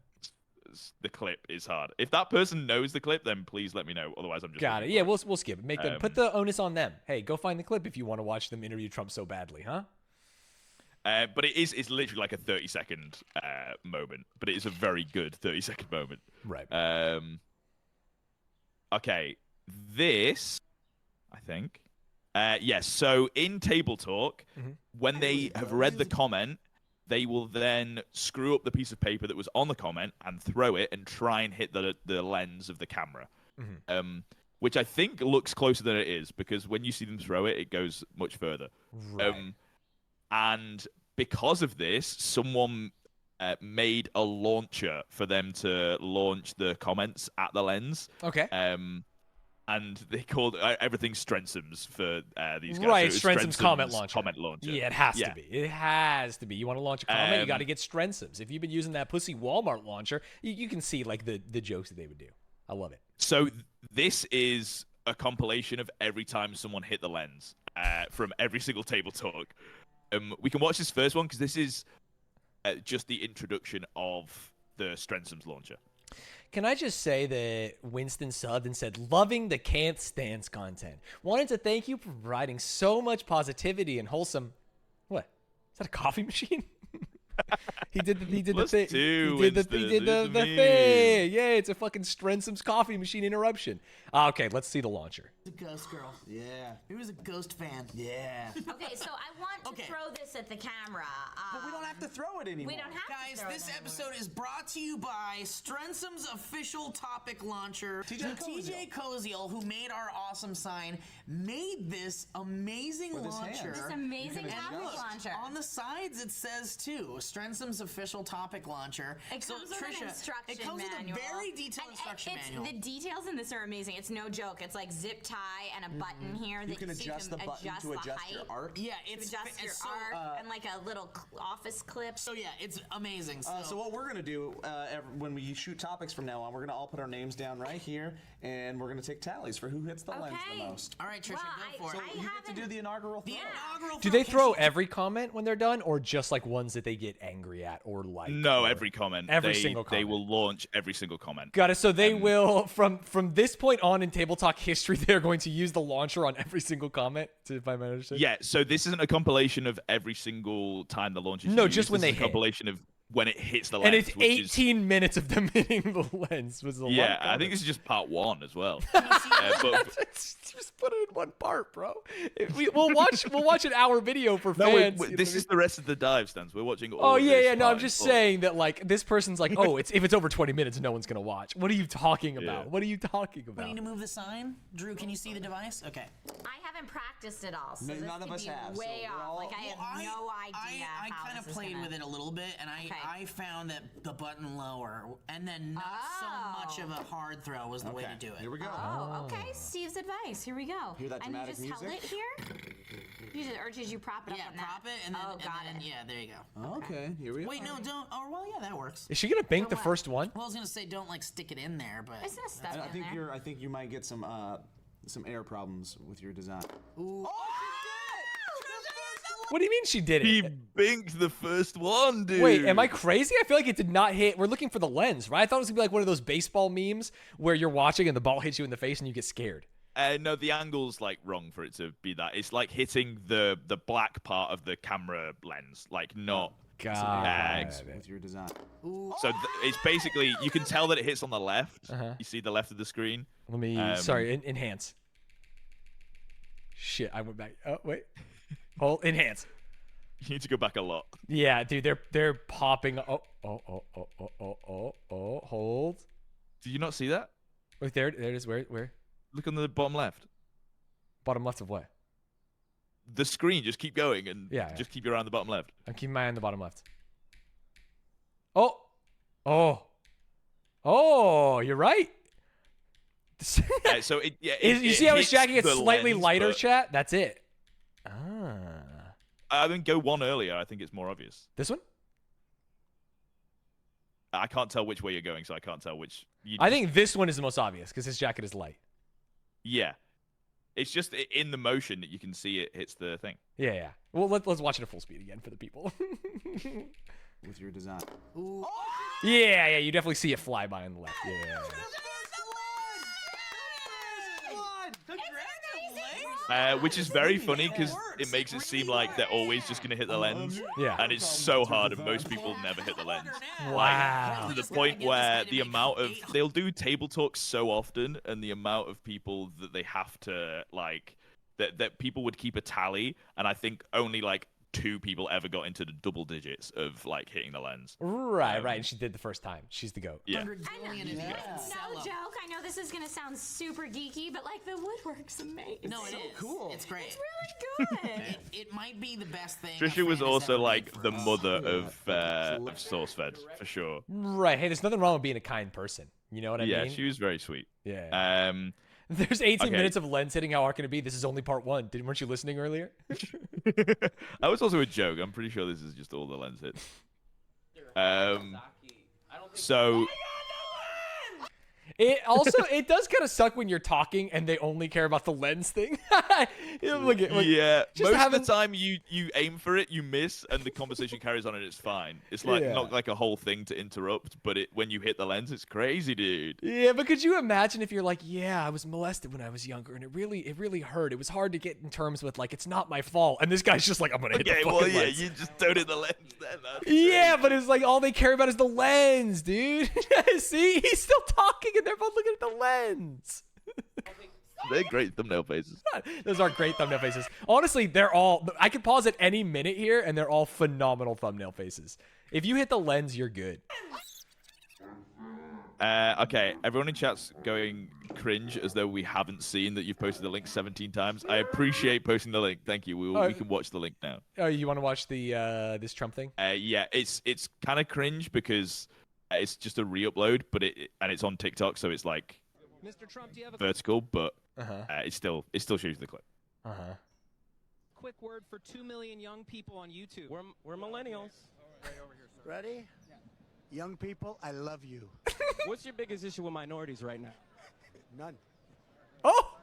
clip is hard. If that person knows the clip, then please let me know. Otherwise, I'm just got it. Yeah, we'll skip it. Make them put the onus on them. Hey, go find the clip if you want to watch them interview Trump so badly, huh? But it's literally like a 30-second moment. But it is a very good 30-second moment. Right. Okay, this, I think. Yes, so in Table Talk, when they have read the comment, they will then screw up the piece of paper that was on the comment and throw it and try and hit the lens of the camera. Which I think looks closer than it is, because when you see them throw it, it goes much further. Right. And because of this, someone made a launcher for them to launch the comments at the lens. Okay. And they called everything Strensims for these guys. Right, so Strensum's comment launcher. Comment launcher. Yeah, it has to be. It has to be. You want to launch a comment, you got to get Strensums. If you've been using that pussy Walmart launcher, you can see like the jokes that they would do. I love it. So this is a compilation of every time someone hit the lens from every single Table Talk. We can watch this first one because this is just the introduction of the Strensums launcher. Can I just say that Winston subbed and said, loving the Can't Stanz content. Wanted to thank you for providing so much positivity and wholesome... What? Is that a coffee machine? He did the thing. He did the thing. Yeah, it's a fucking Strensum's coffee machine interruption. Okay, let's see the launcher. A ghost girl. Yeah. He was a ghost fan. Yeah. Okay, so I want to throw this at the camera. But we don't have to throw it anymore. We don't have Guys, to throw this it episode is brought to you by Strensum's official topic launcher. TJ Koziel, who made our awesome sign, made this amazing launcher. This amazing topic launcher. On the sides, it says too, Strensum's official topic launcher. It comes with an instruction it comes manual. with a very detailed instruction manual. The details in this are amazing. It's no joke. It's like zip tie and a button here. You can adjust the button to adjust height. your art. Yeah, it's adjust your art and like a little office clip. So yeah, it's amazing. So what we're gonna do when we shoot topics from now on, we're gonna all put our names down right here, and we're gonna take tallies for who hits the lens the most. All right, Trisha, go for it. So you get to do the inaugural throw. Do they throw every comment when they're done, or just like ones that they get angry at or like? No, every comment. Every single comment. They will launch every single comment. Got it. So they will, from this point on in Table Talk history, they're going to use the launcher on every single comment, if I understand. Yeah, so this isn't a compilation of every single time the launch is No, used. just when This they is a hit. compilation of when it hits the lens. And it's which 18 minutes of them hitting the lens. Was a lot Yeah, of I think this is just part one as well. just put it in one part, bro. We'll watch an hour video for No, fans. this is the rest of the dive stands. We're watching all Oh of yeah, this yeah. No, part I'm in just full. saying that like this person's like, oh, if it's over 20 minutes, no one's gonna watch. What are you talking about? Yeah. What are you talking We about? need to move the sign. Drew, can you see the device? Okay. I haven't practiced it all, so No, this none of could us be have, so way we're off. all- Like I have no idea. I how kind of this is played gonna... with it a little bit, and I found that the button lower, and then not so much of a hard throw was the way to do it. Here we go. Oh, okay. Steve's advice. Here we go. Hear that and you dramatic just held music? it here? You just, or did you prop it up on that? Prop it, and then, got it. yeah, there you go. Okay, here we go. Wait, no, don't. Oh, well, yeah, that works. Is she gonna bank the first one? Well, I was gonna say don't like stick it in there, but It's gonna stuff I think I think you might get some air problems with your design. Ooh. What do you mean she did it? He binked the first one, dude. Wait, am I crazy? I feel like it did not hit. We're looking for the lens, right? I thought it was gonna be like one of those baseball memes where you're watching and the ball hits you in the face and you get scared. No, the angle's like wrong for it to be that. It's like hitting the black part of the camera lens, like not. With your design. So it's basically you can tell that it hits on the left. You see the left of the screen. Let me enhance. Shit, I went back. Oh wait, hold enhance. You need to go back a lot. Yeah, dude, they're popping. Oh, hold. Do you not see that? Wait, there it is. Where? Look on the bottom left. Bottom left of what? The screen. Just keep going and Yeah. just keep your eye on the bottom left. I'm keeping my eye on the bottom left. Oh, you're right. So it You see how his hits jacket gets the slightly lens, lighter, but- chat? That's it. I mean, go one earlier. I think it's more obvious. This one? I can't tell which way you're going, so I can't tell which. I think this one is the most obvious because his jacket is light. Yeah, it's just in the motion that you can see it hits the thing. Yeah. Well, let's watch it at full speed again for the people. With your design. Ooh. Yeah. You definitely see it fly by on the left. Yeah. Congratulations! Which is very funny because it makes it seem like they're always just gonna hit the lens. Yeah. And it's so hard, and most people never hit the lens. Wow. Like, to the point where the amount of they'll do table talks so often, and the amount of people that they have to like that people would keep a tally, and I think only like 2 people ever got into the double digits of like hitting the lens. Right, right. And she did the first time. She's the GOAT. Yeah. No joke. I know this is gonna sound super geeky, but like the woodwork's amazing. No, it is. Cool. It's great. It's really good. It might be the best thing. Trisha was also like the mother of SourceFed for sure. Right. Hey, there's nothing wrong with being a kind person. You know what I mean? Yeah, she was very sweet. Yeah. There's 18 minutes of lens hitting. How hard can it be? This is only part 1. Weren't you listening earlier? That was also a joke. I'm pretty sure this is just all the lens hits. So it does kind of suck when you're talking and they only care about the lens thing. Look, yeah, just most of the time you aim for it, you miss, and the conversation carries on and it's fine. It's like not like a whole thing to interrupt, but when you hit the lens, it's crazy, dude. Yeah, but could you imagine if you're like, yeah, I was molested when I was younger, and it really hurt. It was hard to get in terms with like, it's not my fault, and this guy's just like, I'm gonna hit the fucking lens. You just don't hit the lens then. Yeah, but it's like all they care about is the lens, dude. See, he's still talking, and they're both looking at the lens. They're great thumbnail faces. Those are great thumbnail faces. Honestly, they're all. I could pause at any minute here, and they're all phenomenal thumbnail faces. If you hit the lens, you're good. Okay, everyone in chat's going cringe as though we haven't seen that you've posted the link 17 times. I appreciate posting the link. Thank you. We can watch the link now. Oh, you want to watch the this Trump thing? Yeah, it's kind of cringe because it's just a re-upload, but it's on TikTok, so it's like Mr. Trump, do you have a vertical, but it still shows the clip. quick word for 2 million young people on YouTube? We're millennials. Right over here, sir. Ready? Yeah. Young people, I love you. What's your biggest issue with minorities right now? None. Oh!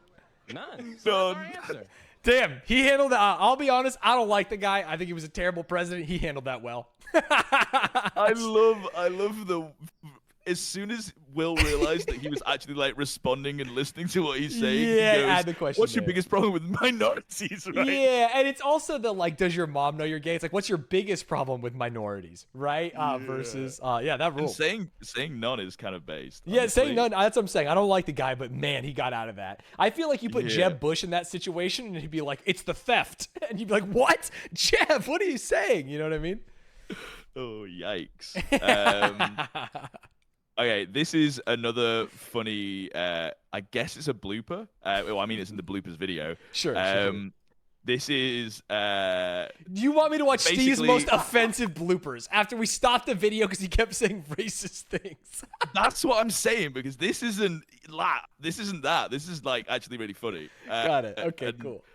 None. So that's our answer. Damn, he handled that. I'll be honest, I don't like the guy. I think he was a terrible president. He handled that well. I love the. As soon as Will realized that he was actually like responding and listening to what he's saying, yeah, he goes, add the question. What's your biggest problem with minorities, right? Yeah, and it's also the like, does your mom know you're gay? It's like, what's your biggest problem with minorities, right? Versus, yeah, that rule. And saying none is kind of based. Yeah, honestly. saying none. That's what I'm saying. I don't like the guy, but man, he got out of that. I feel like you put Yeah. Jeb Bush in that situation, and he'd be like, "It's the theft," and you'd be like, "What, Jeb? What are you saying?" You know what I mean? Oh, yikes. Okay, this is another funny, I guess it's a blooper. Well, I mean, it's in the bloopers video. Sure. This is... You want me to watch Steve's basically- most offensive bloopers after we stopped the video because he kept saying racist things? That's what I'm saying, because this isn't that. This is, like, actually really funny. Got it. Okay, cool.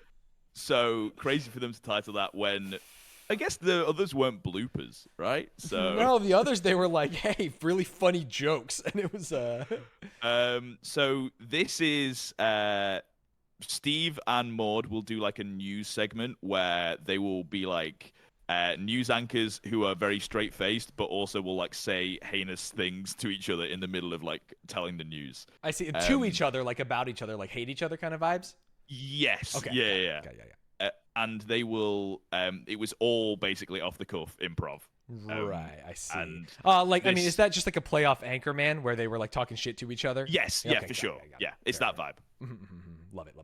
So, crazy for them to title that when... I guess the others weren't bloopers, right? So No, the others, they were like, hey, really funny jokes. And it was... So this is... Steve and Maud will do like a news segment where they will be like news anchors who are very straight-faced, but also will like say heinous things to each other in the middle of like telling the news. I see. To each other, like about each other, like hate each other kind of vibes? Yes. Okay. Yeah. Okay, And they will. It was all basically off the cuff improv. Right, I see. And like, I mean, is that just like a playoff Anchorman where they were like talking shit to each other? Yes, Okay, yeah, got for it, sure. got it. Yeah, it's that vibe. Love it.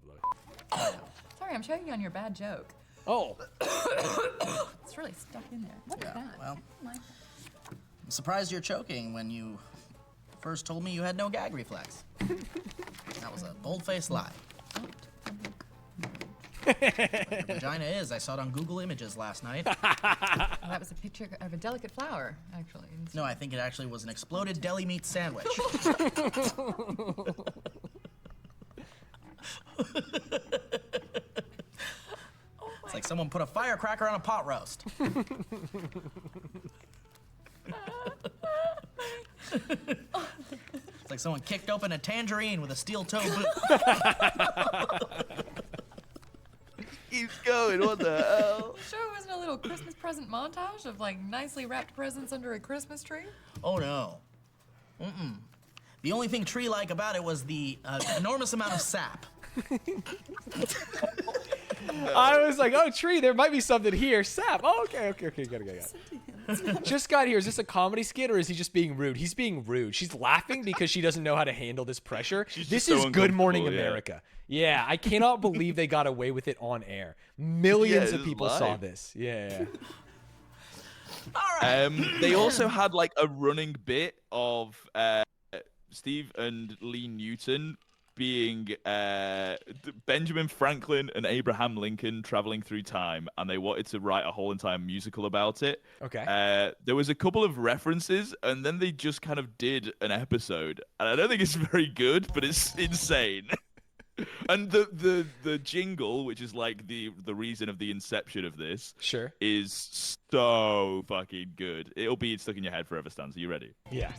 Sorry, I'm showing you on your bad joke. Oh. It's really stuck in there. What is that? Well, I'm surprised you're choking when you first told me you had no gag reflex. That was a bold-faced lie. Your vagina is. I saw it on Google Images last night. That was a picture of a delicate flower, actually. No, I think it actually was an exploded deli meat sandwich. It's like someone put a firecracker on a pot roast. It's like someone kicked open a tangerine with a steel-toe boot. Keeps going. What the hell? Sure, it wasn't a little Christmas present montage of like nicely wrapped presents under a Christmas tree? Oh no. The only thing tree-like about it was the enormous amount of sap. I was like, oh, Tree, there might be something here. Sap. Oh, okay. Got it. Just got here. Is this a comedy skit or is he just being rude? He's being rude. She's laughing because she doesn't know how to handle this pressure. This so is Good Morning uncomfortable, yeah. America. Yeah, I cannot believe they got away with it on air. Millions Yeah, of it's people live. saw this. Yeah. They also had like a running bit of Steve and Lee Newton being Benjamin Franklin and Abraham Lincoln traveling through time, and they wanted to write a whole entire musical about it. Okay. There was a couple of references, and then they just kind of did an episode, and I don't think it's very good, but it's insane. And the jingle, which is like the reason of the inception of this, sure, is so fucking good. It'll be stuck in your head forever, Stanz. Are you ready? Yeah.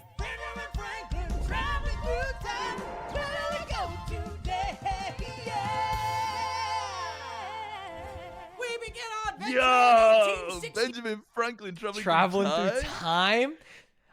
Yo, Benjamin Franklin traveling through time.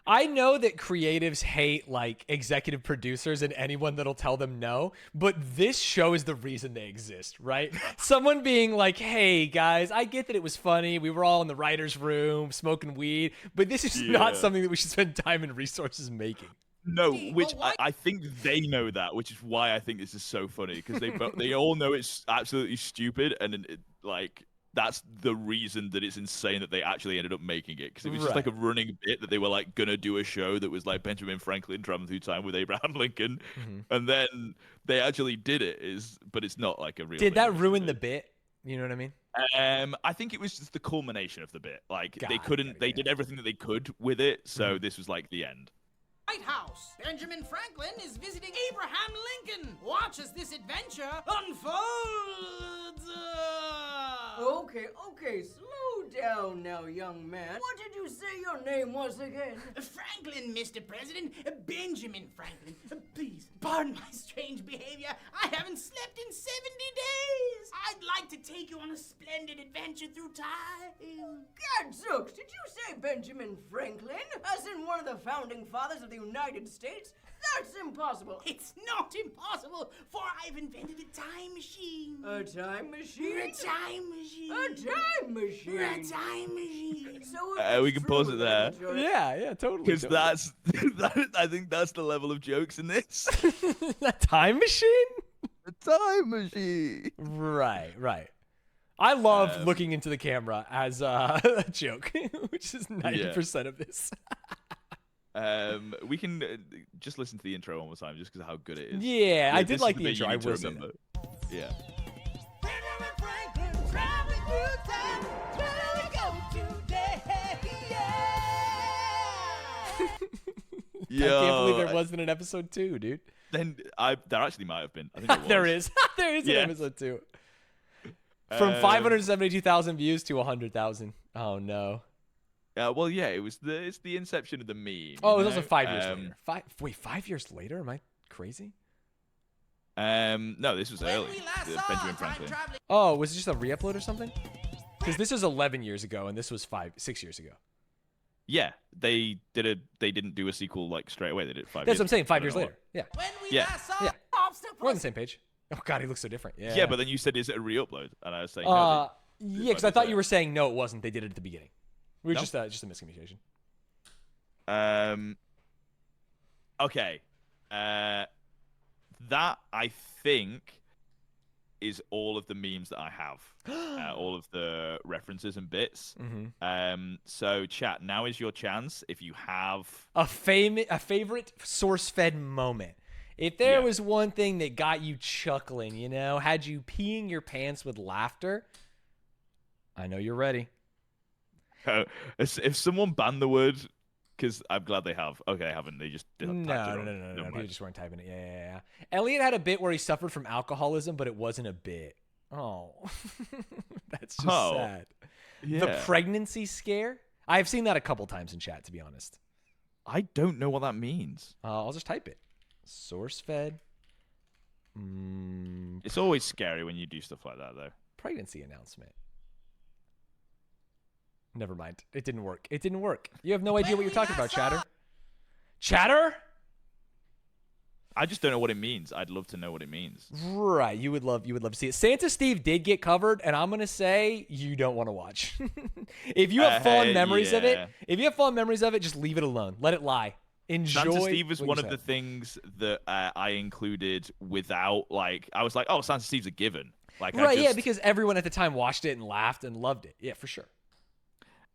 I know that creatives hate like executive producers and anyone that'll tell them no, but this show is the reason they exist, right? Someone being like, hey guys, I get that it was funny. We were all in the writer's room smoking weed, but this is not something that we should spend time and resources making. No, which I think they know that, which is why I think this is so funny, because they all know it's absolutely stupid, and like that's the reason that it's insane that they actually ended up making it, because it was just like a running bit that they were like gonna do a show that was like Benjamin Franklin traveling through time with Abraham Lincoln, and then they actually did it. But it's not like a real. Did that ruin the bit? You know what I mean? I think it was just the culmination of the bit. Like they did everything that they could with it, so this was like the end. White House. Benjamin Franklin is visiting Abraham Lincoln. Watch as this adventure unfolds. Okay, slow down now, young man. What did you say your name was again? Franklin, Mr. President. Benjamin Franklin. Please, pardon my strange behavior. I haven't slept in 70 days. I'd like to take you on a splendid adventure through time. Gadzooks, did you say Benjamin Franklin? As in one of the founding fathers of the United States? That's impossible. It's not impossible, for I've invented a time machine. A time machine? A time machine. A time machine. A time machine. So We can pause it there. Yeah, totally. Because I think that's the level of jokes in this. A time machine? A time machine. Right. I love looking into the camera as a joke, which is 90% of this. We can just listen to the intro one more time, just because of how good it is. Yeah, I did like the intro. I will say that. Yeah. I can't believe there wasn't an episode 2, dude. Then there actually might have been. I think there is. There is an episode 2. From 572,000 views to 100,000. Oh no. Well, yeah, it's the inception of the meme. Oh, it was also 5 years later. 5 years later? Am I crazy? No, this was early. Benjamin Franklin. Oh, was it just a re-upload or something? Because this was 11 years ago, and this was 6 years ago. Yeah, they didn't do a sequel like straight away. They did it 5 years. That's what I'm saying. 5 years later. Yeah. Yeah. We're on the same page. Oh God, he looks so different. Yeah. Yeah, but then you said, "Is it a re-upload?" And I was saying, "No." Yeah, because I thought you were saying no, it wasn't. They did it at the beginning. We were just a miscommunication. Okay. That I think is all of the memes that I have, all of the references and bits. So chat, now is your chance. If you have a favorite SourceFed moment. If there was one thing that got you chuckling, had you peeing your pants with laughter, I know you're ready. If someone banned the word, because I'm glad they have. Okay, they haven't. They just didn't. No. People just weren't typing it. Yeah. Elliot had a bit where he suffered from alcoholism, but it wasn't a bit. Oh, that's just sad. Yeah. The pregnancy scare. I've seen that a couple times in chat, to be honest. I don't know what that means. I'll just type it. SourceFed. It's always scary when you do stuff like that, though. Pregnancy announcement. Never mind. It didn't work. You have no idea what you're talking about, Chatter. Chatter? I just don't know what it means. I'd love to know what it means. Right, you would love to see it. Santa Steve did get covered, and I'm gonna say you don't want to watch. If you have fond memories of it, just leave it alone. Let it lie. Enjoy. Santa Steve was what one you of the said. things that I included without like I was like, oh, Santa Steve's a given. Like Right, yeah, because everyone at the time watched it and laughed and loved it. Yeah, for sure.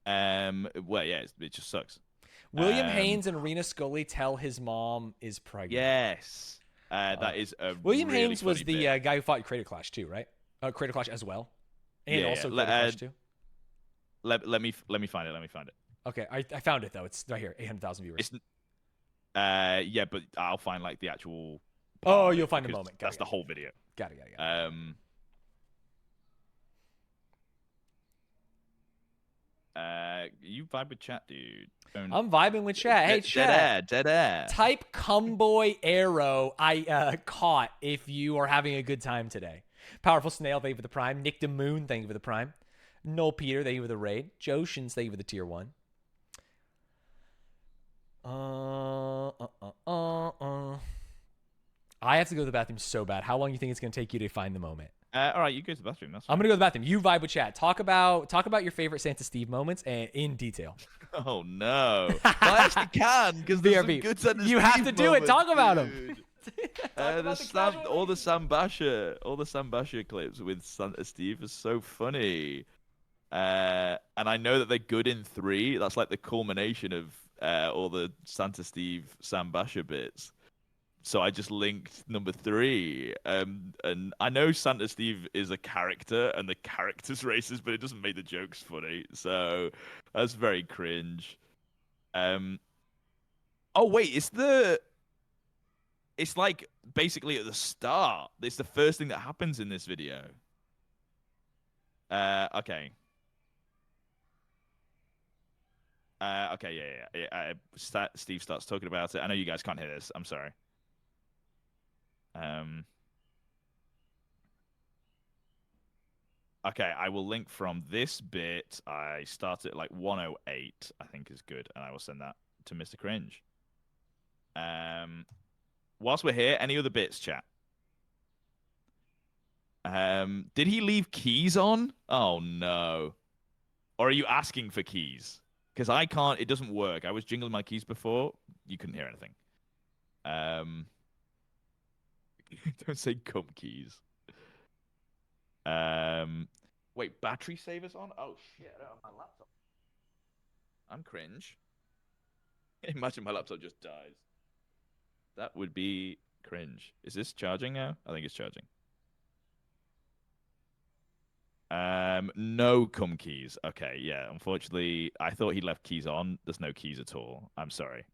Well, yeah, it just sucks. William Haynes and Rena Scully tell his mom is pregnant. Yes. That is a William really Haynes was funny the bit. guy who fought Crater Clash too, right? Crater Clash as well, and Yeah, also yeah. Crater Clash too. Let me find it. Let me find it. Okay, I found it though. It's right here. 800,000 viewers. Yeah, but I'll find like the actual. Oh, you'll find the because moment. That's the whole video. Got it. You vibe with chat, dude. I'm vibing with chat. Hey, chat. Dead air. Type Cumboy Arrow I caught if you are having a good time today. Powerful Snail, thank you for the prime. Nick DeMoon, thank you for the prime. Noel Peter, thank you for the raid. Joshins, thank you for the tier 1. I have to go to the bathroom so bad. How long do you think it's going to take you to find the moment? All right, you go to the bathroom. That's I'm going to go to the bathroom. You vibe with chat. Talk about your favorite Santa Steve moments and in detail. Oh, no. Well, I actually can, because there's some good Santa You Steve have to do it. moments, Talk about them. dude. All the Sam Basher clips with Santa Steve are so funny. And I know that they're good in 3. That's like the culmination of all the Santa Steve Sam Basher bits. So I just linked number 3. And I know Santa Steve is a character and the character's racist, but it doesn't make the jokes funny. So that's very cringe. Oh wait, it's like basically at the start. It's the first thing that happens in this video. Okay. Okay, yeah. Steve starts talking about it. I know you guys can't hear this. I'm sorry. Okay, I will link from this bit. I started at like 108, I think is good, and I will send that to Mr. Cringe. Whilst we're here, any other bits, chat? Did he leave keys on? Oh no. Or are you asking for keys? Because I can't, it doesn't work. I was jingling my keys before. You couldn't hear anything. Don't say cum keys. Wait, battery savers on? Oh shit, I don't have my laptop. I'm cringe. Imagine my laptop just dies. That would be cringe. Is this charging now? I think it's charging. No cum keys. Okay, yeah. Unfortunately, I thought he left keys on. There's no keys at all. I'm sorry.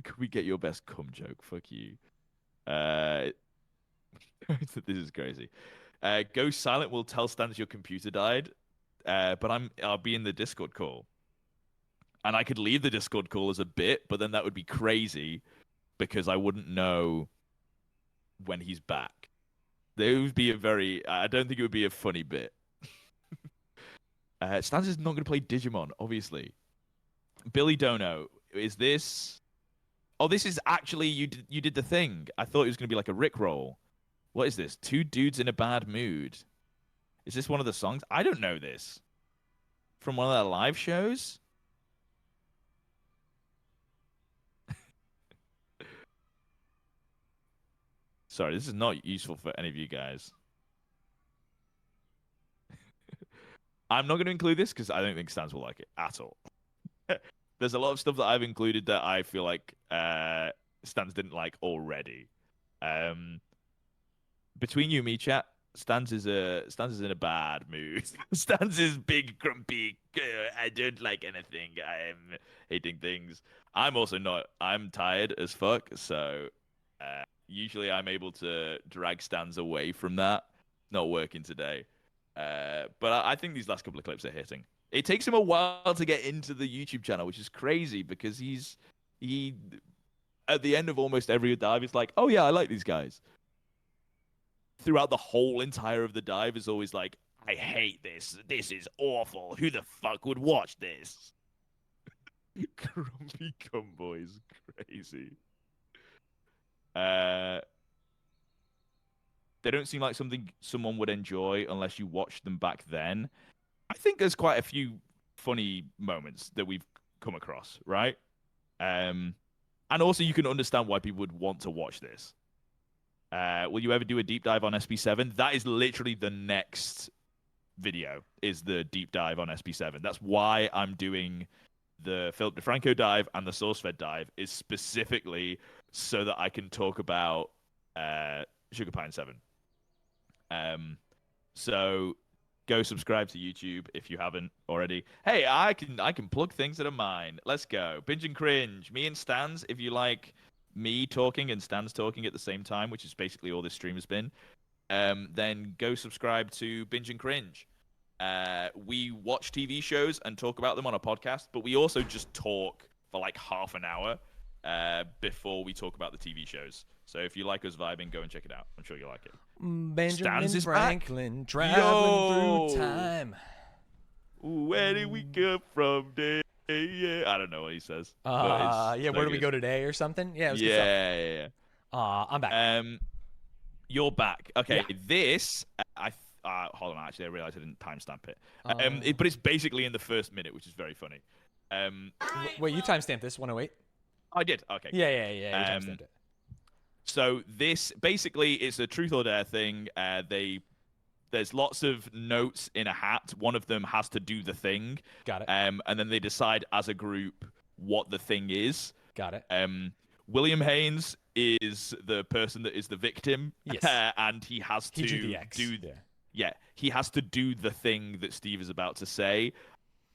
Could we get your best cum joke? Fuck you. This is crazy. Go silent will tell Stanz your computer died. But I'll be in the Discord call. And I could leave the Discord call as a bit, but then that would be crazy because I wouldn't know when he's back. There would be I don't think it would be a funny bit. Stanz is not going to play Digimon, obviously. Billy Dono, is this... Oh, this is actually, you did the thing. I thought it was going to be like a Rickroll. What is this? 2 dudes in a bad mood. Is this one of the songs? I don't know this. From one of their live shows? Sorry, this is not useful for any of you guys. I'm not going to include this because I don't think Stanz will like it at all. There's a lot of stuff that I've included that I feel like Stanz didn't like already. Between you and me, chat, Stanz is in a bad mood. Stanz is big, grumpy. I don't like anything. I am hating things. I'm also not. I'm tired as fuck. So usually I'm able to drag Stanz away from that. Not working today. But I think these last couple of clips are hitting. It takes him a while to get into the YouTube channel, which is crazy because he at the end of almost every dive, he's like, oh yeah, I like these guys. Throughout the whole entire of the dive is always like, I hate this. This is awful. Who the fuck would watch this? Grumpy Cumboy is crazy. They don't seem like something someone would enjoy unless you watched them back then. I think there's quite a few funny moments that we've come across, right? And also you can understand why people would want to watch this. Will you ever do a deep dive on SB7? That is literally the next video, is the deep dive on SB7. That's why I'm doing the Philip DeFranco dive and the SourceFed dive, is specifically so that I can talk about Sugar Pine 7. So go subscribe to YouTube if you haven't already. Hey, I can plug things that are mine. Let's go. Binge and Cringe. Me and Stanz, if you like me talking and Stanz talking at the same time, which is basically all this stream has been, then go subscribe to Binge and Cringe. We watch TV shows and talk about them on a podcast, but we also just talk for like half an hour before we talk about the TV shows. So if you like us vibing, go and check it out. I'm sure you'll like it. Benjamin Stanz is Franklin back. traveling through time. Where did we come from? Yeah, I don't know what he says. Where do we go today or something? Yeah, it was good stuff. Yeah. I'm back. You're back. Okay, Yeah. This hold on. Actually, I realized I didn't timestamp it. But it's basically in the first minute, which is very funny. Wait, you timestamped this 108? I did. Okay. Yeah. You timestamped it. So this basically is a truth or dare thing. There's lots of notes in a hat. One of them has to do the thing. Got it. And then they decide as a group what the thing is. Got it. William Haynes is the person that is the victim. Yes. And he has to drew the X. He has to do the thing that Steve is about to say.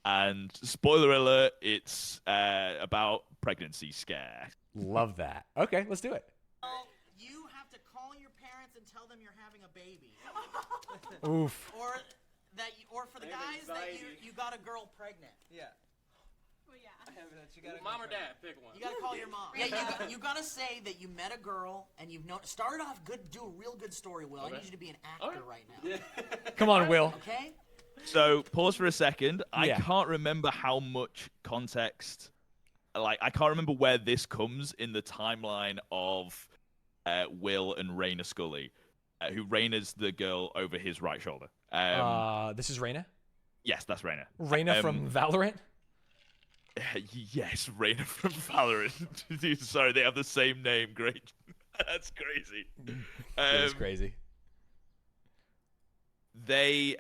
And spoiler alert, it's about pregnancy scare. Love that. Okay, let's do it. You have to call your parents and tell them you're having a baby. Oof. Or for the guys that you got a girl pregnant. Yeah. Well, yeah. Mom or dad, pick one. You gotta call your mom. Yeah, you gotta say that you met a girl and you've started off good. Do a real good story, Will. I need you to be an actor right now. Come on, Will. Okay. So pause for a second. I Yeah. can't remember how much context. Like, I can't remember where this comes in the timeline of Will and Raina Scully, who Raina's the girl over his right shoulder. This is Raina? Yes, that's Raina. Raina from Valorant? Yes, Raina from Valorant. Dude, sorry, they have the same name. Great. That's crazy. That's crazy. They,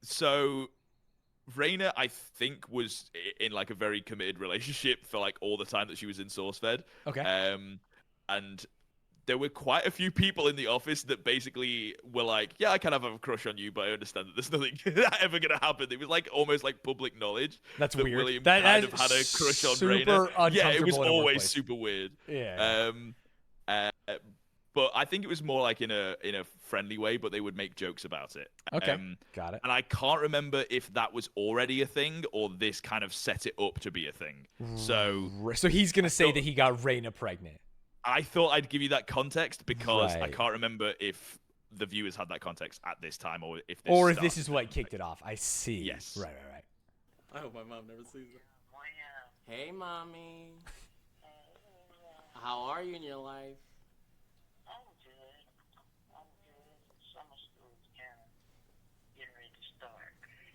so Raina, I think, was in like a very committed relationship for like all the time that she was in SourceFed. Okay. And there were quite a few people in the office that basically were like, yeah, I kind of have a crush on you, but I understand that there's nothing ever going to happen. It was like almost like public knowledge. That's that weird. William That kind is of had a crush on super Raina. Yeah, it was uncomfortable in a always workplace. super weird. Yeah. But I think it was more like in a friendly way, but they would make jokes about it. Okay, got it. And I can't remember if that was already a thing or this kind of set it up to be a thing. So he's going to say that he got Raina pregnant. I thought I'd give you that context because I Right. can't remember if the viewers had that context at this time or if this This is started. what kicked it off. I see. Yes. Right. I hope my mom never sees it. Hey, mommy. How are you in your life?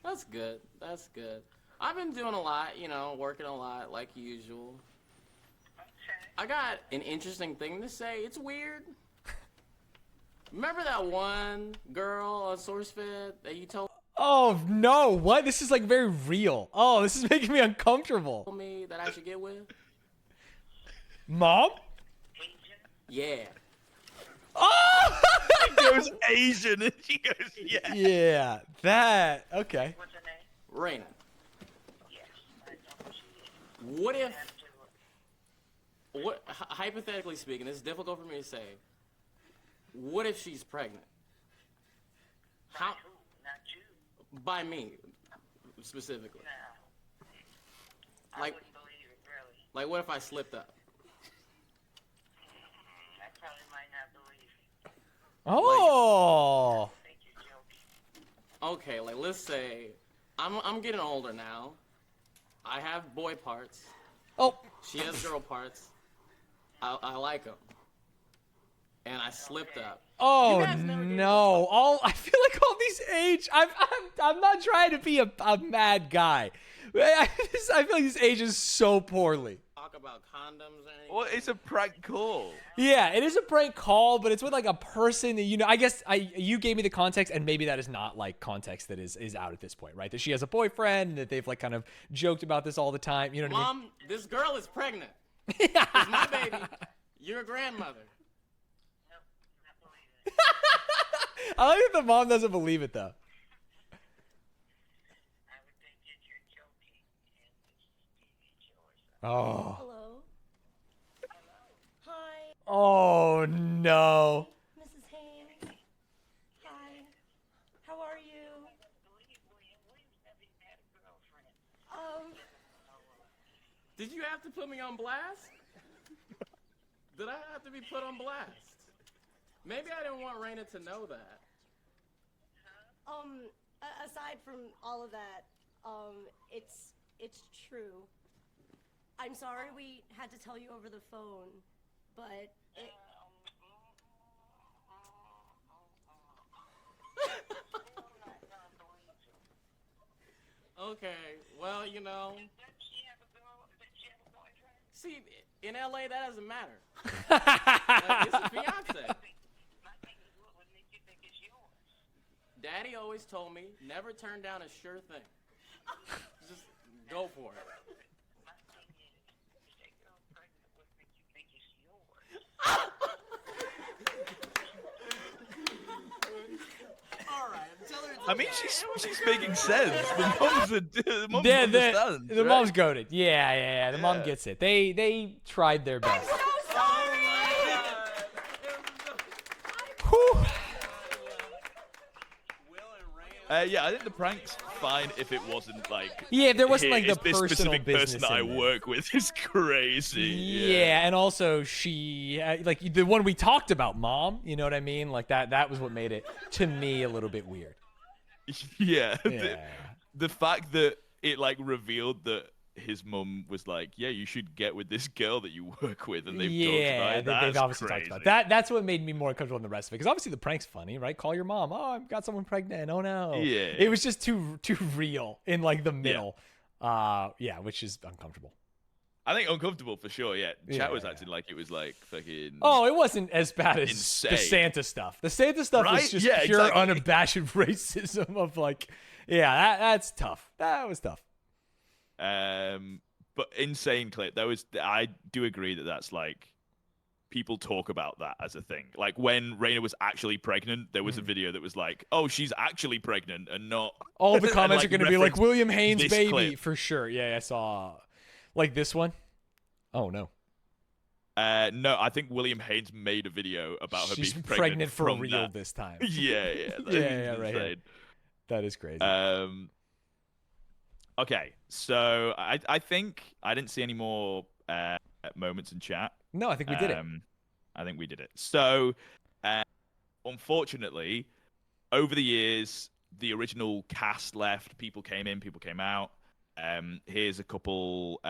That's good. That's good. I've been doing a lot, working a lot like usual. I got an interesting thing to say. It's weird. Remember that one girl on SourceFed that you told Oh, no. What? This is like very real. Oh, this is making me uncomfortable. me that I should get with? Mom? Yeah. Oh! She goes Asian and she goes, yeah. Yeah. That. Okay. Raina. What if, hypothetically speaking, this is difficult for me to say. What if she's pregnant? How? By me, specifically. Like, what if I slipped up? Oh. Okay, like let's say I'm getting older now. I have boy parts. Oh. She has girl parts. I like them. And I slipped up. Oh no! I feel like all these age. I'm not trying to be a mad guy. I feel like this ages so poorly. Talk about condoms or anything. Well, it's a prank call. Yeah, it is a prank call, but it's with like a person that, you know. I guess you gave me the context, and maybe that is not like context that is out at this point, right? That she has a boyfriend, and that they've like kind of joked about this all the time. You know what I mean? Mom, this girl is pregnant. It's my baby. You're a grandmother. I like that the mom doesn't believe it though. Oh. Hello. Hi. Oh no. Mrs. Haynes. Hi. How are you? Did you have to put me on blast? Did I have to be put on blast? Maybe I didn't want Raina to know that. Aside from all of that, it's true. I'm sorry we had to tell you over the phone, but it... Okay, well, you know. See, in LA, that doesn't matter. Like, it's a fiance. Daddy always told me, never turn down a sure thing. Just go for it. All right, tell her it's I mean, okay. she's making sense. The mom understands. The right? mom's goated. Yeah. The mom gets it. They tried their best. Yeah, I think the prank's fine if it wasn't like. Yeah, if there wasn't like the this personal specific person business that I in there. work with is crazy. Yeah, and also she like the one we talked about, mom. You know what I mean? Like that was what made it to me a little bit weird. Yeah. Yeah. The fact that it like revealed that his mum was like, yeah, you should get with this girl that you work with, and they've talked about it. they've That's obviously crazy. talked about that. That's what made me more uncomfortable than the rest of it. Because obviously the prank's funny, right? Call your mom. Oh, I've got someone pregnant. Oh no. Yeah. It was just too real in like the middle. Which is uncomfortable. I think uncomfortable for sure. Yeah. Chat was Yeah. acting like it was like fucking. Oh, it wasn't as bad as Insane. the Santa stuff. The Santa stuff was Right? just Yeah, pure exactly. unabashed racism of like, that's tough. That was tough. But insane clip. I do agree that that's like people talk about that as a thing. Like when Raina was actually pregnant, there was a video that was like, "Oh, she's actually pregnant," and not. All the and, comments are going to be like reference William Haynes' this baby clip. for sure. Yeah, I saw like this one. Oh no. No, I think William Haynes made a video about her She's being pregnant for from real that. this time. Yeah. Yeah, right here. Insane. That is crazy. Okay, so I think I didn't see any more moments in chat. No, I think we did it. I think we did it. So, unfortunately, over the years, the original cast left. People came in, people came out. Here's a couple.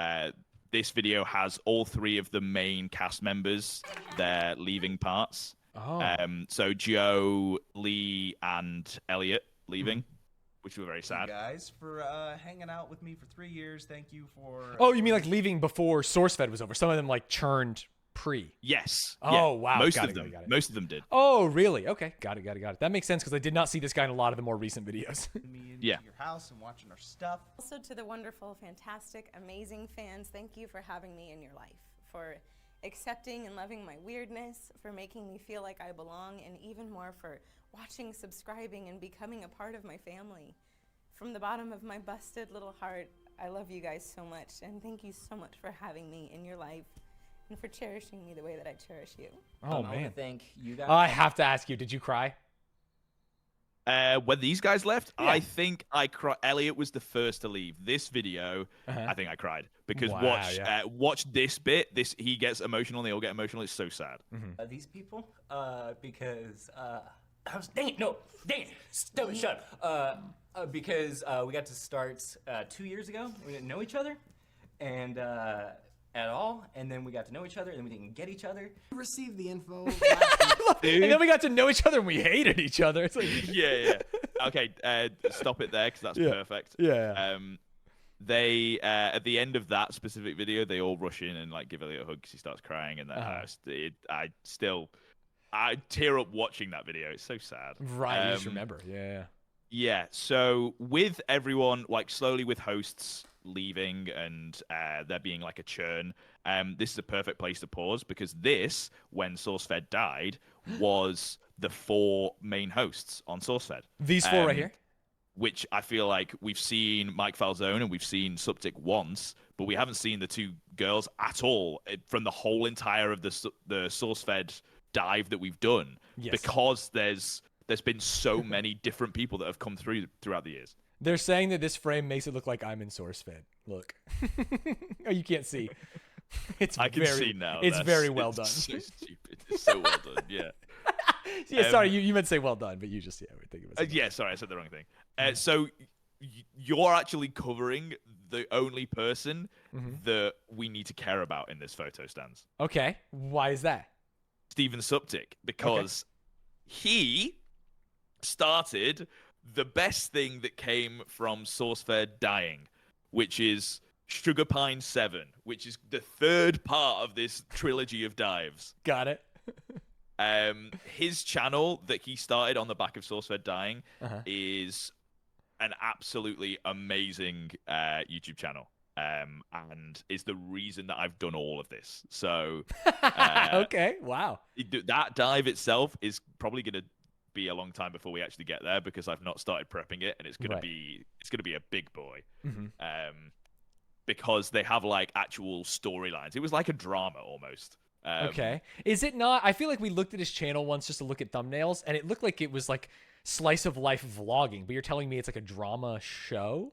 This video has all three of the main cast members, their leaving parts. Oh. So Joe, Lee, and Elliot leaving, which were very Thank sad. you guys for hanging out with me for 3 years. Thank you for. Oh, you mean like leaving before SourceFed was over? Some of them like churned pre. Yes. Oh, yeah. wow. Most Got of it, them. got it. Most of them did. Oh, really? Okay. Got it. That makes sense because I did not see this guy in a lot of the more recent videos. me into Yeah. your house and watching our stuff. Also to the wonderful, fantastic, amazing fans, thank you for having me in your life, for accepting and loving my weirdness, for making me feel like I belong, and even more for watching, subscribing, and becoming a part of my family. From the bottom of my busted little heart, I love you guys so much, and thank you so much for having me in your life and for cherishing me the way that I cherish you. Oh, I wanna man. thank you guys. I have to ask you, did you cry? When these guys left, Yeah. I think I cried. Elliot was the first to leave. This video, I think I cried because Wow, yeah. watch this bit. He gets emotional. They all get emotional. It's so sad. These people because Dang it, no, dang it, shut up. Because we got to start 2 years ago. We didn't know each other, and at all, and then we got to know each other, and then we didn't get each other. Received the info. And then we got to know each other, and we hated each other. It's like Yeah. Okay, stop it there because that's Yeah. perfect. Yeah. They at the end of that specific video, they all rush in and like give Elliot a hug because he starts crying, and I tear up watching that video. It's so sad. Right, you just remember. Yeah. Yeah, so with everyone, like slowly with hosts leaving and there being like a churn, this is a perfect place to pause because this, when SourceFed died, was the 4 main hosts on SourceFed. These 4 right here? Which I feel like we've seen Mike Falzone and we've seen Suptic once, but we haven't seen the 2 girls at all from the whole entire of the SourceFed dive that we've done. Yes. Because there's been so many different people that have come throughout the years. They're saying that this frame makes it look like I'm in SourceFed. Look. Oh, you can't see. I can see now. It's very well done. So stupid. It's so well done. Yeah. Yeah, sorry, you meant to say well done, but you just were thinking about yeah, sorry, I said the wrong thing. So you're actually covering the only person that we need to care about in this photo, Stanz. Okay, why is that? Steven Suptic, because he started the best thing that came from SourceFed dying, which is Sugar Pine 7, which is the 3rd part of this trilogy of dives. Got it. His channel that he started on the back of SourceFed dying is an absolutely amazing YouTube channel. And is the reason that I've done all of this. So, okay, wow. That dive itself is probably going to be a long time before we actually get there because I've not started prepping it, and it's going to be a big boy. Because they have like actual storylines. It was like a drama almost. Okay, is it not? I feel like we looked at his channel once just to look at thumbnails, and it looked like it was like slice of life vlogging. But you're telling me it's like a drama show?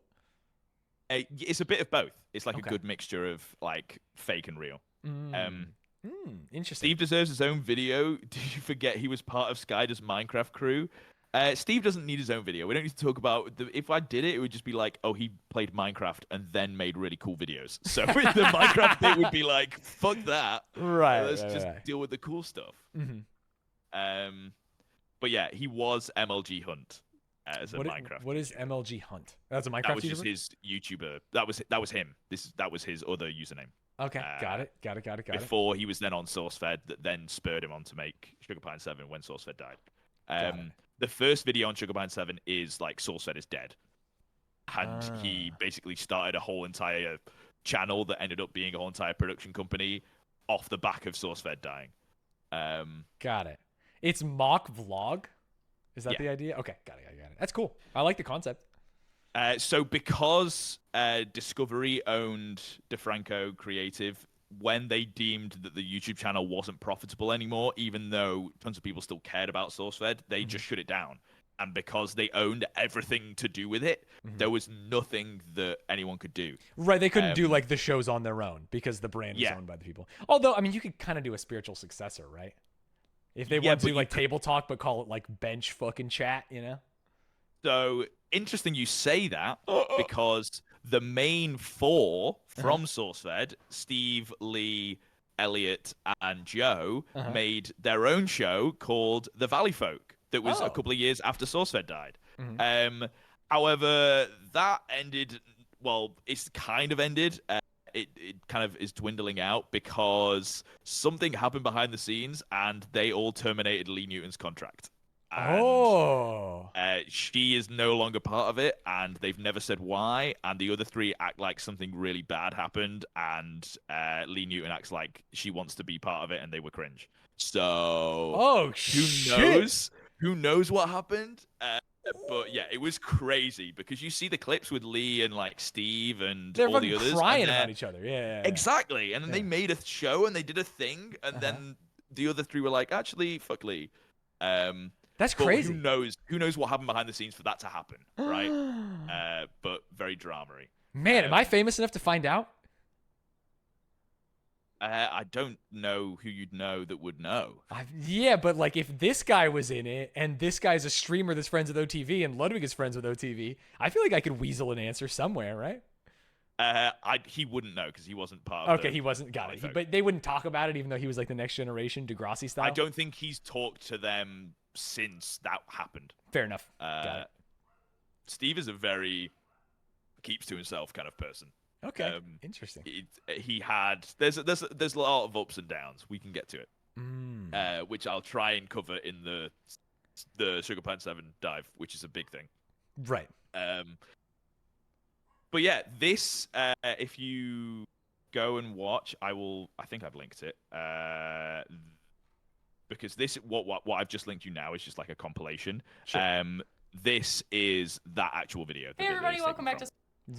It's a bit of both. It's like a good mixture of like fake and real. Interesting. Steve deserves his own video. Did you forget he was part of Skyder's Minecraft crew? Steve doesn't need his own video. We don't need to talk about if I did it, it would just be like, oh, he played Minecraft and then made really cool videos. So the Minecraft bit would be like, fuck that. Right. Let's just deal with the cool stuff. But yeah, he was MLG Hunt as a Minecraft. What is MLG Hunt? That's a Minecraft That was YouTuber? just his YouTuber. That was him. That was his other username. Okay, got it. Before he was then on SourceFed, that then spurred him on to make Sugar Pine 7 when SourceFed died. The first video on Sugar Pine 7 is like SourceFed is dead. And he basically started a whole entire channel that ended up being a whole entire production company off the back of SourceFed dying. Got it. It's mock vlog? Is that the idea? Okay, got it. That's cool. I like the concept. So because Discovery owned DeFranco Creative, when they deemed that the YouTube channel wasn't profitable anymore, even though tons of people still cared about SourceFed, they just shut it down. And because they owned everything to do with it, there was nothing that anyone could do. Right, they couldn't do like the shows on their own because the brand is owned by the people. Although, I mean, you could kind of do a spiritual successor, right? If they want to do like table talk, but call it like bench fucking chat, you know? So interesting you say that because the main 4 from SourceFed, Steve, Lee, Elliot, and Joe, made their own show called The Valley Folk that was a couple of years after SourceFed died. However, that ended, well, it's kind of ended. It kind of is dwindling out because something happened behind the scenes and they all terminated Lee Newton's contract. And, she is no longer part of it, and they've never said why. And the other 3 act like something really bad happened, and Lee Newton acts like she wants to be part of it, and they were cringe. So, who knows what happened? But yeah, it was crazy because you see the clips with Lee and like Steve and all the others crying about each other. Yeah. Exactly. And then they made a show and they did a thing, and then the other 3 were like, actually, fuck Lee. That's crazy. Who knows what happened behind the scenes for that to happen, right? But very drama-y. Man, am I famous enough to find out? I don't know who you'd know that would know. Yeah, but like if this guy was in it and this guy's a streamer that's friends with OTV and Ludwig is friends with OTV, I feel like I could weasel an answer somewhere, right? He wouldn't know because he wasn't part of. Okay, he wasn't. Got it. But they wouldn't talk about it, even though he was like the next generation Degrassi style. I don't think he's talked to them since that happened. Fair enough. Got it. Steve is a very keeps to himself kind of person. Okay, interesting. He had there's a lot of ups and downs. We can get to it, which I'll try and cover in the Sugar Pine 7 dive, which is a big thing. Right. But yeah, this if you go and watch, I think I've linked it. Because this what I've just linked you now is just like a compilation. Sure. This is that actual video. Hey everybody, welcome back to.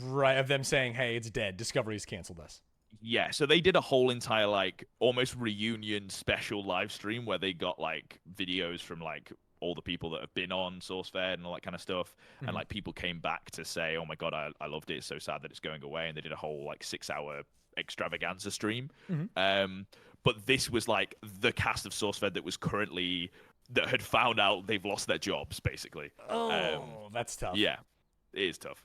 Right, of them saying, "Hey, it's dead. Discovery's canceled us." Yeah, so they did a whole entire like almost reunion special live stream where they got like videos from like all the people that have been on SourceFed and all that kind of stuff, and like people came back to say, "Oh my god, I loved it. It's so sad that it's going away," and they did a whole like 6-hour extravaganza stream. But this was like the cast of SourceFed that had found out they've lost their jobs, basically. That's tough. Yeah, it is tough.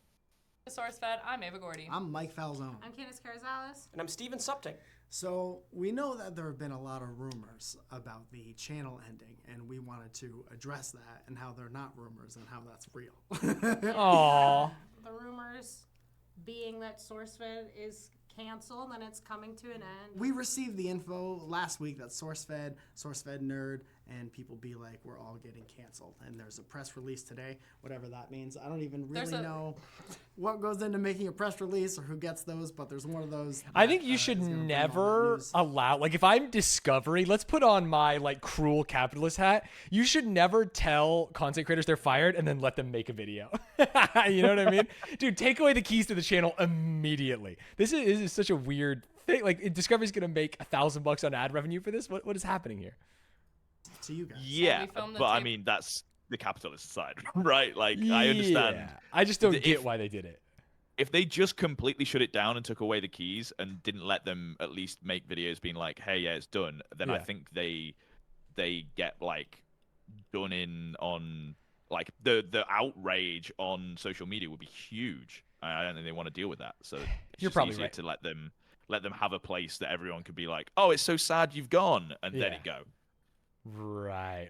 SourceFed, I'm Ava Gordy. I'm Mike Falzone. I'm Candace Carzales. And I'm Steven Suptic. So we know that there have been a lot of rumors about the channel ending, and we wanted to address that and how they're not rumors and how that's real. Aww. The rumors being that SourceFed is canceled and it's coming to an end. We received the info last week that SourceFed Nerd, and people be like, we're all getting canceled. And there's a press release today, whatever that means. I don't even really know what goes into making a press release or who gets those, but there's one of those. I think you should never allow, like if I'm Discovery, let's put on my like cruel capitalist hat. You should never tell content creators they're fired and then let them make a video. You know what I mean? Dude, take away the keys to the channel immediately. This is such a weird thing. Like Discovery's going to make $1,000 on ad revenue for this. What is happening here? To you guys. Yeah, but I mean, that's the capitalist side, right? Like, I understand. Yeah. I just don't get why they did it. If they just completely shut it down and took away the keys and didn't let them at least make videos being like, hey, yeah, it's done, then I think they get, like, done in on, like, the outrage on social media would be huge. I don't think they want to deal with that. So You're probably easier right. to let them have a place that everyone could be like, oh, it's so sad you've gone, and then it go. Right.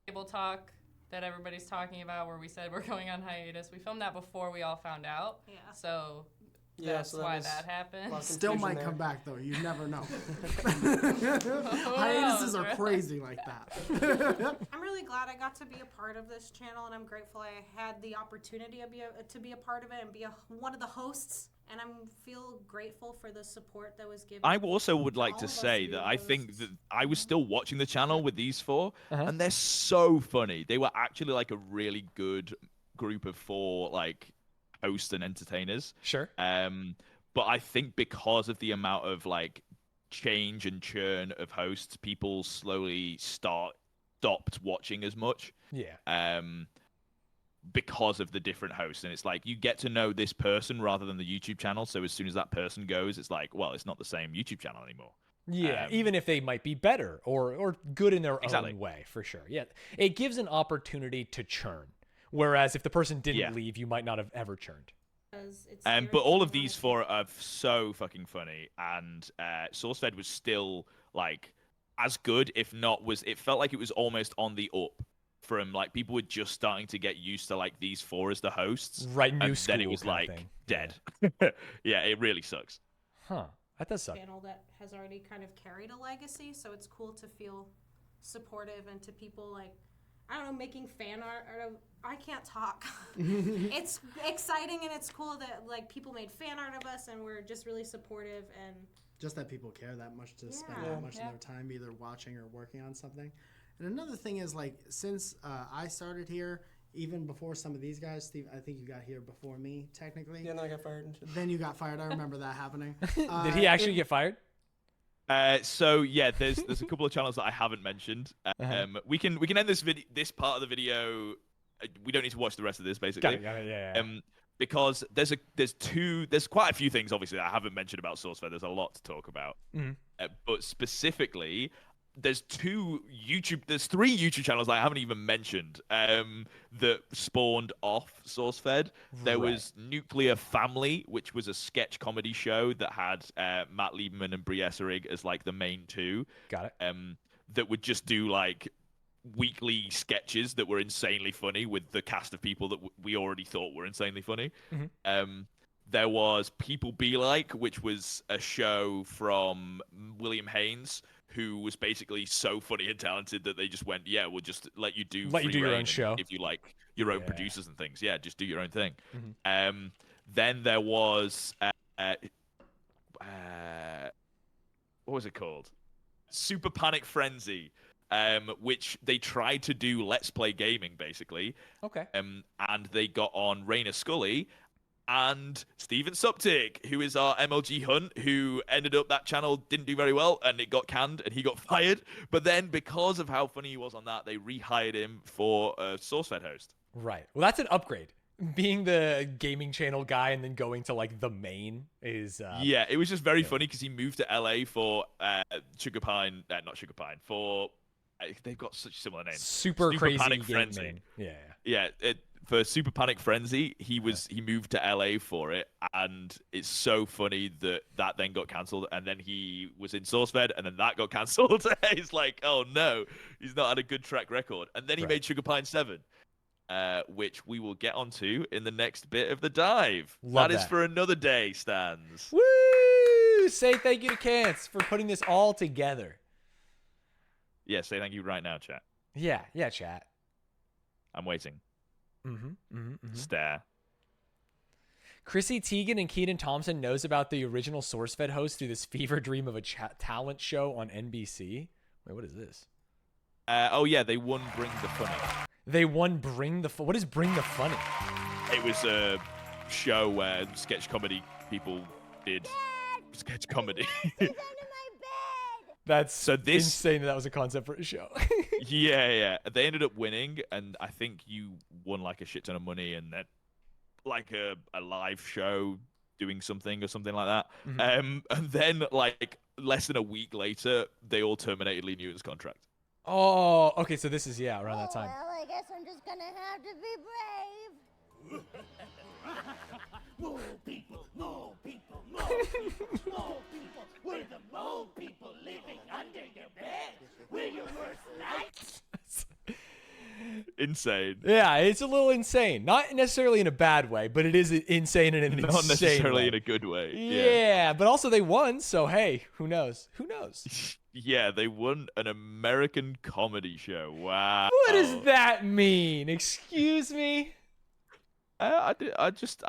Table talk that everybody's talking about where we said we're going on hiatus. We filmed that before we all found out. Yeah. So Yeah, that's so that why was that happened. Still might come back though. You never know. Hiatuses are crazy like that. I'm really glad I got to be a part of this channel, and I'm grateful I had the opportunity to be a part of it and be one of the hosts. And I feel grateful for the support that was given. I also would like to say that I think that I was still watching the channel with these four, and they're so funny. They were actually like a really good group of four, like hosts and entertainers. Sure. But I think because of the amount of like change and churn of hosts, people slowly stopped watching as much. Yeah. Because of the different hosts, and it's like you get to know this person rather than the YouTube channel. So as soon as that person goes, it's like, well, it's not the same YouTube channel anymore. Yeah, even if they might be better or good in their own way, for sure. Yeah, it gives an opportunity to churn. Whereas if the person didn't leave, you might not have ever churned. But all of these four are so fucking funny, and SourceFed was still like as good, if not it felt like it was almost on the up. From like people were just starting to get used to like these four as the hosts, right? New and school then it was kind of like thing. dead. Yeah, it really sucks. Huh? That does suck. Channel that has already kind of carried a legacy, so it's cool to feel supportive and to people like, I don't know, making fan art. I can't talk. It's exciting and it's cool that like people made fan art of us and we're just really supportive and just that people care that much to spend that much of their time either watching or working on something. And another thing is, like, since I started here, even before some of these guys, Steve, I think you got here before me, technically. Yeah, and then I got fired. And shit. Then you got fired. I remember that happening. Did he actually get fired? So yeah, there's a couple of channels that I haven't mentioned. We can end this part of the video. We don't need to watch the rest of this, basically. Got it, yeah. because there's quite a few things obviously that I haven't mentioned about SourceFed. There's a lot to talk about, but specifically, there's three YouTube channels that I haven't even mentioned that spawned off SourceFed. There was Nuclear Family, which was a sketch comedy show that had Matt Lieberman and Brie Esserig as like the main two. Got it. That would just do like weekly sketches that were insanely funny with the cast of people that we already thought were insanely funny. There was People Be Like, which was a show from William Haynes, who was basically so funny and talented that they just went, yeah, we'll just let you do your own show if you like your own producers and things. Yeah, just do your own thing. Then there was what was it called? Super Panic Frenzy, which they tried to do Let's Play gaming basically. Okay. And they got on Raina Scully and Steven Suptic, who is our MLG Hunt, who ended up, that channel didn't do very well and it got canned and he got fired. But then because of how funny he was on that, they rehired him for a SourceFed host. Right. Well, that's an upgrade. Being the gaming channel guy and then going to like the main is yeah, it was just very funny because he moved to LA for Sugar Pine, not Sugar Pine, for they've got such similar names. Super crazy Panic game Frenzy. name. Yeah. For Super Panic Frenzy, he moved to LA for it, and it's so funny that then got cancelled, and then he was in SourceFed, and then that got cancelled. He's like, oh no, he's not had a good track record, and then he made Sugar Pine 7. Which we will get onto in the next bit of the dive. Love that is that. for another day, Stanz. Woo! Say thank you to Cance for putting this all together. Yeah, say thank you right now, chat. Yeah, chat. I'm waiting. Mm-hmm. Stare. Chrissy Teigen and Keaton Thompson knows about the original SourceFed host through this fever dream of a talent show on NBC. Wait, what is this? Oh yeah, they won Bring the Funny. They won Bring the What is Bring the Funny? It was a show where sketch comedy people did sketch comedy. That's so insane that was a concept for a show. yeah. They ended up winning, and I think you won like a shit ton of money, and then like a live show doing something or something like that. And then like less than a week later, they all terminated Lee Newton's contract. Oh, okay. So this is around that time. Well, I guess I'm just gonna have to be brave. More people, more people, more people, more people. We're the mole people living under your bed. We're your worst nightmares. Insane. Yeah, it's a little insane. Not necessarily in a bad way, but it is insane in an insane Not necessarily way. in a good way. Yeah, but also they won, so hey, who knows? Who knows? Yeah, they won an American comedy show. Wow. What does that mean? Excuse me? I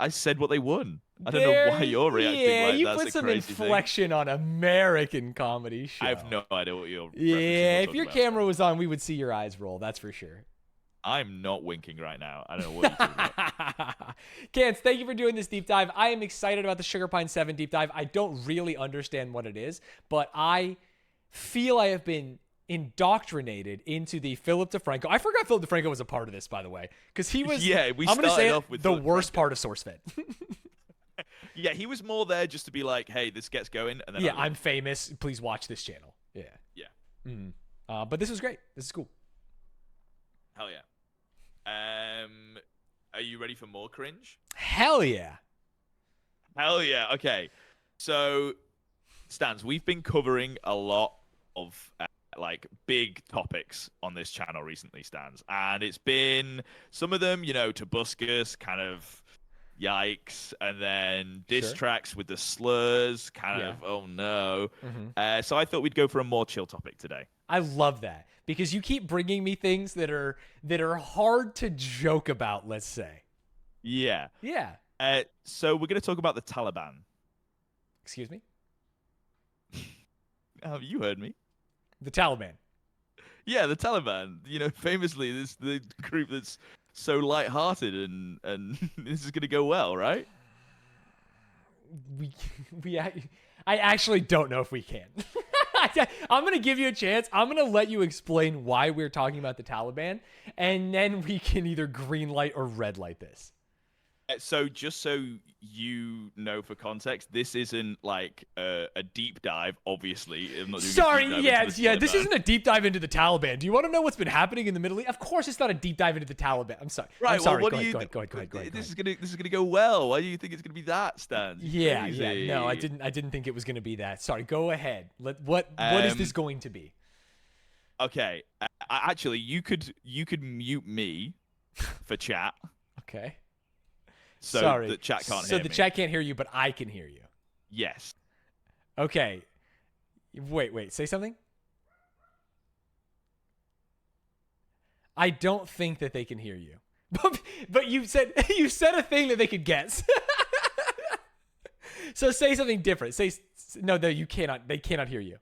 said what they won. I don't know why you're reacting like you that's put a some crazy thing. inflection on American comedy show. I have no idea what you're Yeah, if your about. camera was on, we would see your eyes roll. That's for sure. I'm not winking right now. I don't know what you're talking about. Cance, thank you for doing this deep dive. I am excited about the Sugar Pine 7 deep dive. I don't really understand what it is, but I feel I have been indoctrinated into the Philip DeFranco. I forgot Philip DeFranco was a part of this, by the way, because he was. Yeah, I'm going to say off with the Philip worst part of SourceFed. Yeah, he was more there just to be like, hey, this gets going. And then yeah, I'm famous. Please watch this channel. Yeah. Yeah. But this was great. This is cool. Hell yeah. Are you ready for more cringe? Hell yeah. Hell yeah. Okay. So, Stanz, we've been covering a lot of like big topics on this channel recently, Stanz, and it's been some of them, Tobuscus, kind of yikes, and then diss tracks with the slurs, kind of oh no. So I thought we'd go for a more chill topic today. I love that because you keep bringing me things that are hard to joke about, let's say. Yeah. Yeah. So we're going to talk about the Taliban. Excuse me? You heard me. The Taliban. Yeah, the Taliban. Famously, this the group that's so lighthearted and this is going to go well, right? I actually don't know if we can. I'm going to give you a chance. I'm going to let you explain why we're talking about the Taliban, and then we can either green light or red light this. So just so you know, for context, this isn't like a deep dive. Obviously, I'm not doing Sorry, a deep dive yeah, into the yeah. This Taliban. isn't a deep dive into the Taliban. Do you want to know what's been happening in the Middle East? Of course, it's not a deep dive into the Taliban. I'm sorry. Right. I'm sorry. Well, what Go do you? ahead, go ahead. This is gonna go well. Why do you think it's gonna be that, Stanz? Yeah, Crazy. yeah. No, I didn't think it was going to be that. Sorry. Go ahead. What is this going to be? Okay. Actually, you could mute me for chat. Okay. So Sorry. the chat can't So hear the me. chat can't hear you, but I can hear you. Yes. Okay. Wait. Say something. I don't think that they can hear you. But you said a thing that they could guess. So say something different. Say no, you cannot. They cannot hear you.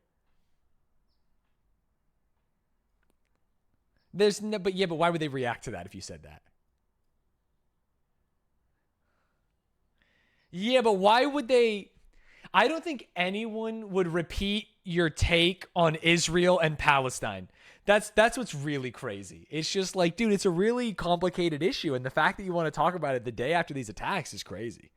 There's no, but why would they react to that if you said that? Yeah, but why would they? I don't think anyone would repeat your take on Israel and Palestine. That's what's really crazy. It's just like, dude, it's a really complicated issue, and the fact that you want to talk about it the day after these attacks is crazy.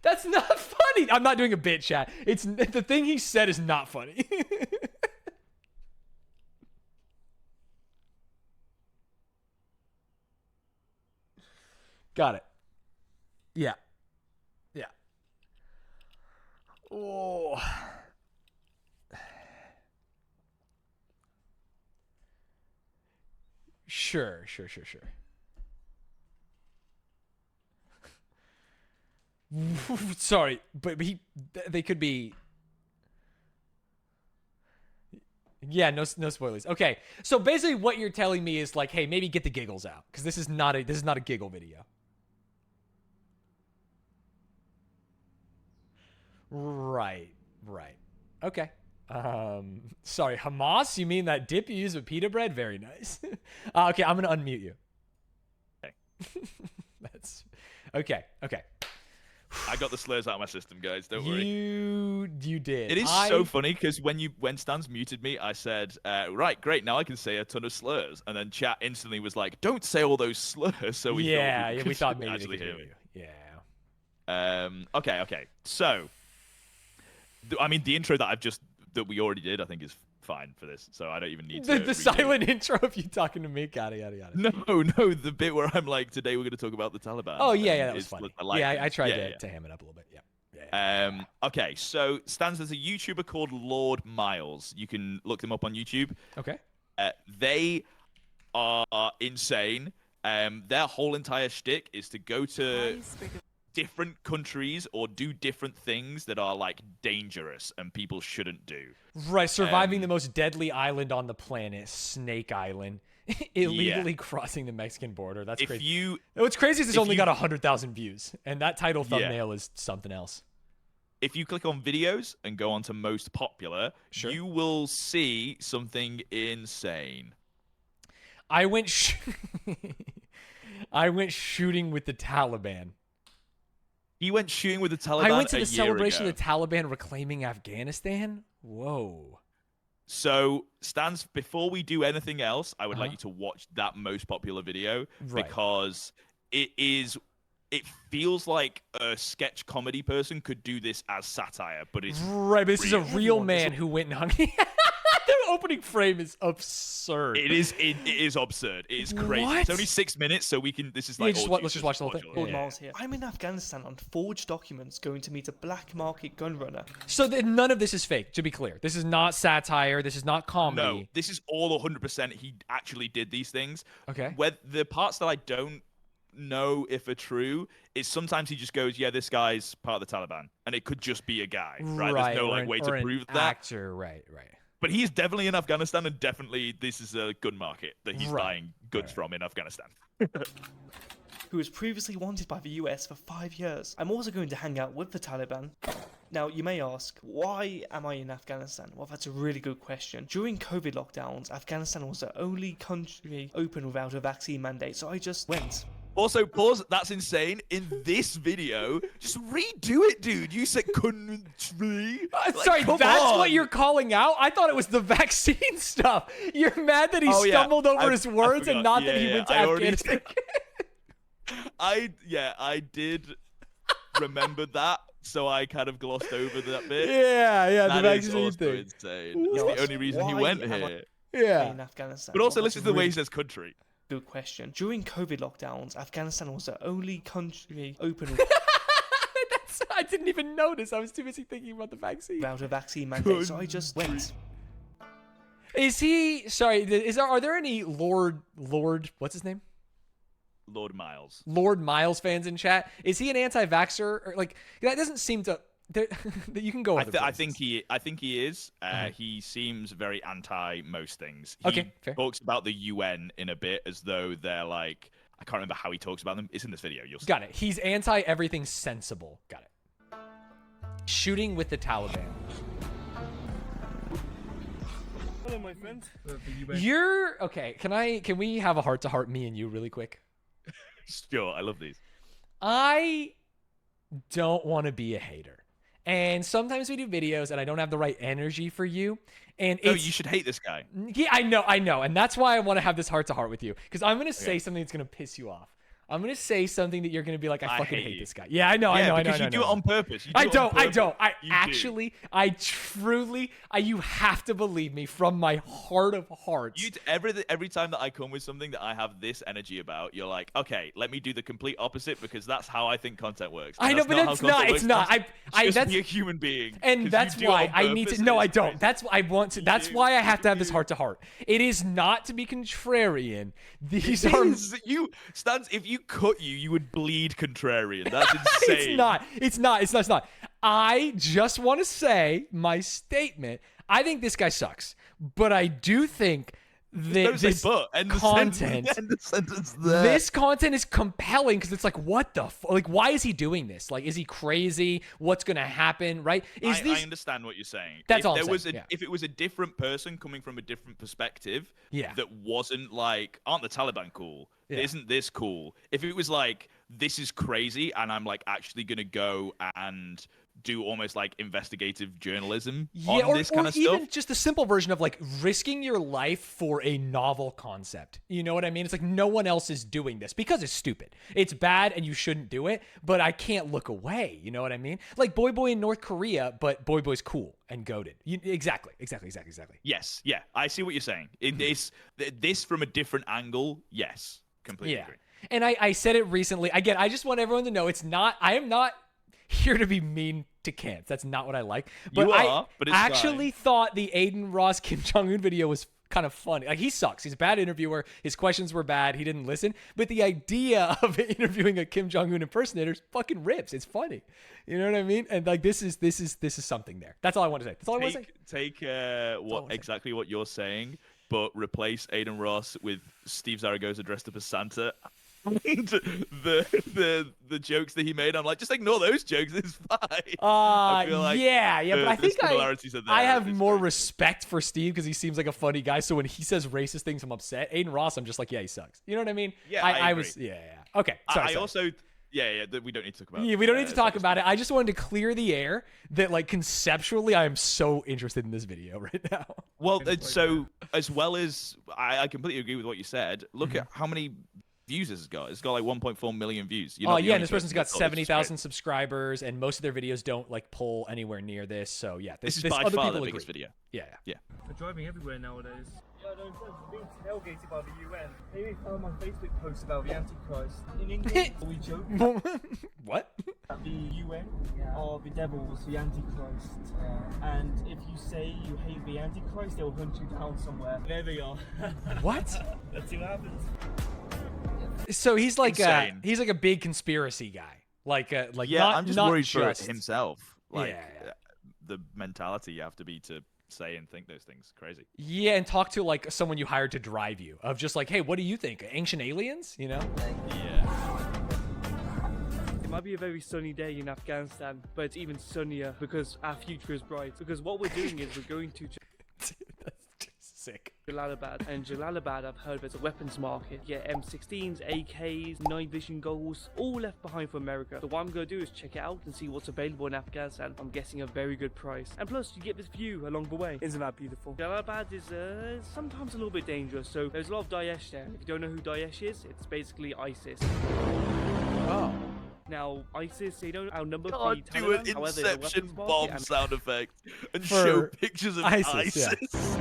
That's not funny. I'm not doing a bit, chat. It's the thing he said is not funny. Got it. Yeah. Yeah. Oh. Sure. Sorry, but they could be. Yeah, no spoilers. Okay, so basically, what you're telling me is like, hey, maybe get the giggles out because this is not a giggle video. Right. Okay. Sorry, Hamas. You mean that dip you use with pita bread? Very nice. Okay, I'm gonna unmute you. Okay. That's okay. I got the slurs out of my system, guys. Don't worry. You did. It is so funny because when Stanz muted me, I said, "Right, great. Now I can say a ton of slurs." And then chat instantly was like, "Don't say all those slurs." So we thought maybe actually hear me. Yeah. Okay. So, I mean, the intro that we already did, I think is fine for this. So I don't even need to. The silent intro of you talking to me. Got it. No, the bit where I'm like, today we're going to talk about the Taliban. Oh yeah, that was funny. I tried to ham it up a little bit. Yeah. Okay, so Stanz, there's a YouTuber called Lord Miles. You can look them up on YouTube. Okay. They are insane. Their whole entire shtick is to go to different countries or do different things that are like dangerous and people shouldn't do. Right, surviving the most deadly island on the planet, Snake Island, illegally crossing the Mexican border. That's crazy. What's crazy is it's only got 100,000 views, and that title thumbnail is something else. If you click on videos and go on to most popular, you will see something insane. I went shooting with the Taliban. He went shooting with the Taliban. I went to the celebration of the Taliban reclaiming Afghanistan. Whoa. So, Stanz, before we do anything else, I would like you to watch that most popular video because it feels like a sketch comedy person could do this as satire, but it's right. But this is a real man who went and hung. The opening frame is absurd. It is absurd. It is crazy. What? It's only 6 minutes, so we can. This is like. Let's just watch the whole thing. Lord Miles here. I'm in Afghanistan on forged documents, going to meet a black market gun runner. So none of this is fake. To be clear, this is not satire. This is not comedy. No, this is all 100%. He actually did these things. Okay. Where the parts that I don't know if are true is sometimes he just goes, "Yeah, this guy's part of the Taliban," and it could just be a guy. Right. There's no way to prove that. Actor. Right. But he's definitely in Afghanistan, and definitely this is a gun market that he's buying goods from in Afghanistan. Who was previously wanted by the US for 5 years. I'm also going to hang out with the Taliban. Now, you may ask, why am I in Afghanistan? Well, that's a really good question. During COVID lockdowns, Afghanistan was the only country open without a vaccine mandate, so I just went. Also, pause. That's insane. In this video, just redo it, dude. You said country. Sorry, that's what you're calling out? I thought it was the vaccine stuff. You're mad that he stumbled over his words and not that he went to Afghanistan. I did remember that, so I kind of glossed over that bit. Yeah, that the is vaccine also thing. insane. It's the only reason he went here. Yeah. In Afghanistan. But also Well, listen to that's the way really he says country. Good question. During COVID lockdowns, Afghanistan was the only country open I didn't even notice. I was too busy thinking about the vaccine. without a vaccine mandate, so I just went. Is he? Sorry. Are there any Lord? What's his name? Lord Miles. Lord Miles fans in chat. Is he an anti-vaxxer? Or like that doesn't seem to. You can go. I think he is. He seems very anti most things. He Okay, fair. talks about the UN in a bit as though they're like. I can't remember how he talks about them. It's in this video. You'll see. Got it. He's anti everything sensible. Got it. Shooting with the Taliban. Hello, my friend. You're okay. Can we have a heart to heart, me and you, really quick? Sure. I love these. I don't want to be a hater. And sometimes we do videos and I don't have the right energy for you. And No, you should hate this guy. Yeah, I know. And that's why I want to have this heart to heart with you. Because I'm going to say something that's going to piss you off. I'm going to say something that you're going to be like, I fucking hate this guy. Yeah, I know. Because you do it on purpose. I don't. I truly, you have to believe me from my heart of hearts. Every time that I come with something that I have this energy about, you're like, okay, let me do the complete opposite because that's how I think content works. I know, but it's not. It's not. Just be a human being. And that's why I need to. No, I don't. That's why I want to. That's why I have to have this heart to heart. It is not to be contrarian. These are you, Stanz. If you cut you would bleed contrarian. That's insane. It's not. I just want to say my statement. I think this guy sucks, but I do think that this content, this content is compelling because it's like, what the like, why is he doing this? Like, is he crazy? What's gonna happen? Right? I understand what you're saying. That's all. If it was a different person coming from a different perspective, yeah, that wasn't like, aren't the Taliban cool? Yeah. Isn't this cool? If it was like, this is crazy, and I'm like actually gonna go and do almost like investigative journalism on this kind of stuff. Even just the simple version of like risking your life for a novel concept. You know what I mean? It's like no one else is doing this because it's stupid. It's bad and you shouldn't do it, but I can't look away. You know what I mean? Like Boy Boy in North Korea, but Boy Boy's cool and goated. Exactly. Yes, yeah, I see what you're saying. This from a different angle, yes, completely agree. And I said it recently. Again, I just want everyone to know I am not here to be mean to Kants. That's not what I like. But but it's actually thought the Aiden Ross Kim Jong-un video was kind of funny. Like, he sucks. He's a bad interviewer. His questions were bad. He didn't listen. But the idea of interviewing a Kim Jong-un impersonator fucking rips. It's funny. You know what I mean? And like this is something there. That's all I want to say. That's all I want to say. Take exactly what you're saying, but replace Aiden Ross with Steve Zaragoza dressed up as Santa. And the jokes that he made, I'm like, just ignore those jokes. It's fine. I feel like but I think I have more crazy. respect for Steve because he seems like a funny guy. So when he says racist things, I'm upset. Aiden Ross, I'm just like, yeah, he sucks. You know what I mean? Yeah, I agree. was. Okay. Sorry. Also, we don't need to talk about. Yeah, we don't need to talk about it. I just wanted to clear the air that, like, conceptually, I am so interested in this video right now. Well, so as well as I completely agree with what you said. Look at how many views this has got. It's got like 1.4 million views. And this person's got 70,000 subscribers, and most of their videos don't like pull anywhere near this. So yeah, this is by other far people the biggest agree. video. Yeah. They're driving everywhere nowadays. Yeah, no, in terms of being tailgated by the UN. Maybe found my Facebook post about the Antichrist. In England, we joke. What? That the UN are the devils, the Antichrist. And if you say you hate the Antichrist, they'll hunt you down somewhere. There they are. What? Let's see what happens. So he's like a big conspiracy guy. I'm just worried for himself. The mentality you have to be to say and think those things. Crazy. Yeah, and talk to like someone you hired to drive you. Of just like, hey, what do you think? Ancient aliens? You know? Yeah. It might be a very sunny day in Afghanistan, but it's even sunnier because our future is bright. Because what we're doing is we're going to. Sick. Jalalabad. And Jalalabad, I've heard there's a weapons market. You get M16s, AKs, night vision goggles, all left behind for America. So what I'm going to do is check it out and see what's available in Afghanistan. I'm guessing a very good price. And plus, you get this view along the way. Isn't that beautiful? Jalalabad is sometimes a little bit dangerous. So there's a lot of Daesh there. If you don't know who Daesh is, it's basically ISIS. Oh. Now, ISIS, they don't outnumber the God, do an Taliban. However, the Inception weapons bomb market and- sound effect and For show pictures of ISIS, yeah. ISIS.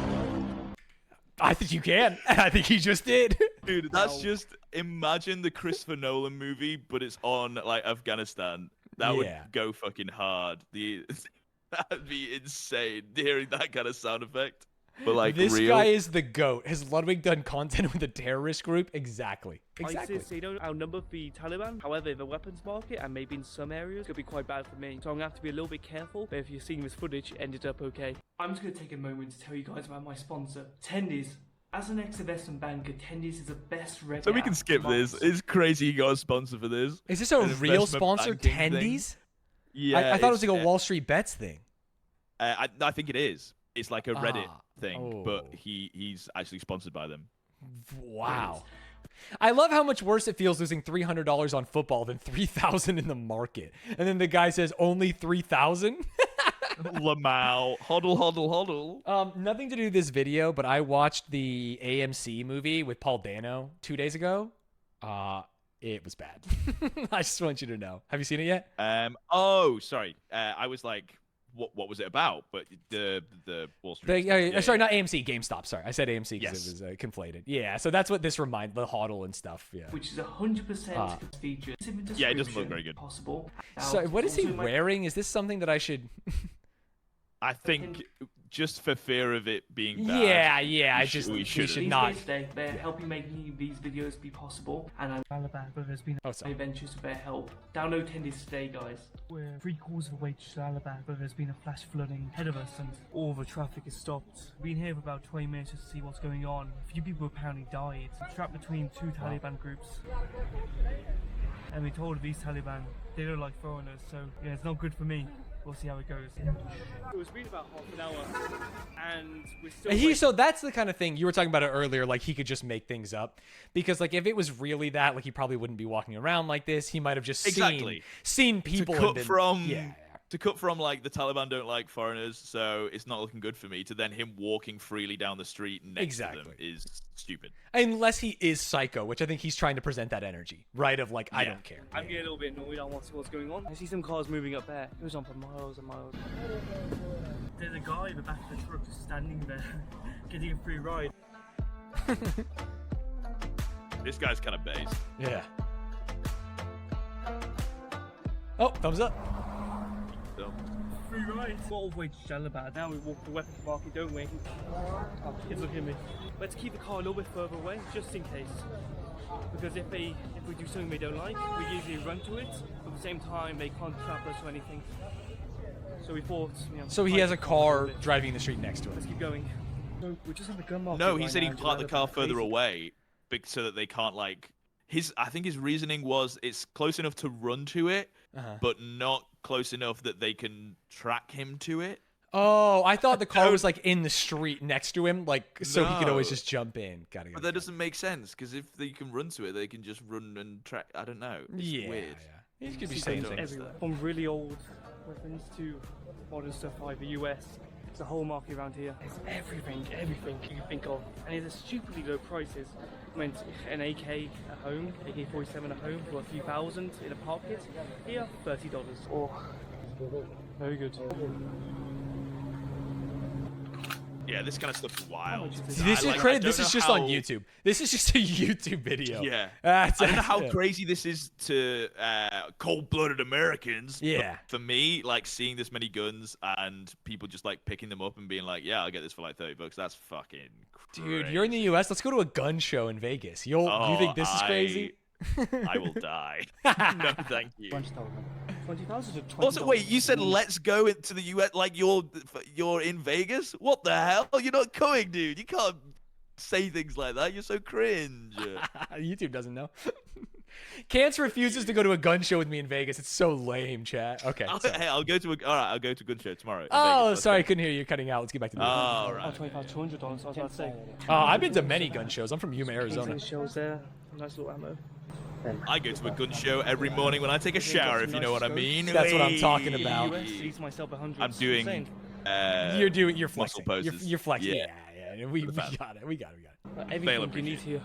I think you can. I think he just did. Dude, that's just imagine the Christopher Nolan movie, but it's on like Afghanistan. That would Yeah. go fucking hard. That'd be insane hearing that kind of sound effect. But like This real. guy is the GOAT. Has Ludwig done content with a terrorist group? Exactly. Exactly. ISIS, they don't outnumber the Taliban. However, the weapons market, and maybe in some areas, could be quite bad for me. So I'm going to have to be a little bit careful, but if you're seeing this footage, it ended up okay. I'm just going to take a moment to tell you guys about my sponsor, Tendies. As an ex-investment banker, Tendies is the best Reddit So we app can skip for this. months. It's crazy he got a sponsor for this. Is this a An real investment sponsor, banking thing. Tendies? Yeah. I thought it was it's, like a Wall Street Bets thing. I think it is. It's like a Reddit thing, but Oh. he's actually sponsored by them. Wow. I love how much worse it feels losing $300 on football than $3,000 in the market. And then the guy says only $3,000. Lamau, hodl. Nothing to do with this video, but I watched the AMC movie with Paul Dano 2 days ago. It was bad. I just want you to know. Have you seen it yet? Oh, sorry. I was like, what was it about? But the Wall Street. Sorry, not AMC, GameStop. Sorry, I said AMC because Yes. it was conflated. Yeah, so that's what this reminds the hodl and stuff. Yeah. Which is 100% featured. Yeah, it doesn't look very good. Possible. So what is he Also my- wearing? Is this something that I should? I think just for fear of it being bad. Yeah. we should These not. guys today, they're helping make these videos be possible, and I'm Jalalabad, but there's been adventures with their help. Download Tendies today, guys. We're 3/4 of the way to Jalalabad, but there's been a flash flooding ahead of us, and all the traffic is stopped. We've been here for about 20 minutes just to see what's going on. A few people apparently died, trapped between two Taliban groups. And we told these Taliban they don't like foreigners, so yeah, it's not good for me. We'll see how it goes. It was been about half an hour, and we're still. So that's the kind of thing you were talking about it earlier. Like he could just make things up, because like if it was really that, like he probably wouldn't be walking around like this. He might have just seen people to cut and been, from yeah. to cut from like the Taliban don't like foreigners, so it's not looking good for me. To then him walking freely down the street next to them is stupid. Unless he is psycho, which I think he's trying to present that energy, right? Of like I don't care. I'm getting a little bit annoyed. I want to see what's going on. I see some cars moving up there. It goes on for miles and miles. There's a guy in the back of the truck just standing there, getting a free ride. This guy's kind of based. Yeah. Oh, thumbs up. Free ride. We're all the way to Jalalabad. Now we walk the weapons market, don't we? Oh, kids looking at me. Let's keep the car a little bit further away, just in case. Because if we do something they don't like, we usually run to it. But at the same time, they can't trap us or anything. So we thought, So he has a car driving the street next to him. Let's keep going. So we're just in the gun market. No, he right said now he'd in park the car Jalalabad. further away, so that they can't like. I think his reasoning was it's close enough to run to it, but not close enough that they can track him to it. Oh, I thought the car was like in the street next to him, like so he could always No. just jump in. Got But that doesn't make sense because if they can run to it, they can just run and track. I don't know. It's weird. He could be See saying guns things. everywhere. From really old weapons to modern stuff like the US. There's a whole market around here. There's everything you can think of. And it's stupidly low prices. I mean, an AK at home, AK-47 at home for a few thousand in a park kit. Here, $30. Oh, very good. Yeah, this kind of stuff's wild. This is crazy. This is just on YouTube. This is just a YouTube video. Yeah. I I don't know how crazy this is to cold-blooded Americans. but Yeah. for me, like seeing this many guns and people just like picking them up and being like, "Yeah, I'll get this for like $30." That's fucking crazy. Dude, you're in the U.S. Let's go to a gun show in Vegas. You think this is crazy? I will die. No, thank you. 20,000 to 20,000. Also, wait, you said let's go into the US like you're in Vegas? What the hell? You're not coming, dude. You can't say things like that. You're so cringe. YouTube doesn't know. Kance refuses to go to a gun show with me in Vegas. It's so lame, chat. Okay. Hey, I'll go to a gun show tomorrow. in Oh, Vegas. sorry, I couldn't hear you cutting out. Let's get back to the video. Oh, right. $200. I was about to say. I've been to many gun shows. I'm from Yuma, Arizona. Shells there. Nice little ammo. I go to a gun show every morning when I take a shower, if you know what I mean. That's what I'm talking about. Myself 100. I'm doing. You're flexing. muscle poses. You're flexing. Yeah. Yeah. We got it. We got it. Everything you need here.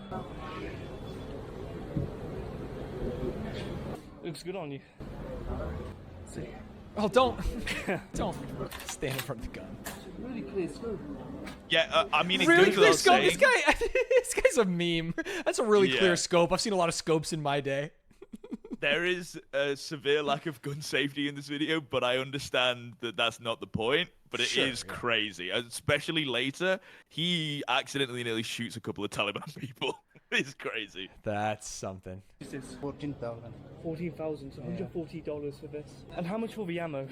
Looks good on you. See. Oh, don't stand in front of the gun. Really clear scope. Yeah, I mean, it Really goes clear without scope. saying. This guy's a meme. That's a really clear Yeah. scope. I've seen a lot of scopes in my day. There is a severe lack of gun safety in this video, but I understand that that's not the point. But it is crazy, especially later. He accidentally nearly shoots a couple of Taliban people. It's crazy. That's something. This is 14,000. 14,000. So $140 for this. And how much for the ammo?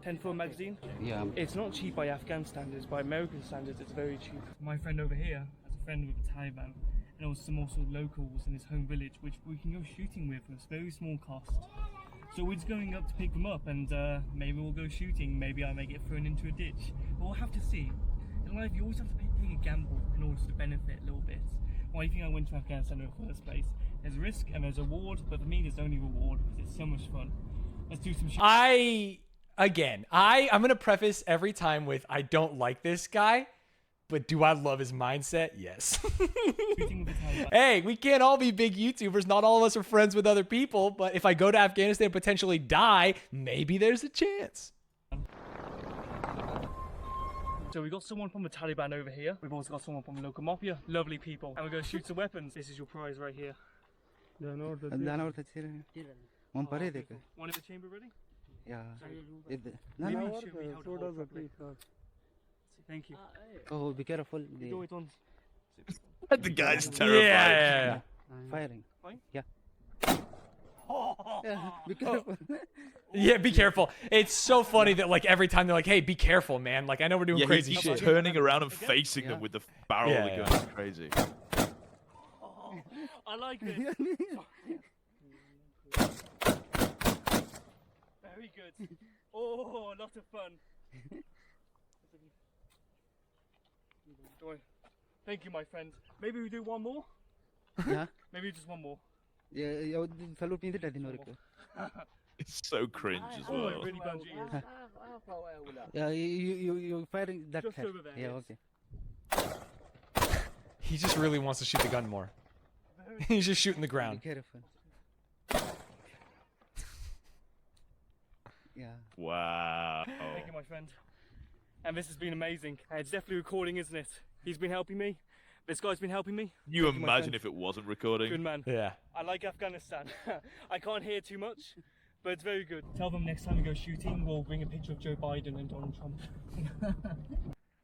10 for a magazine? Yeah. It's not cheap by Afghan standards. By American standards, it's very cheap. My friend over here has a friend with the Taliban, and also some also locals in his home village, which we can go shooting with a very small cost. So we're just going up to pick them up, and maybe we'll go shooting. Maybe I may get thrown into a ditch. But we'll have to see. In life, you always have to take a gamble in order to benefit a little bit. Why do you think I went to Afghanistan in the first place? There's risk and there's reward, but for me, there's only reward because it's so much fun. Let's do some shooting. I'm gonna preface every time with I don't like this guy, but do I love his mindset? Yes. Hey, we can't all be big YouTubers. Not all of us are friends with other people, but if I go to Afghanistan and potentially die, maybe there's a chance. So we got someone from the Taliban over here. We've also got someone from the local mafia. Lovely people. And we're going to shoot some weapons. This is your prize right here. One in the chamber ready? Yeah. Thank you. Oh, be careful. The guy's terrified. Yeah. Firing. Fine? Yeah. Be careful. Yeah, be careful. It's so funny that like every time they're like, "Hey, be careful, man." Like I know we're doing Yeah, crazy he's shit. turning around and facing them with the barrel of the gun. It's crazy. I like this. Very good. Oh, a lot of fun. Thank you, my friend. Maybe we do one more? Yeah. Maybe just one more. Yeah, salute me. It's so cringe as well. Oh, really bungee. Yeah, you firing that Just head. over there, Yeah, yes. okay. He just really wants to shoot the gun more. He's just shooting the ground. Be careful. Yeah. Wow. Thank you, my friend. And this has been amazing. It's definitely recording, isn't it? He's been helping me. This guy's been helping me. You Thank my imagine friend. if it wasn't recording? Good man. Yeah. I like Afghanistan. I can't hear too much, but it's very good. Tell them next time we go shooting, we'll bring a picture of Joe Biden and Donald Trump.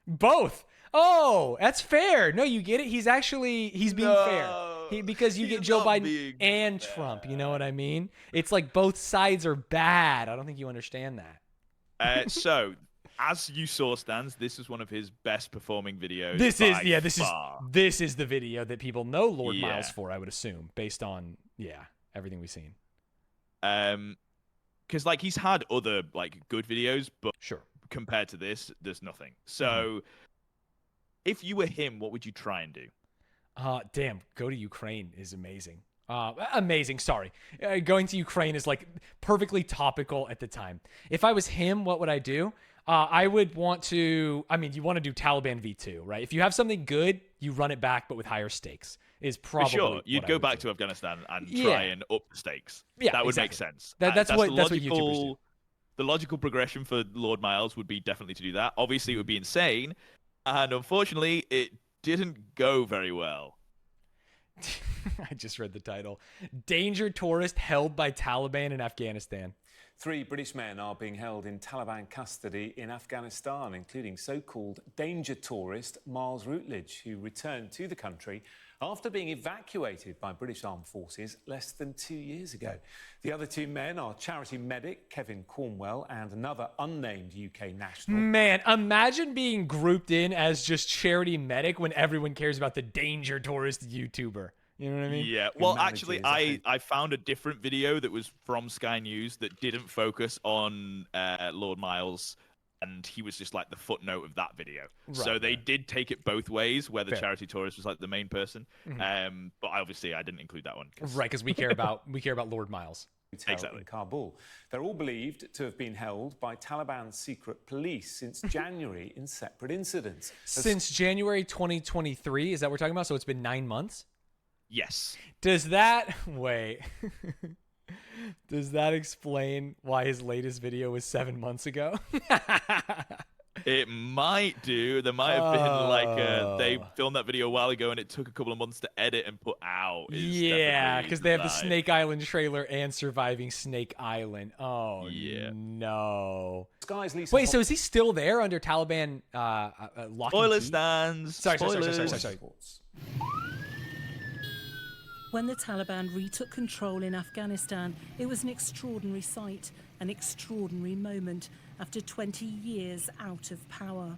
Both. Oh, that's fair. No, you get it. He's being fair. Because you get Joe Biden and Trump. You know what I mean? It's like both sides are bad. I don't think you understand that. So, as you saw, Stanz, this is one of his best performing videos. This is the video that people know Lord Yeah. Miles for, I would assume, based on everything we've seen. Because like he's had other like good videos, but sure, compared to this, there's nothing. So, if you were him, what would you try and do? Damn, go to Ukraine is amazing. Amazing, sorry. Going to Ukraine is like perfectly topical at the time. If I was him, what would I do? I would want to, you want to do Taliban V2, right? If you have something good, you run it back, but with higher stakes is probably sure. You'd what I go would back do. to Afghanistan and try and up the stakes. Yeah, that would exactly. make sense. That's what YouTubers do. The logical progression for Lord Miles would be definitely to do that. Obviously, it would be insane, and unfortunately, it didn't go very well. I just read the title. Danger tourist held by Taliban in Afghanistan. 3 British men are being held in Taliban custody in Afghanistan, including so-called danger tourist Miles Routledge, who returned to the country after being evacuated by British armed forces less than 2 years ago. The other 2 men are charity medic Kevin Cornwell and another unnamed UK national. Man, imagine being grouped in as just charity medic when everyone cares about the danger tourist YouTuber. You know what I mean? Yeah. Who Well, manages, actually, I I think. I found a different video that was from Sky News that didn't focus on Lord Miles, and he was just like the footnote of that video. So Right, they did take it both ways, where the Fair. charity tourist was like the main person. Mhm. But obviously, I didn't include that one. Right, because we care about Lord Miles. Hotel in Kabul. They're all believed to have been held by Taliban secret police since January in separate incidents. Since January 2023, is that what we're talking about? So it's been 9 months? Yes. Does that wait? Does that explain why his latest video was 7 months ago? It might do. There might have been like they Oh. filmed that video a while ago, and it took a couple of months to edit and put out. Is Yeah, definitely because they have the live. Snake Island trailer and Surviving Snake Island. Oh Yeah. no! Sky's Lisa Wait, so is he still there under Taliban lock and Spoiler key? stands. Sorry. Spoilers. When the Taliban retook control in Afghanistan, it was an extraordinary sight, an extraordinary moment after 20 years out of power.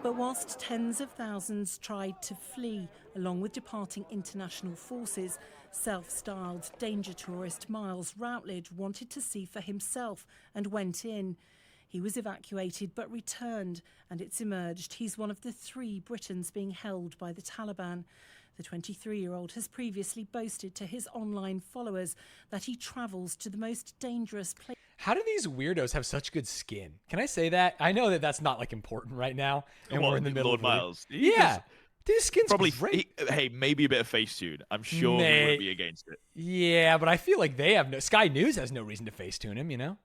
But whilst tens of thousands tried to flee, along with departing international forces, self-styled danger tourist Miles Routledge wanted to see for himself and went in. He was evacuated but returned, and it's emerged he's one of the 3 Britons being held by the Taliban. The 23-year-old has previously boasted to his online followers that he travels to the most dangerous places. How do these weirdos have such good skin? Can I say that? I know that that's not like important right now, and we're in the middle Lord of Miles. Yeah, this skin's Probably. great. Hey, maybe a bit of Facetune. I'm sure he wouldn't be against it. Yeah, but I feel like they have no. Sky News has no reason to Facetune him. You know?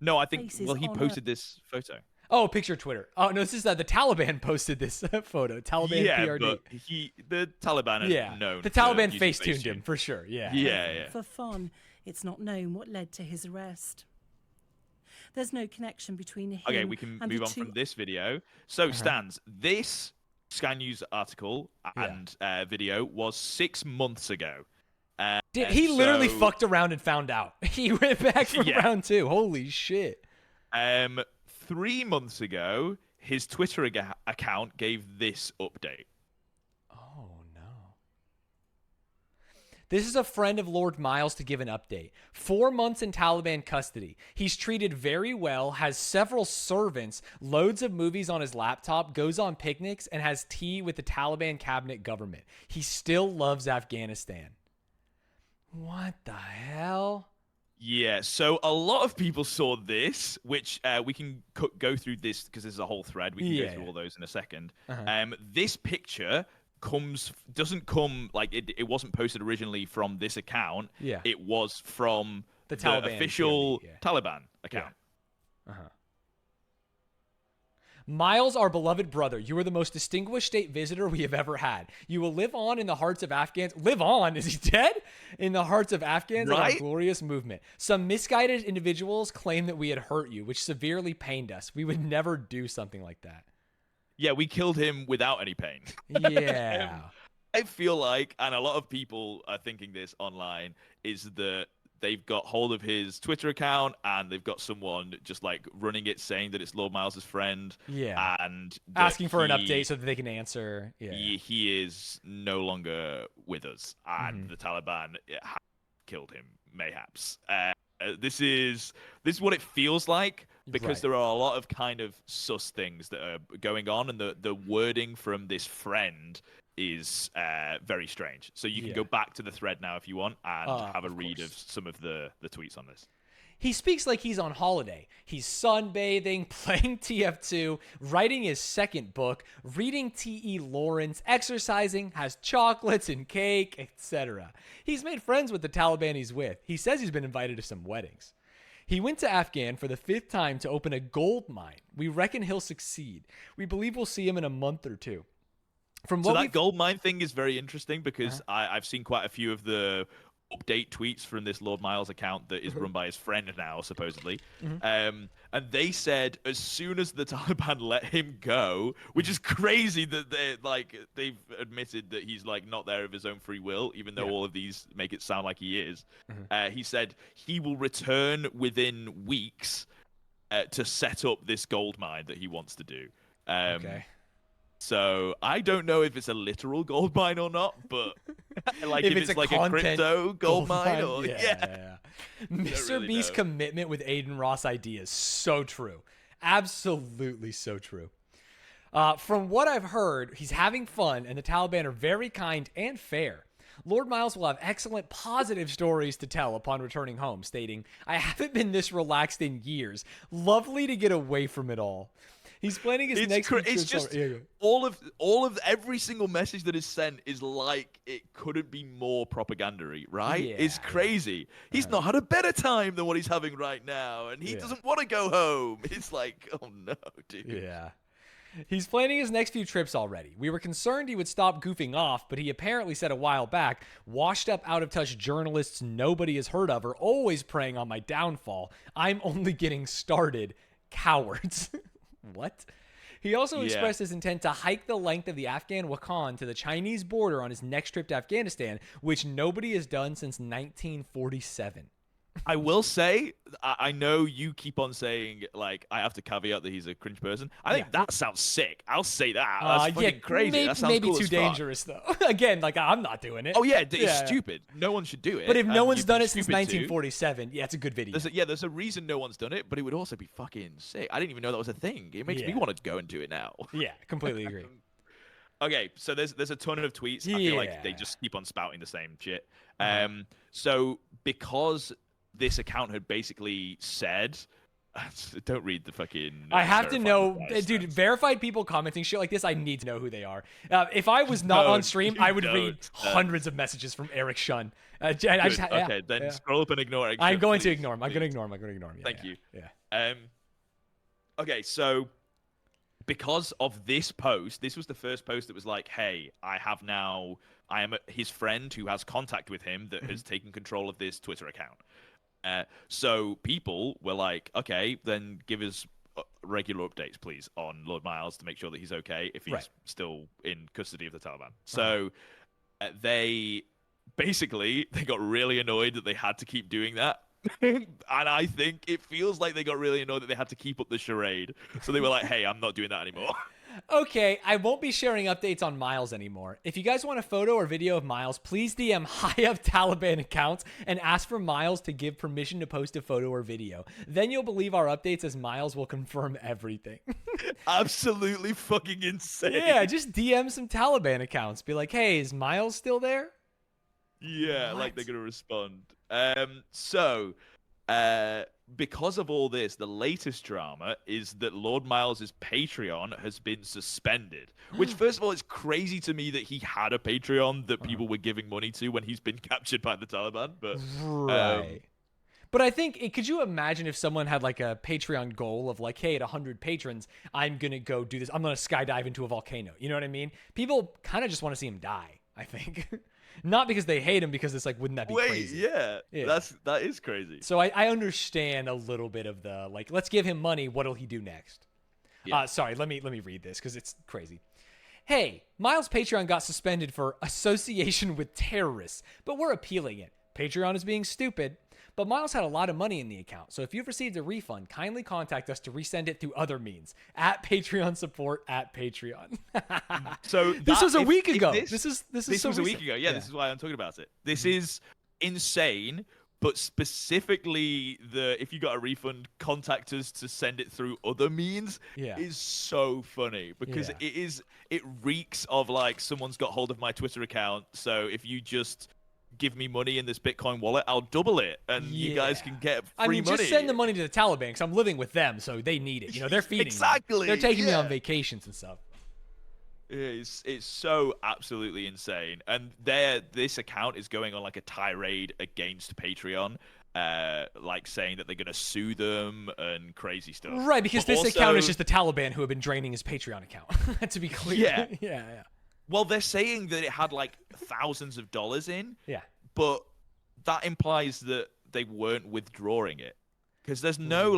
No, I think. Faces Well, he on posted this photo. Oh, picture Twitter. Oh no, this is the Taliban posted this photo. Taliban Yeah, PRD. but the Taliban are Yeah, known. the for Taliban using Facetuned Facetune. him for sure. Yeah. Yeah. For fun, it's not known what led to his arrest. There's no connection between him Okay, we can and move the on 2 from this video. So, Stans, this Sky News article and video was 6 months ago. He literally so- fucked around and found out. He went back from Yeah. round 2. Holy shit. 3 months ago, his Twitter account gave this update. Oh no. This is a friend of Lord Miles to give an update. 4 months in Taliban custody. He's treated very well, has several servants, loads of movies on his laptop, goes on picnics, and has tea with the Taliban cabinet government. He still loves Afghanistan. What the hell? Yeah, so a lot of people saw this, which we can go through this because this is a whole thread. We can go through all those in a second. This picture doesn't come like it wasn't posted originally from this account. Yeah. It was from The Taliban official POV, Taliban account. Miles, our beloved brother, you are the most distinguished state visitor we have ever had. You will live on in the hearts of Afghans. Live on? Is he dead? In the hearts of Afghans and our Right? glorious movement. Some misguided individuals claim that we had hurt you, which severely pained us. We would never do something like that. Yeah, we killed him without any pain. Yeah. I feel like, and a lot of people are thinking this online, is that they've got hold of his Twitter account and they've got someone just like running it saying that it's Lord Miles' friend. Yeah. And that Asking for an he- update so that they can answer. Yeah. He is no longer with us, and the Taliban have killed him, mayhaps. This is what it feels like, because Right. there are a lot of kind of sus things that are going on, and the wording from this friend is very strange. So you can go back to the thread now if you want and have a read of some of the tweets on this. He speaks like he's on holiday. He's sunbathing, playing TF2, writing his second book, reading T.E. Lawrence, exercising, has chocolates and cake, etc. He's made friends with the Taliban he's with. He says he's been invited to some weddings. He went to Afghan for the 5th time to open a gold mine. We reckon he'll succeed. We believe we'll see him in a month or 2. From So what that we've- gold mine thing is very interesting because I've seen quite a few of the update tweets from this Lord Miles account that is run by his friend now, supposedly. And they said as soon as the Taliban let him go, which is crazy that they've admitted that he's like not there of his own free will, even though all of these make it sound like he is. He said he will return within weeks to set up this gold mine that he wants to do. Okay. So I don't know if it's a literal gold mine or not, but like if it's like a content crypto gold mine or yeah. Mr. really Beast's know. commitment with Aiden Ross ideas, so true. Absolutely so true. From what I've heard, he's having fun, and the Taliban are very kind and fair. Lord Miles will have excellent positive stories to tell upon returning home, stating, "I haven't been this relaxed in years. Lovely to get away from it all." He's planning his next few It's trips just on- all of every single message that is sent is like it couldn't be more propaganda-y, right? Yeah. It's crazy. He's not had a better time than what he's having right now, and he Yeah. doesn't want to go home. It's like, oh no, dude. Yeah. He's planning his next few trips already. We were concerned he would stop goofing off, but he apparently said a while back, washed up, out-of-touch journalists nobody has heard of are always preying on my downfall. I'm only getting started. Cowards. What? He also Yeah. expressed his intent to hike the length of the Afghan Wakhan to the Chinese border on his next trip to Afghanistan, which nobody has done since 1947. I will say, I know you keep on saying, like, I have to caveat that he's a cringe person. I think that sounds sick. I'll say that. That's fucking crazy. Maybe, that sounds maybe cool too as fuck. dangerous, though. Again, like, I'm not doing it. Oh, yeah, it's stupid. No one should do it. But if no and one's you'd done be it since stupid too. 1947, yeah, it's a good video. There's a reason no one's done it, but it would also be fucking sick. I didn't even know that was a thing. It makes me want to go and do it now. Yeah, completely agree. Okay, so there's a ton of tweets. I feel like they just keep on spouting the same shit. So because this account had basically said, don't read the fucking. I have to know, verified dude, verified people commenting shit like this, I need to know who they are. If I was not on stream, I would read hundreds of messages from Eric Shun. Okay, then scroll up and ignore Eric I'm Shun, going to please, ignore him. I'm going to ignore him. I'm going to ignore him. Thank you. Yeah. Okay, so because of this post, this was the first post that was like, hey, I am his friend who has contact with him that has taken control of this Twitter account. So people were like, okay, then give us regular updates, please, on Lord Miles to make sure that he's okay if he's still in custody of the Taliban. So they got really annoyed that they had to keep doing that. And I think it feels like they got really annoyed that they had to keep up the charade. So they were like, hey, I'm not doing that anymore. Okay, I won't be sharing updates on Miles anymore. If you guys want a photo or video of Miles, please DM high-up Taliban accounts and ask for Miles to give permission to post a photo or video. Then you'll believe our updates as Miles will confirm everything. Absolutely fucking insane. Yeah, just DM some Taliban accounts. Be like, hey, is Miles still there? Yeah, like they're going to respond. Because of all this, the latest drama is that Lord Miles' Patreon has been suspended. Which, first of all, it's crazy to me that he had a Patreon that people were giving money to when he's been captured by the Taliban. But Right. But I think, could you imagine if someone had like a Patreon goal of like, hey, at 100 patrons, I'm going to go do this. I'm going to skydive into a volcano. You know what I mean? People kind of just want to see him die, I think. Not because they hate him, because it's like, wouldn't that be crazy? Yeah, that is crazy. So I understand a little bit of the, like, let's give him money. What'll he do next? Yeah. Sorry, let me read this because it's crazy. Hey, Miles' Patreon got suspended for association with terrorists, but we're appealing it. Patreon is being stupid. But Miles had a lot of money in the account, so if you've received a refund, kindly contact us to resend it through other means. At Patreon support at Patreon. So this was a week ago. This was a week ago. Yeah, this is why I'm talking about it. This is insane. But specifically, if you got a refund, contact us to send it through other means is so funny because it reeks of like someone's got hold of my Twitter account. So if you just give me money in this Bitcoin wallet, I'll double it, and you guys can get free money. Just send the money to the Taliban because I'm living with them, so they need it. You know, they're feeding me. They're taking me on vacations and stuff. It's so absolutely insane, and this account is going on like a tirade against Patreon, like saying that they're gonna sue them and crazy stuff. Right, because But this account is also- just the Taliban who have been draining his Patreon account. To be clear. Yeah. Well, they're saying that it had like thousands of dollars in. Yeah. But that implies that they weren't withdrawing it. Because there's no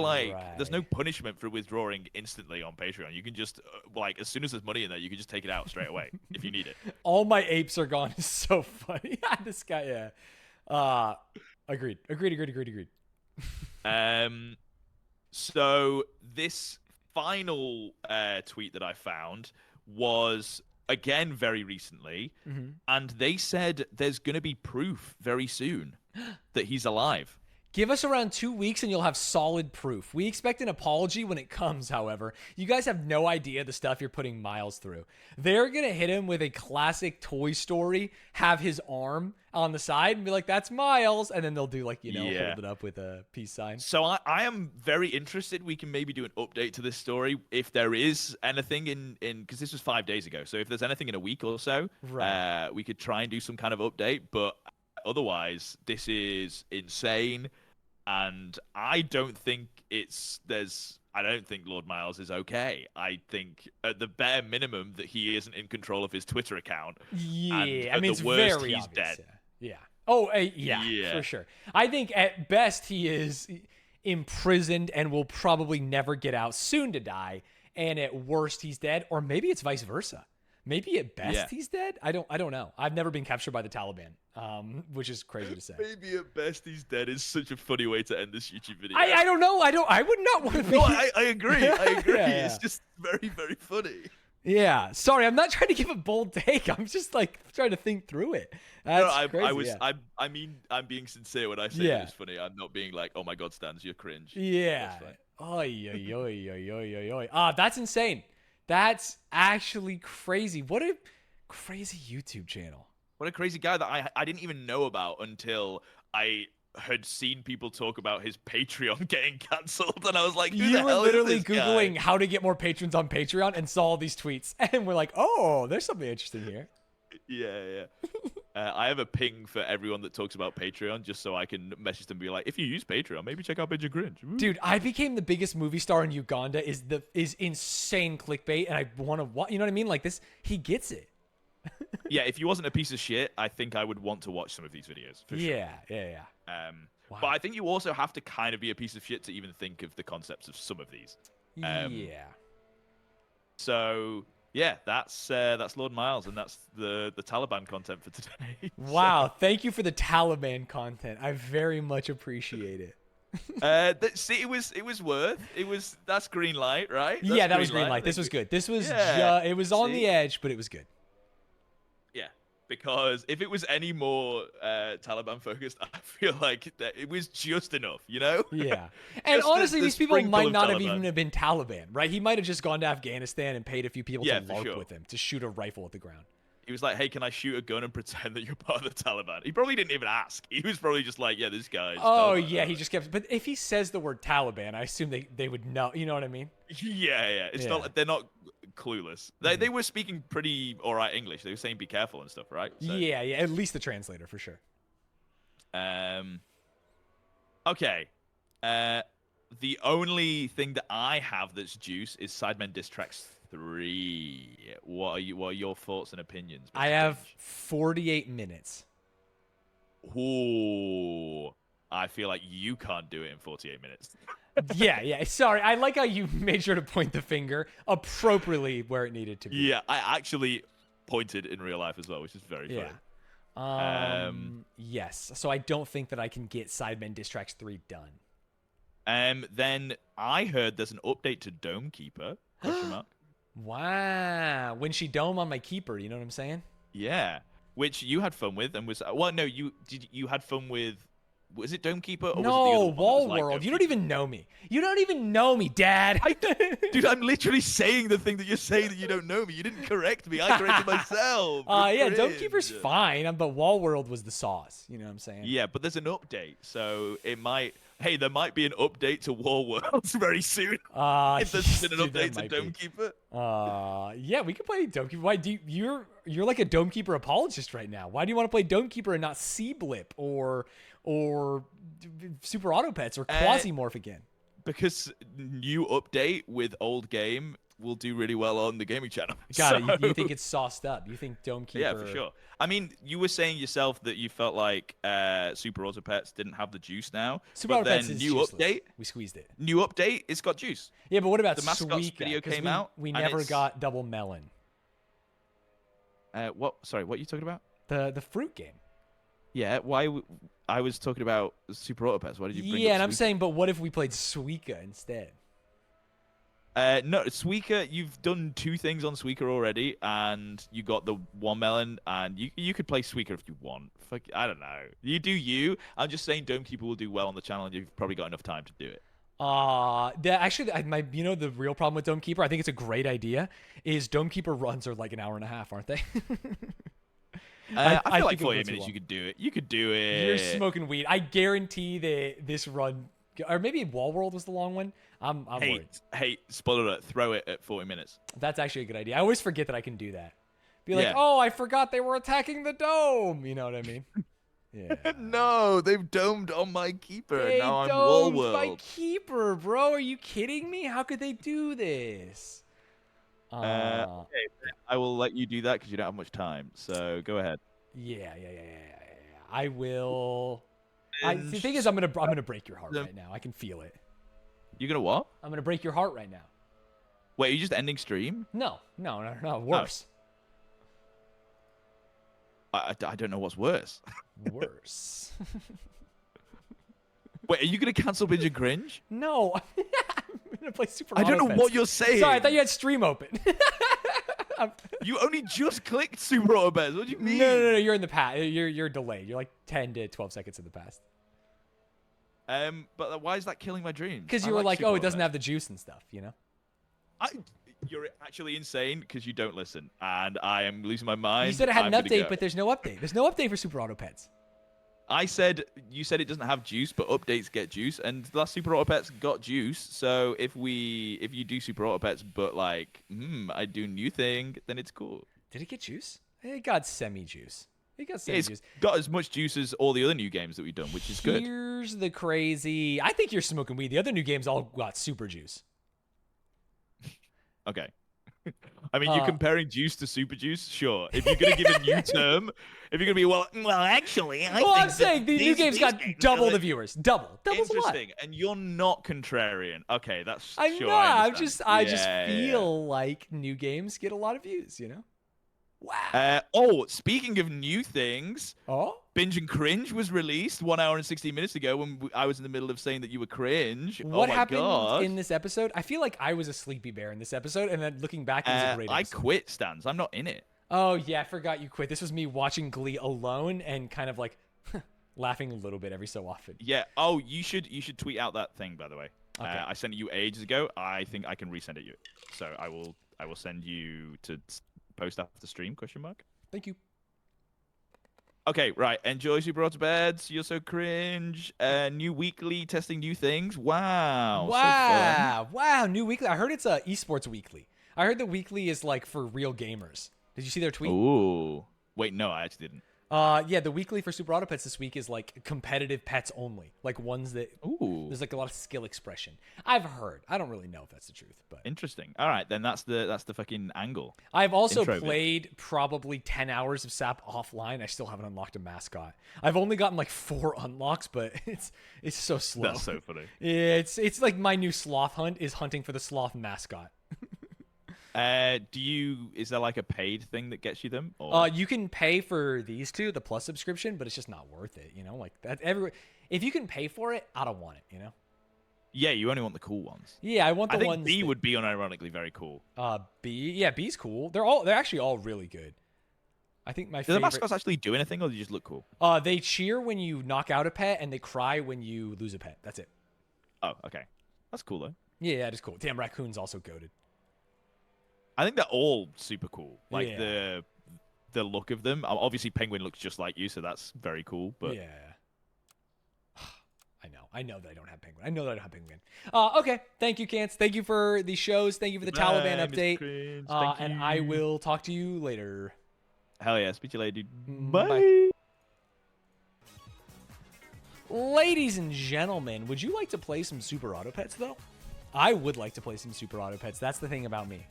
there's no punishment for withdrawing instantly on Patreon. You can just as soon as there's money in there, you can just take it out straight away if you need it. All my apes are gone is so funny. This guy, agreed. So this final tweet that I found was again very recently, and they said there's going to be proof very soon that he's alive. Give us around 2 weeks and you'll have solid proof. We expect an apology when it comes, however. You guys have no idea the stuff you're putting Miles through. They're going to hit him with a classic Toy Story, have his arm on the side and be like, that's Miles. And then they'll do like, hold it up with a peace sign. So I am very interested. We can maybe do an update to this story if there is anything in because this was 5 days ago. So if there's anything in a week or so, we could try and do some kind of update. But otherwise, this is insane. And I don't think I don't think Lord Miles is okay. I think at the bare minimum that he isn't in control of his Twitter account. Yeah, and I mean, it's very he's obvious. dead. Yeah. Oh, yeah, for sure. I think at best he is imprisoned and will probably never get out, soon to die. And at worst he's dead, or maybe it's vice versa. Maybe at best he's dead. I don't know. I've never been captured by the Taliban, which is crazy to say. Maybe at best he's dead is such a funny way to end this YouTube video. I don't know. I would not want to be. No, I agree. I agree. Yeah. It's just very, very funny. Yeah. Sorry, I'm not trying to give a bold take. I'm just like trying to think through it. That's crazy. I'm being sincere when I say it's funny. I'm not being like, oh my God, Stanz, you're cringe. Yeah. Oy, oy, oy, oy, oy, oy. Ah, that's insane. That's actually crazy. What a crazy YouTube channel. What a crazy guy that I didn't even know about until I had seen people talk about his Patreon getting cancelled, and I was like, you were literally Googling how to get more patrons on Patreon and saw all these tweets, and we're like, oh, there's something interesting here. Yeah. I have a ping for everyone that talks about Patreon, just so I can message them and be like, if you use Patreon, maybe check out Binge Cringe. Woo. Dude, I became the biggest movie star in Uganda is insane clickbait, and I want to, you know what I mean? Like this, he gets it. Yeah, if you wasn't a piece of shit, I think I would want to watch some of these videos. For sure. Yeah. But I think you also have to kind of be a piece of shit to even think of the concepts of some of these. Yeah. So yeah, that's Lord Miles, and that's the Taliban content for today. Wow, thank you for the Taliban content. I very much appreciate it. See, it was worth. That's green light, right? Yeah, that was green light. This was good. This was it was on the edge, but it was good. Yeah, because if it was any more Taliban focused, I feel like that it was just enough, you know? Yeah. And honestly, these people might not have even been Taliban, right? He might have just gone to Afghanistan and paid a few people to LARP with him, to shoot a rifle at the ground. He was like, hey, can I shoot a gun and pretend that you're part of the Taliban? He probably didn't even ask. He was probably just like, yeah, this guy's Taliban. Yeah, he just kept... But if he says the word Taliban, I assume they would know. You know what I mean? Yeah. It's not... They're not clueless. They were speaking pretty all right English. They were saying be careful and stuff, right? So, yeah. At least the translator, for sure. Okay. The only thing that I have that's juice is Sidemen Diss Tracks 3. What are your thoughts and opinions? I have 48 minutes. Ooh, I feel like you can't do it in 48 minutes. Yeah. Sorry, I like how you made sure to point the finger appropriately where it needed to be. Yeah, I actually pointed in real life as well, which is very funny. Yes. So I don't think that I can get Sidemen Diss Tracks 3 done. Then I heard there's an update to Dome Keeper. Question mark. Wow. When she dome on my keeper, you know what I'm saying? Yeah. Which you had fun with and was you had fun with. Was it Dome Keeper? Or No, was it the other one Wall that was World. like You don't even know me. You don't even know me, Dad. Dude, I'm literally saying the thing that you're saying that you don't know me. You didn't correct me. I corrected myself. Yeah, Dome Keeper's fine, but Wall World was the sauce. You know what I'm saying? Yeah, but there's an update, so it might. Hey, there might be an update to Wall Worlds very soon. If there's been an update to Dome Keeper. Yeah, we can play Dome Keeper. Why do you're like a Dome Keeper apologist right now? Why do you want to play Dome Keeper and not Sea Blip or Super Auto Pets or Quasimorph again? Because new update with old game will do really well on the gaming channel. Got it. You think it's sauced up? You think Dome Keeper? Yeah, for sure. I mean, you were saying yourself that you felt like Super Auto Pets didn't have the juice now. Super Auto Pets is new useless. Update. We squeezed it. New update. It's got juice. Yeah, but what about the mascots video came out? We never got Double Melon. What? Sorry, what are you talking about? The fruit game. Yeah. Why? I was talking about Super Auto Pets. Why did you bring up Yeah, and I'm Suika? saying, but what if we played Suika instead? No, Suika, you've done 2 things on Suika already, and you got the 1 melon, and you could play Suika if you want. Fuck, I don't know. You do you. I'm just saying Dome Keeper will do well on the channel, and you've probably got enough time to do it. Actually, the real problem with Dome Keeper, I think it's a great idea, is Dome Keeper runs are like an hour and a half, aren't they? I feel like think it 40 runs too minutes long. you could do it. You could do it. You're smoking weed. I guarantee that this run, or maybe Wall World was the long one. I'm worried. Hey, spoiler alert, throw it at 40 minutes. That's actually a good idea. I always forget that I can do that. Be like, Yeah. oh, I forgot they were attacking the dome. You know what I mean? Yeah. No, they've domed on my keeper. They Now I'm Wall domed my World. keeper, bro. Are you kidding me? How could they do this? Okay, I will let you do that because you don't have much time. So go ahead. Yeah. I will. The thing is, I'm gonna break your heart right now. I can feel it. You're gonna what? I'm gonna break your heart right now. Wait, are you just ending stream? No. Worse. I don't know what's worse. Worse. Wait, are you gonna cancel Binge and Cringe? No. I'm gonna play Super I don't know Auto what Pets. you're saying. Sorry, I thought you had stream open. You only just clicked Super Auto Bets. What do you mean? No. You're in the past. You're delayed. You're like 10 to 12 seconds in the past. But why is that killing my dreams? Because I you were like, Super oh, Auto it doesn't Bets. have the juice and stuff, you know? You're actually insane because you don't listen, and I am losing my mind. You said it had I'm an gonna update, go. but there's no update. There's no update for Super Auto Pets. You said it doesn't have juice, but updates get juice, and the last Super Auto Pets got juice. So if you do Super Auto Pets, but like, I do new thing, then it's cool. Did it get juice? It got semi-juice. It's got as much juice as all the other new games that we've done, which is good. Here's the crazy. I think you're smoking weed. The other new games all got super juice. Okay. I mean, you're comparing juice to super juice, sure. If you're gonna give a new term, if you're gonna be well, actually, I'm saying the new games got double the viewers. Doubles a lot. Interesting, and you're not contrarian. Okay, that's I'm sure. not. I understand. just Yeah. feel like new games get a lot of views. You know. Speaking of new things, Binge and Cringe was released 1 hour and 16 minutes ago when I was in the middle of saying that you were cringe. What oh my happened God. in this episode? I feel like I was a sleepy bear in this episode, and then looking back, it was a great I episode. quit, Stanz. I'm not in it. Oh yeah, I forgot you quit. This was me watching Glee alone and kind of like laughing a little bit every so often. Yeah. Oh, you should tweet out that thing, by the way. Okay. I sent it you ages ago. I think I can resend it you. So I will send you to post after stream ? Thank you. Okay, right. Enjoy Super Auto Beds. You're so cringe. New weekly, testing new things. Wow. So fun. Wow, new weekly. I heard it's a esports weekly. I heard the weekly is like for real gamers. Did you see their tweet? Ooh. Wait, no, I actually didn't. Yeah, the weekly for Super Auto Pets this week is like competitive pets only, like ones that there's like a lot of skill expression. I've heard. I don't really know if that's the truth, but Interesting. All right, then that's the fucking angle. I've also Intro bit. played probably 10 hours of SAP offline. I still haven't unlocked a mascot. I've only gotten like 4 unlocks, but it's so slow. That's so funny. It's like my new sloth hunt is hunting for the sloth mascot. Is there like a paid thing that gets you them? Or? You can pay for these two, the plus subscription, but it's just not worth it, you know? Like that if you can pay for it, I don't want it, you know? Yeah, you only want the cool ones. Yeah, I want the I think ones B would be unironically very cool. B's cool. They're actually all really good. I think my Do the favorite mascots actually do anything, or do they just look cool? they cheer when you knock out a pet and they cry when you lose a pet. That's it. Oh, okay. That's cool though. Yeah, that is cool. Damn, raccoon's also goated. I think they're all super cool. Like Yeah. the look of them. Obviously, Penguin looks just like you, so that's very cool. But yeah. I know that I don't have Penguin. Okay. Thank you, Cance. Thank you for the shows. Thank you for the Taliban Mr. update. Cringe. Thank And you. I will talk to you later. Hell yeah. Speak to you later, dude. Bye. Ladies and gentlemen, would you like to play some Super Auto Pets, though? I would like to play some Super Auto Pets. That's the thing about me.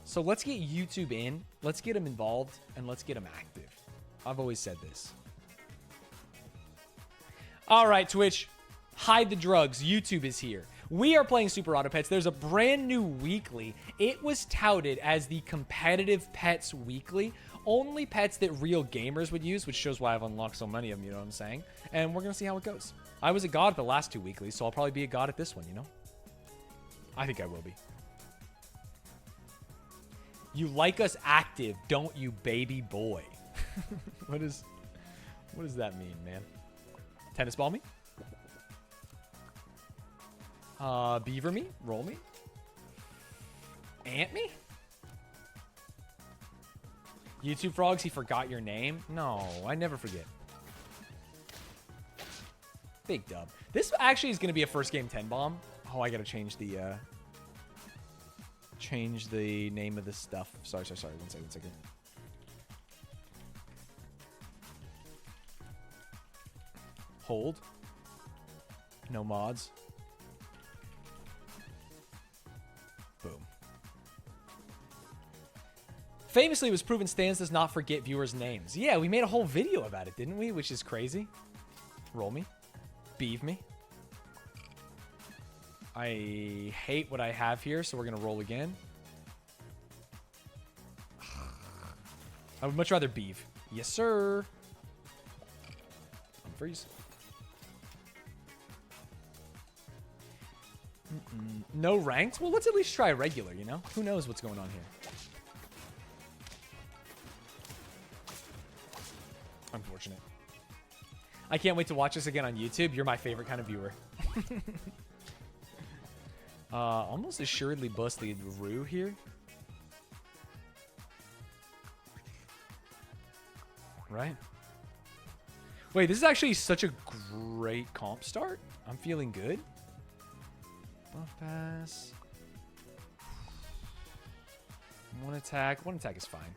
So let's get YouTube in, let's get them involved, and let's get them active. I've always said this. All right, Twitch, hide the drugs. YouTube is here. We are playing Super Auto Pets. There's a brand new weekly. It was touted as the competitive pets weekly. Only pets that real gamers would use, which shows why I've unlocked so many of them, you know what I'm saying? And we're going to see how it goes. I was a god at the last 2 weeklies, so I'll probably be a god at this one, you know? I think I will be. You like us active, don't you, baby boy? What does that mean, man? Tennis ball me? Beaver me? Roll me? Ant me? YouTube frogs, he forgot your name? No, I never forget. Big dub. This actually is going to be a first game 10 bomb. Oh, I got to change the name of this stuff. Sorry. 1 second. Hold. No mods. Boom. Famously, it was proven Stanz does not forget viewers' names. Yeah, we made a whole video about it, didn't we? Which is crazy. Roll me. Beeve me. I hate what I have here, so we're going to roll again. I would much rather beeve. Yes, sir. Freeze. No ranked? Well, let's at least try regular, you know? Who knows what's going on here? Unfortunate. I can't wait to watch this again on YouTube. You're my favorite kind of viewer. Almost assuredly busted Rue here. Right? Wait, this is actually such a great comp start. I'm feeling good. Buff pass. One attack. One attack is fine.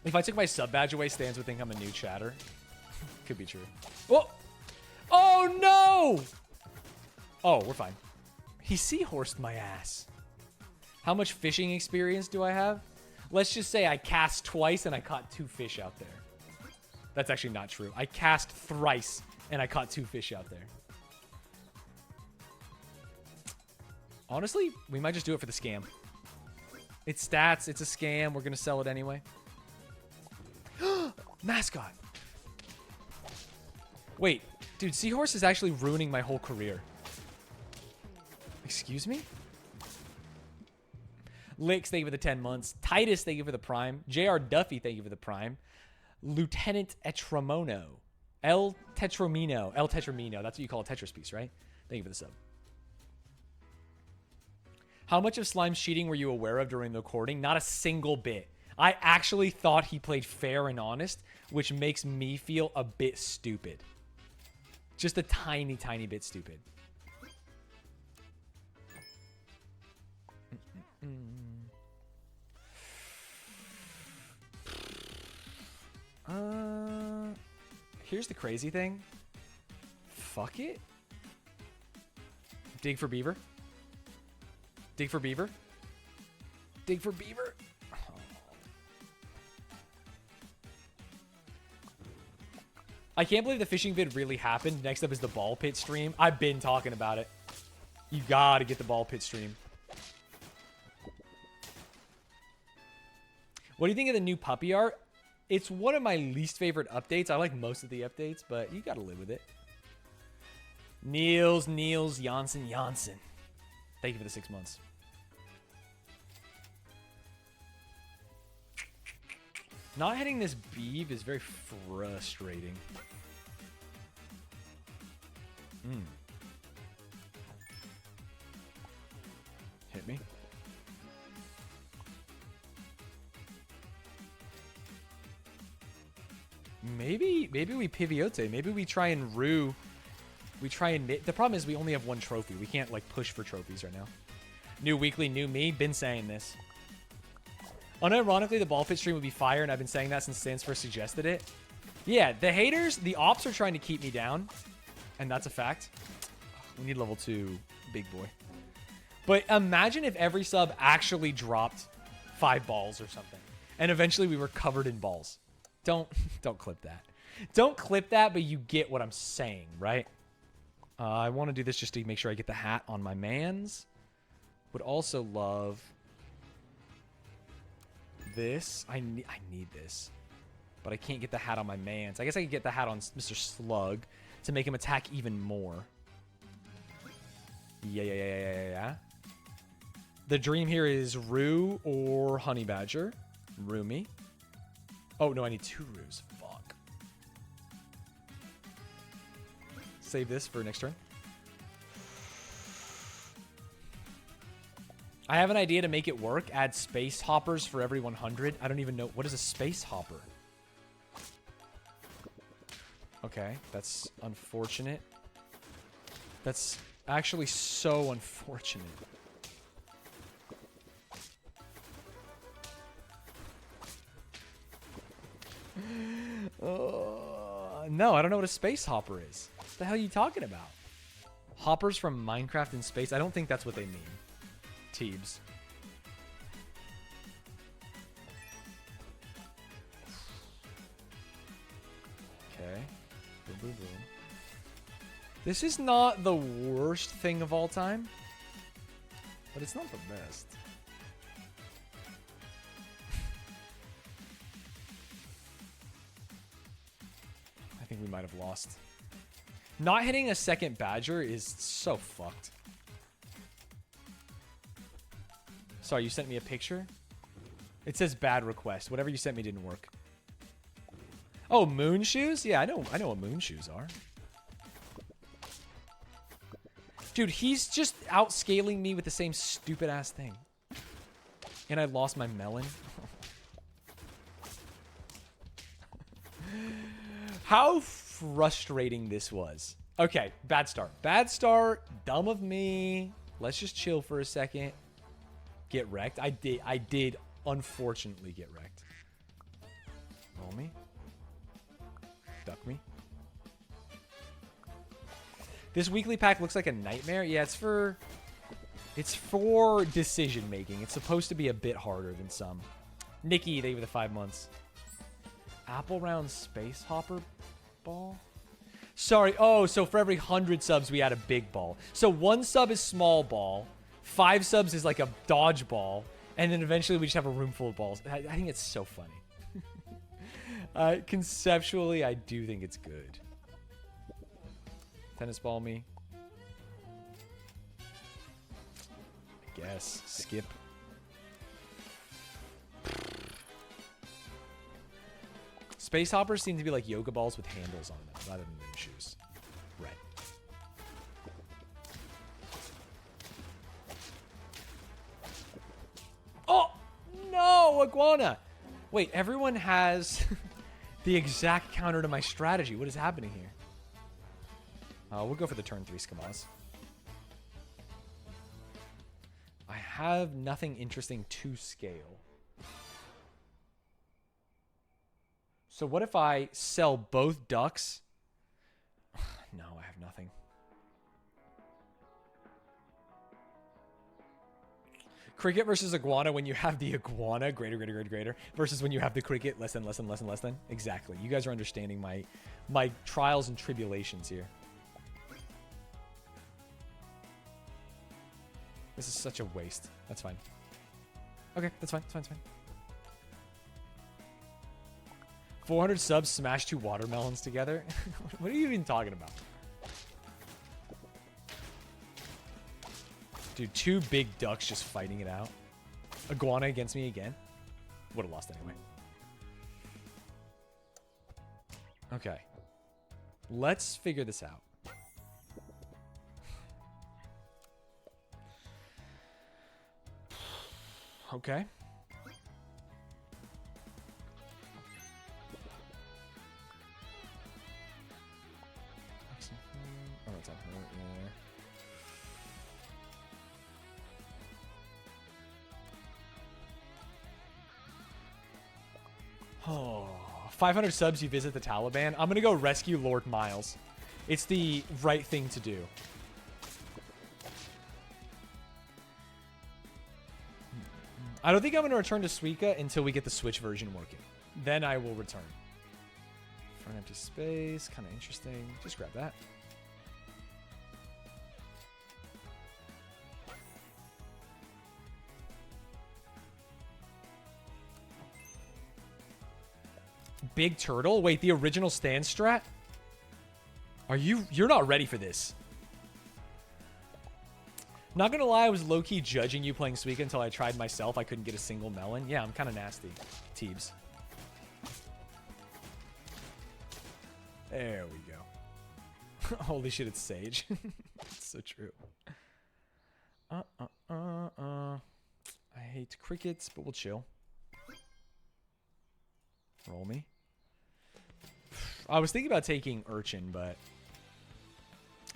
If I took my sub badge away, Stanz would think I'm a new chatter. Could be true. Oh! Oh, no! Oh, we're fine. He seahorsed my ass. How much fishing experience do I have? Let's just say I cast twice and I caught 2 fish out there. That's actually not true. I cast thrice and I caught 2 fish out there. Honestly, we might just do it for the scam. It's stats. It's a scam. We're going to sell it anyway. Mascot. Wait, dude, Seahorse is actually ruining my whole career. Excuse me? Licks, thank you for the 10 months. Titus, thank you for the prime. JR Duffy, thank you for the prime. Lieutenant Etramono. El Tetramino. That's what you call a Tetris piece, right? Thank you for the sub. How much of Slime's cheating were you aware of during the recording? Not a single bit. I actually thought he played fair and honest, which makes me feel a bit stupid. Just a tiny, tiny bit stupid. Here's the crazy thing. Fuck it. Dig for beaver. Dig for beaver. Dig for beaver. I can't believe the fishing vid really happened. Next up is the ball pit stream. I've been talking about it. You gotta get the ball pit stream. What do you think of the new puppy art? It's one of my least favorite updates. I like most of the updates, but you gotta live with it. Niels, Janssen. Thank you for the 6 months. Not hitting this beeve is very frustrating. Hit me. Maybe we piviote. Maybe we try and rue. We try and the problem is we only have 1 trophy. We can't like push for trophies right now. New weekly, new me. Been saying this. Unironically, the ball pit stream would be fire, and I've been saying that since Stanz first suggested it. Yeah, the haters, the ops are trying to keep me down, and that's a fact. We need level 2, big boy. But imagine if every sub actually dropped 5 balls or something, and eventually we were covered in balls. Don't clip that. Don't clip that, but you get what I'm saying, right? I want to do this just to make sure I get the hat on my mans. Would also love this. I need this, but I can't get the hat on my mans. I guess I could get the hat on Mr. Slug. to make him attack even more. Yeah. The dream here is Roo or Honey Badger. Roo me. Oh, no, I need 2 Roos. Fuck. Save this for next turn. I have an idea to make it work. Add space hoppers for every 100. I don't even know. What is a space hopper? Okay, that's unfortunate. That's actually so unfortunate. No, I don't know what a space hopper is. What the hell are you talking about? Hoppers from Minecraft in space? I don't think that's what they mean. Teebs. Okay. Boom, boom, boom. This is not the worst thing of all time, but it's not the best. I think we might have lost. Not hitting a second Badger is so fucked. Sorry, you sent me a picture? It says bad request. Whatever you sent me didn't work. Oh, moon shoes? Yeah, I know what moon shoes are. Dude, he's just outscaling me with the same stupid ass thing. And I lost my melon. How frustrating this was. Okay, bad start. Bad start. Dumb of me. Let's just chill for a second. Get wrecked. I did unfortunately get wrecked. Roll me. Duck me. This weekly pack looks like a nightmare. Yeah, it's for decision making. It's supposed to be a bit harder than some. Nikki, they were the 5 months. Apple round space hopper ball? Sorry. Oh, so for every 100 subs, we add a big ball. So 1 sub is small ball. 5 subs is like a dodgeball. And then eventually we just have a room full of balls. I think it's so funny. Conceptually, I do think it's good. Tennis ball me. I guess. Skip. Space hoppers seem to be like yoga balls with handles on them rather than moon shoes. Right. Oh! No! Iguana! Wait, everyone has the exact counter to my strategy. What is happening here? We'll go for the turn 3 Skamas. I have nothing interesting to scale. So what if I sell both ducks? No, I have nothing. Cricket versus iguana when you have the iguana greater versus when you have the cricket less than. Exactly. You guys are understanding my trials and tribulations here. This is such a waste. That's fine. Okay, that's fine. 400 subs, smash 2 watermelons together? What are you even talking about? Dude, 2 big ducks just fighting it out. Iguana against me again? Would have lost anyway. Okay. Let's figure this out. Okay. Oh, it's on her, yeah. Oh, 500 subs, you visit the Taliban. I'm gonna go rescue Lord Miles. It's the right thing to do. I don't think I'm going to return to Suica until we get the Switch version working. Then I will return. For an empty space. Kind of interesting. Just grab that. Big Turtle? Wait, the original Stanz strat? You're not ready for this. Not gonna lie, I was low-key judging you playing Suika until I tried myself. I couldn't get a single melon. Yeah, I'm kind of nasty. Teebs. There we go. Holy shit, it's Sage. It's so true. I hate crickets, but we'll chill. Roll me. I was thinking about taking Urchin, but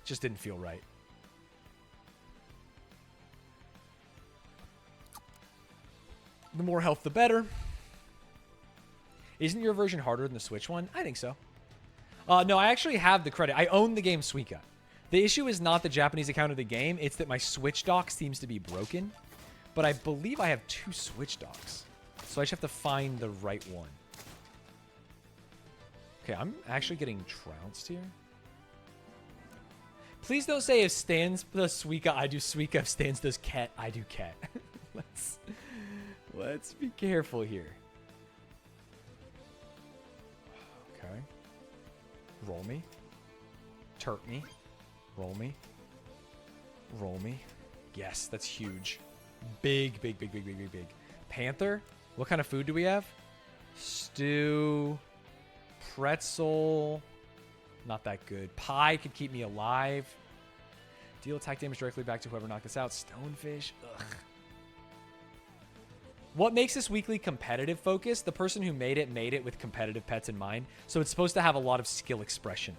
just didn't feel right. The more health, the better. Isn't your version harder than the Switch one? I think so. No, I actually have the credit. I own the game Suika. The issue is not the Japanese account of the game. It's that my Switch dock seems to be broken. But I believe I have 2 Switch docks. So I just have to find the right one. Okay, I'm actually getting trounced here. Please don't say if Stanz does Suika, I do Suika. If Stanz does Ket, I do Ket. Let's be careful here. Okay. Roll me. Turp me. Roll me. Roll me. Yes, that's huge. Big, big, big, big, big, big, big. Panther? What kind of food do we have? Stew. Pretzel. Not that good. Pie could keep me alive. Deal attack damage directly back to whoever knocked us out. Stonefish. Ugh. What makes this weekly competitive focus? The person who made it with competitive pets in mind. So it's supposed to have a lot of skill expression.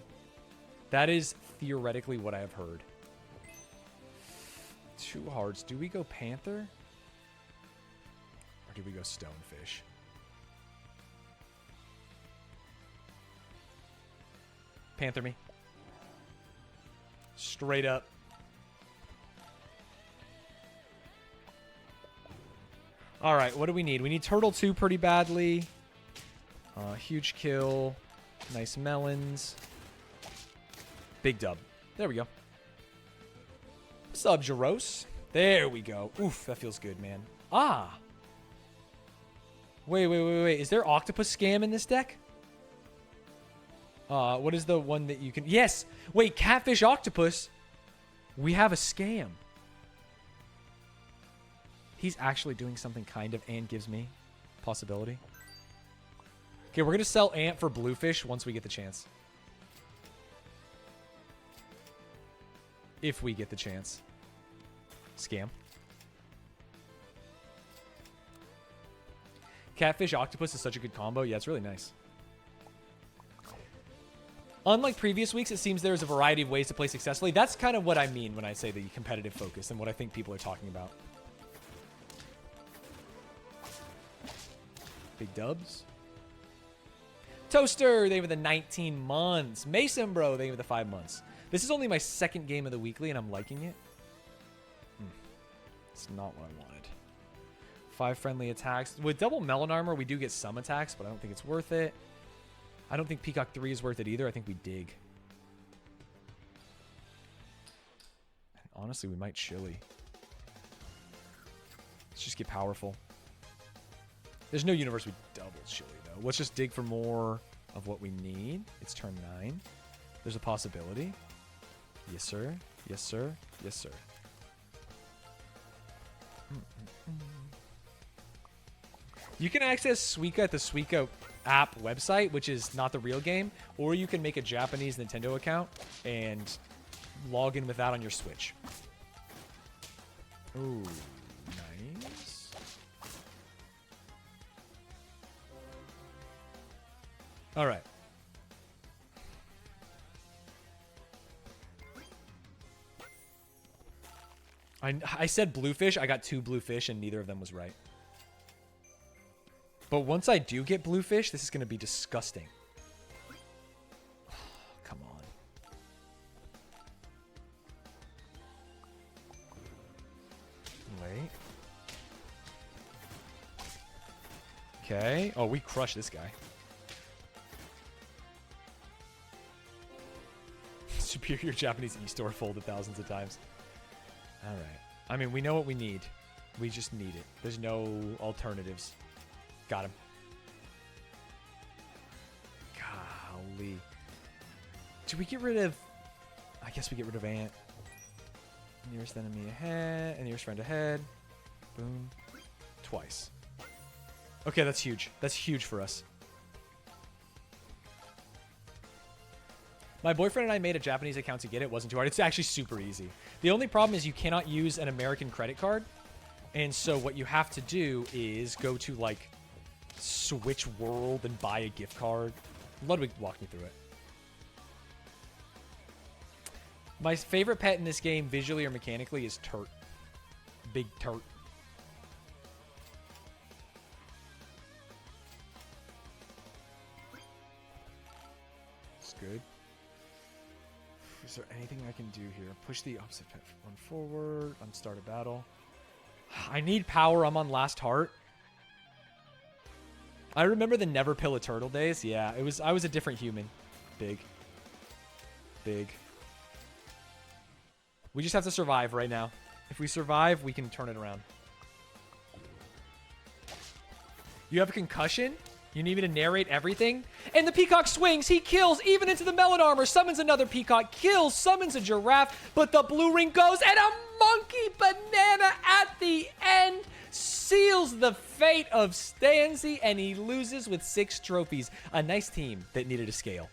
That is theoretically what I have heard. 2 hearts. Do we go Panther? Or do we go Stonefish? Panther me. Straight up. Alright, what do we need? We need Turtle 2 pretty badly. Huge kill. Nice melons. Big dub. There we go. Sub Jaros. There we go. Oof, that feels good, man. Ah. Wait. Is there octopus scam in this deck? What is the one that you can... Yes! Wait, catfish octopus. We have a scam. He's actually doing something kind of and gives me possibility. Okay, we're going to sell Ant for Bluefish once we get the chance. If we get the chance. Scam. Catfish Octopus is such a good combo. Yeah, it's really nice. Unlike previous weeks, it seems there's a variety of ways to play successfully. That's kind of what I mean when I say the competitive focus and what I think people are talking about. Big dubs. Toaster, thank you for the 19 months. Mason, bro, thank you for the 5 months. This is only my 2nd game of the weekly, and I'm liking it. It's not what I wanted. 5 friendly attacks. With double melon armor, we do get some attacks, but I don't think it's worth it. I don't think Peacock 3 is worth it either. I think we dig. And honestly, we might chili. Let's just get powerful. There's no universe we double chili, though. Let's just dig for more of what we need. It's turn 9. There's a possibility. Yes, sir. Yes, sir. Yes, sir. You can access Suika at the Suika app website, which is not the real game, or you can make a Japanese Nintendo account and log in with that on your Switch. Ooh, nice. All right. I said bluefish. I got 2 bluefish, and neither of them was right. But once I do get bluefish, this is going to be disgusting. Come on. Wait. Okay. Oh, we crushed this guy. Superior Japanese e-store folded thousands of times. All right. I mean, we know what we need. We just need it. There's no alternatives. Got him. Golly. Did we get rid of I guess we get rid of Ant. Nearest enemy ahead, and nearest friend ahead. Boom. Twice. Okay, that's huge. That's huge for us. My boyfriend and I made a Japanese account to get it. It wasn't too hard. It's actually super easy. The only problem is you cannot use an American credit card. And so what you have to do is go to, like, Switch World and buy a gift card. Ludwig walked me through it. My favorite pet in this game, visually or mechanically, is Turt. Big Turt. It's good. Is there anything I can do here? Push the opposite pet one forward. Unstart a battle. I need power. I'm on last heart. I remember the never pill a turtle days. Yeah, I was a different human. Big. Big. We just have to survive right now. If we survive, we can turn it around. You have a concussion? You need me to narrate everything? And the peacock swings. He kills even into the melon armor. Summons another peacock. Kills. Summons a giraffe. But the blue ring goes. And a monkey banana at the end seals the fate of Stanzy. And he loses with 6 trophies. A nice team that needed a scale.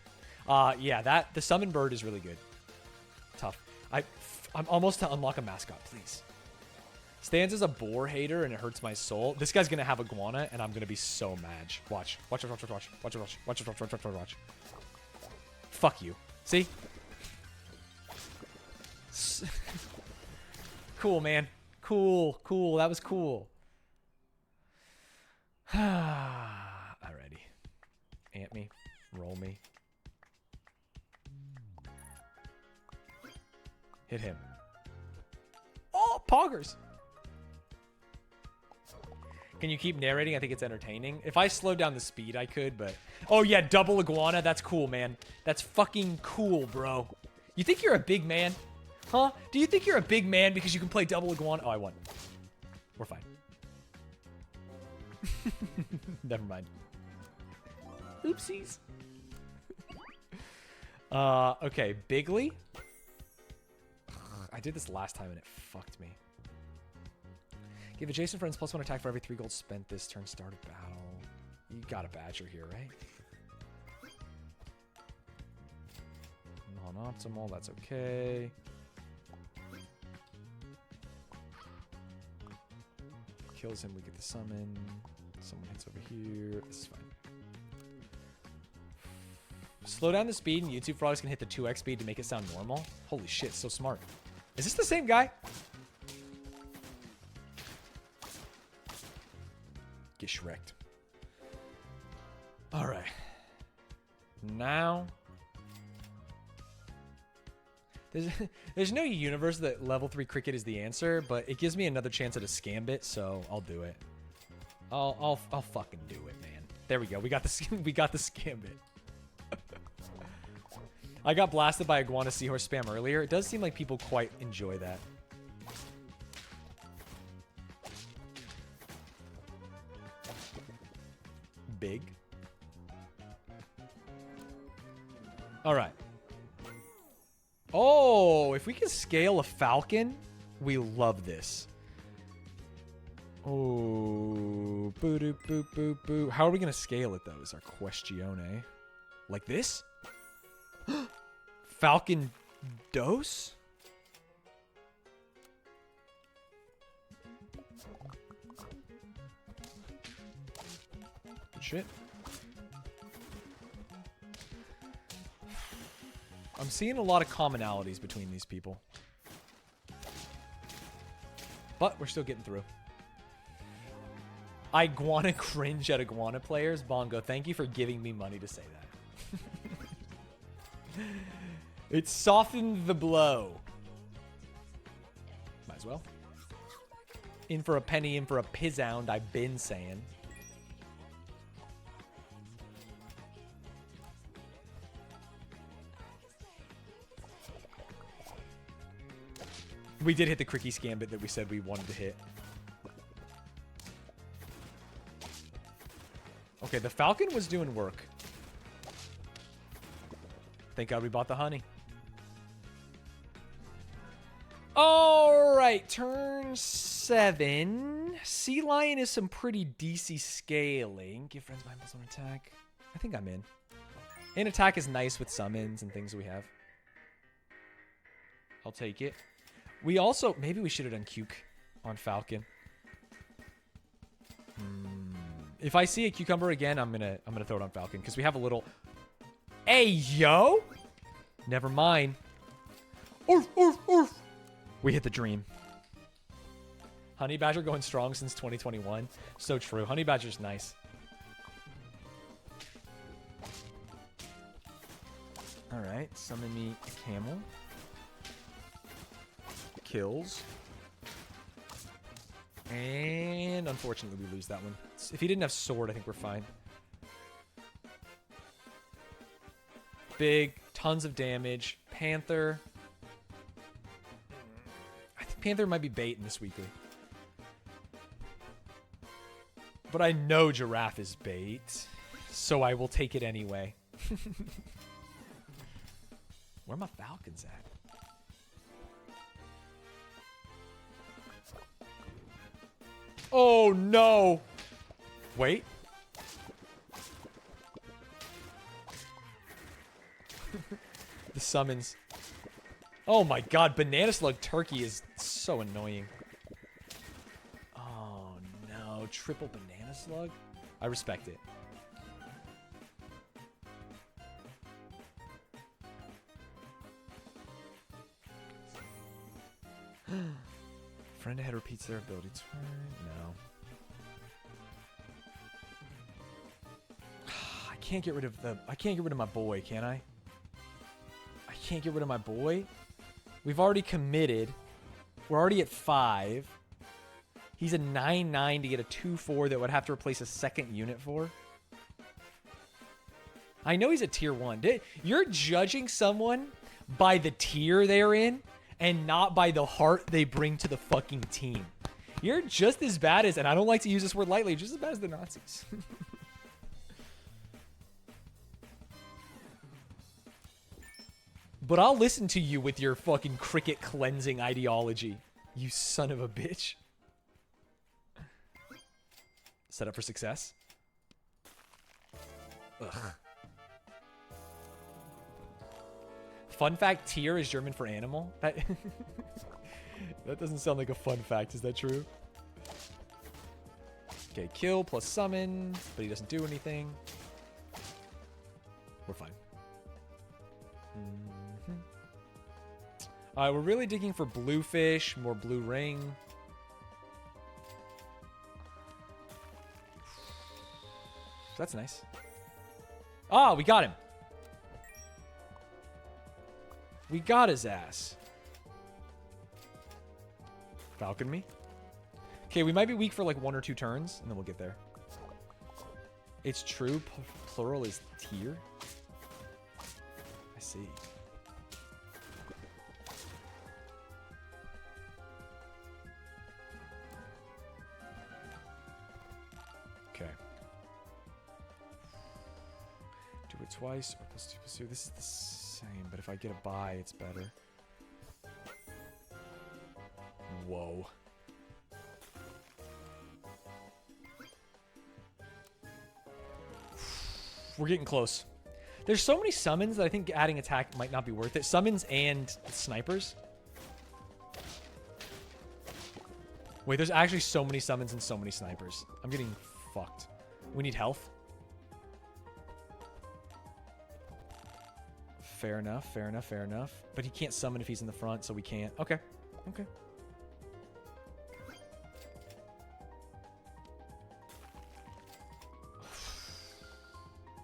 Yeah, the summon bird is really good. Tough. I'm almost to unlock a mascot, please. Stanz is a boar hater and it hurts my soul. This guy's gonna have iguana and I'm gonna be so mad. Watch. Watch. Fuck you. See? Cool, man. Cool. That was cool. Alrighty. Ant me. Roll me. Hit him. Oh, poggers. Can you keep narrating? I think it's entertaining. If I slowed down the speed, I could, but... Oh, yeah, double iguana. That's cool, man. That's fucking cool, bro. You think you're a big man? Huh? Do you think you're a big man because you can play double iguana? Oh, I won. We're fine. Never mind. Oopsies. Okay, Bigly. I did this last time and it fucked me. Give adjacent friends +1 attack for every 3 gold spent this turn. Start a battle. You got a badger here, right? Non-optimal, that's okay. Kills him, we get the summon. Someone hits over here. This is fine. Slow down the speed and YouTube frogs can hit the 2x speed to make it sound normal. Holy shit, so smart. Is this the same guy? Get Shrek'd. Alright. Now... There's no universe that level 3 cricket is the answer, but it gives me another chance at a Scambit, so I'll do it. I'll fucking do it, man. There we go. We got the Scambit. I got blasted by Iguana Seahorse spam earlier. It does seem like people quite enjoy that. Big. All right. Oh, if we can scale a falcon, we love this. Oh, boo doo boo boo boo. How are we gonna scale it though? Is our questione. Like this? Falcon dose? Good shit. I'm seeing a lot of commonalities between these people. But we're still getting through. Iguana cringe at Iguana players. Bongo, thank you for giving me money to say that. It softened the blow. Might as well. In for a penny, in for a pizzound, I've been saying. We did hit the Cricky Scambit that we said we wanted to hit. Okay, the Falcon was doing work. Thank God we bought the honey. All right, turn 7. Sea Lion is some pretty DC scaling. Give friends my plus 1 attack. I think I'm in. And attack is nice with summons and things we have. I'll take it. We also, maybe we should have done Cuke on Falcon. If I see a cucumber again, I'm gonna throw it on Falcon because we have a little. Hey yo! Never mind. Oof, oof, oof. We hit the dream. Honey Badger going strong since 2021. So true. Honey Badger's nice. All right, summon me a camel. Kills. And unfortunately, we lose that one. If he didn't have sword, I think we're fine. Big, tons of damage. Panther. I think Panther might be bait in this weekly. But I know Giraffe is bait, so I will take it anyway. Where are my Falcons at? Oh, no. Wait. The summons. Oh, my God. Banana Slug Turkey is so annoying. Oh, no. Triple Banana Slug? I respect it. Friend ahead repeats their ability turn. No. I can't get rid of the. I can't get rid of my boy, can I? I can't get rid of my boy. We've already committed. We're already at 5. He's a 9/9 to get a 2/4 that would have to replace a second unit for. I know he's a tier 1. You're judging someone by the tier they're in and not by the heart they bring to the fucking team. You're just as bad as, and I don't like to use this word lightly, just as bad as the Nazis. But I'll listen to you with your fucking cricket cleansing ideology, you son of a bitch. Set up for success. Ugh. Fun fact, tier is German for animal. That doesn't sound like a fun fact. Is that true? Okay, kill plus summon, but he doesn't do anything. We're fine. All right, we're really digging for bluefish, more blue ring. That's nice. Oh, we got him. We got his ass. Falcon me. Okay, we might be weak for like 1 or 2 turns, and then we'll get there. It's true. Plural is tier. I see. Okay. Do it twice or plus 2 plus 2. This is the same, but if I get a buy, it's better. Whoa. We're getting close. There's so many summons that I think adding attack might not be worth it. Summons and snipers. Wait, there's actually so many summons and so many snipers. I'm getting fucked. We need health. Fair enough, fair enough, fair enough. But he can't summon if he's in the front, so we can't. Okay, okay.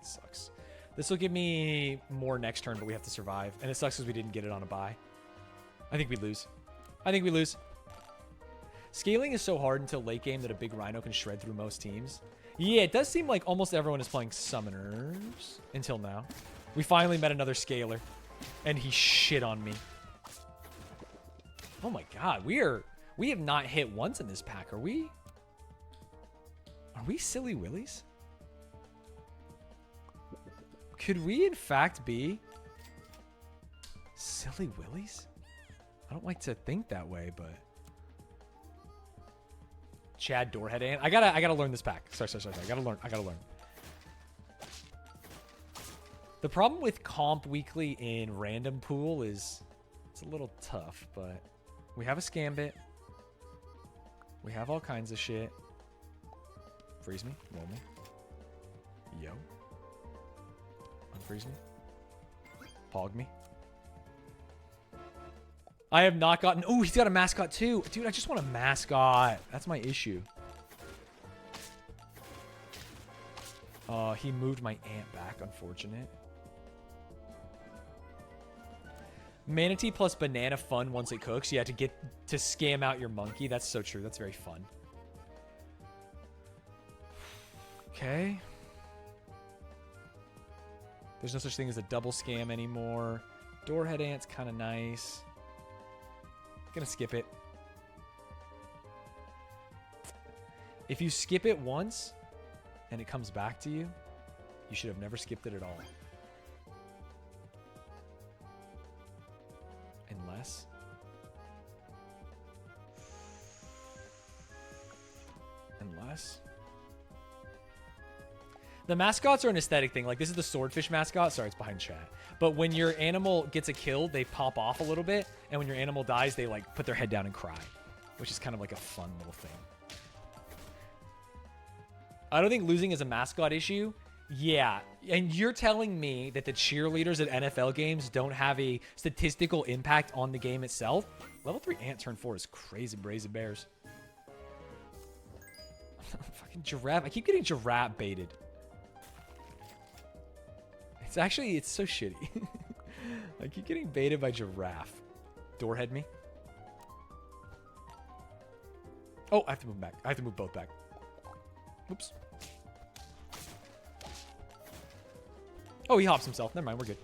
Sucks. This will give me more next turn, but we have to survive. And it sucks because we didn't get it on a buy. I think we lose. I think we lose. Scaling is so hard until late game that a big Rhino can shred through most teams. Yeah, it does seem like almost everyone is playing summoners until now. We finally met another scaler, and he shit on me. Oh my god, we have not hit once in this pack, are we? Are we silly willies? Could we in fact be silly willies? I don't like to think that way, but Chad Doorhead Ant. I gotta learn this pack. Sorry. I gotta learn. The problem with comp weekly in random pool is it's a little tough, but we have a Scambit. We have all kinds of shit. Freeze me, roll me. Yo. Unfreeze me. Pog me. I have not gotten... Oh, he's got a mascot too. Dude, I just want a mascot. That's my issue. He moved my ant back. Unfortunate. Manatee plus banana fun once it cooks. Yeah, to scam out your monkey. That's so true. That's very fun. Okay. There's no such thing as a double scam anymore. Doorhead Ant's kind of nice. Gonna skip it. If you skip it once and it comes back to you, you should have never skipped it at all. Unless... The mascots are an aesthetic thing. Like, this is the swordfish mascot. Sorry, it's behind chat. But when your animal gets a kill, they pop off a little bit. And when your animal dies, they, like, put their head down and cry. Which is kind of like a fun little thing. I don't think losing is a mascot issue. Yeah. And you're telling me that the cheerleaders at NFL games don't have a statistical impact on the game itself? Level 3 Ant turn 4 is crazy, brazen bears. Fucking giraffe. I keep getting giraffe baited. It's so shitty. I keep getting baited by giraffe. Doorhead me. Oh, I have to move back. I have to move both back. Oops. Oh, he hops himself. Never mind, we're good.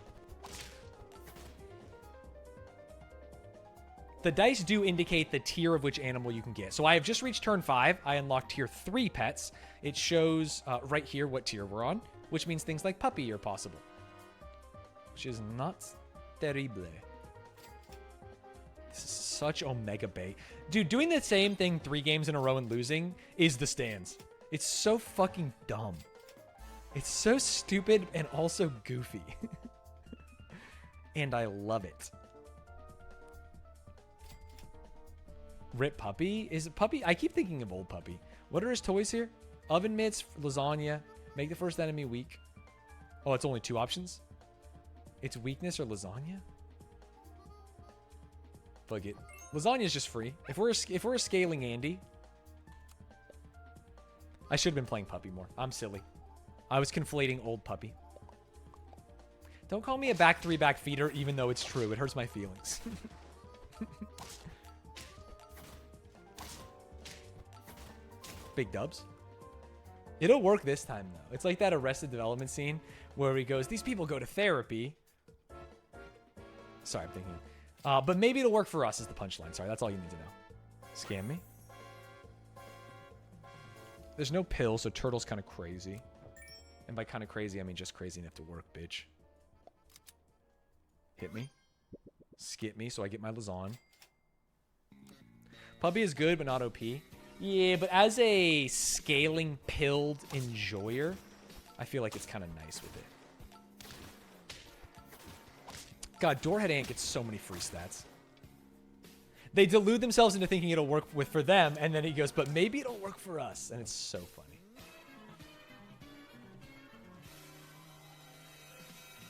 The dice do indicate the tier of which animal you can get. So I have just reached turn 5. I unlocked tier 3 pets. It shows right here what tier we're on, which means things like puppy are possible. Which is not terrible. This is such omega bait. Dude, doing the same thing 3 games in a row and losing is the Stanz. It's so fucking dumb. It's so stupid and also goofy. And I love it. Rip Puppy? Is it Puppy? I keep thinking of Old Puppy. What are his toys here? Oven mitts, lasagna, make the first enemy weak. Oh, it's only 2 options? It's weakness or lasagna? Fuck it. Lasagna is just free. If we're scaling Andy, I should have been playing Puppy more. I'm silly. I was conflating Old Puppy. Don't call me a back 3 back feeder, even though it's true. It hurts my feelings. Big dubs. It'll work this time, though. It's like that Arrested Development scene where he goes, these people go to therapy. Sorry, I'm thinking. But maybe it'll work for us is the punchline. Sorry, that's all you need to know. Scam me. There's no pill, so Turtle's kind of crazy. And by kind of crazy, I mean just crazy enough to work, bitch. Hit me. Skip me, so I get my Lazan. Puppy is good, but not OP. Yeah, but as a scaling pilled enjoyer, I feel like it's kind of nice with it. God, Doorhead Ant gets so many free stats. They delude themselves into thinking it'll work for them, and then he goes, but maybe it'll work for us. And it's so funny.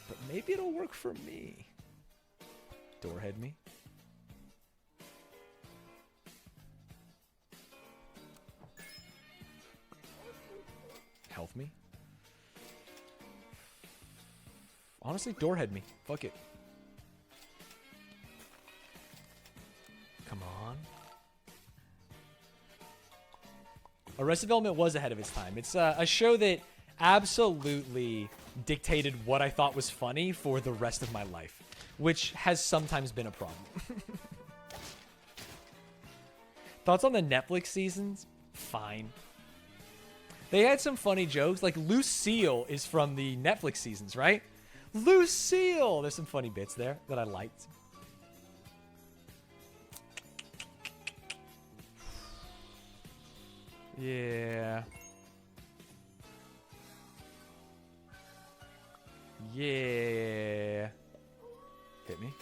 But maybe it'll work for me. Doorhead me. Health me. Honestly, Doorhead me. Fuck it. Come on. Arrested Development was ahead of its time. It's a show that absolutely dictated what I thought was funny for the rest of my life, which has sometimes been a problem. Thoughts on the Netflix seasons? Fine. They had some funny jokes. Like Lucille is from the Netflix seasons, right? Lucille! There's some funny bits there that I liked. Yeah. Yeah. Hit me.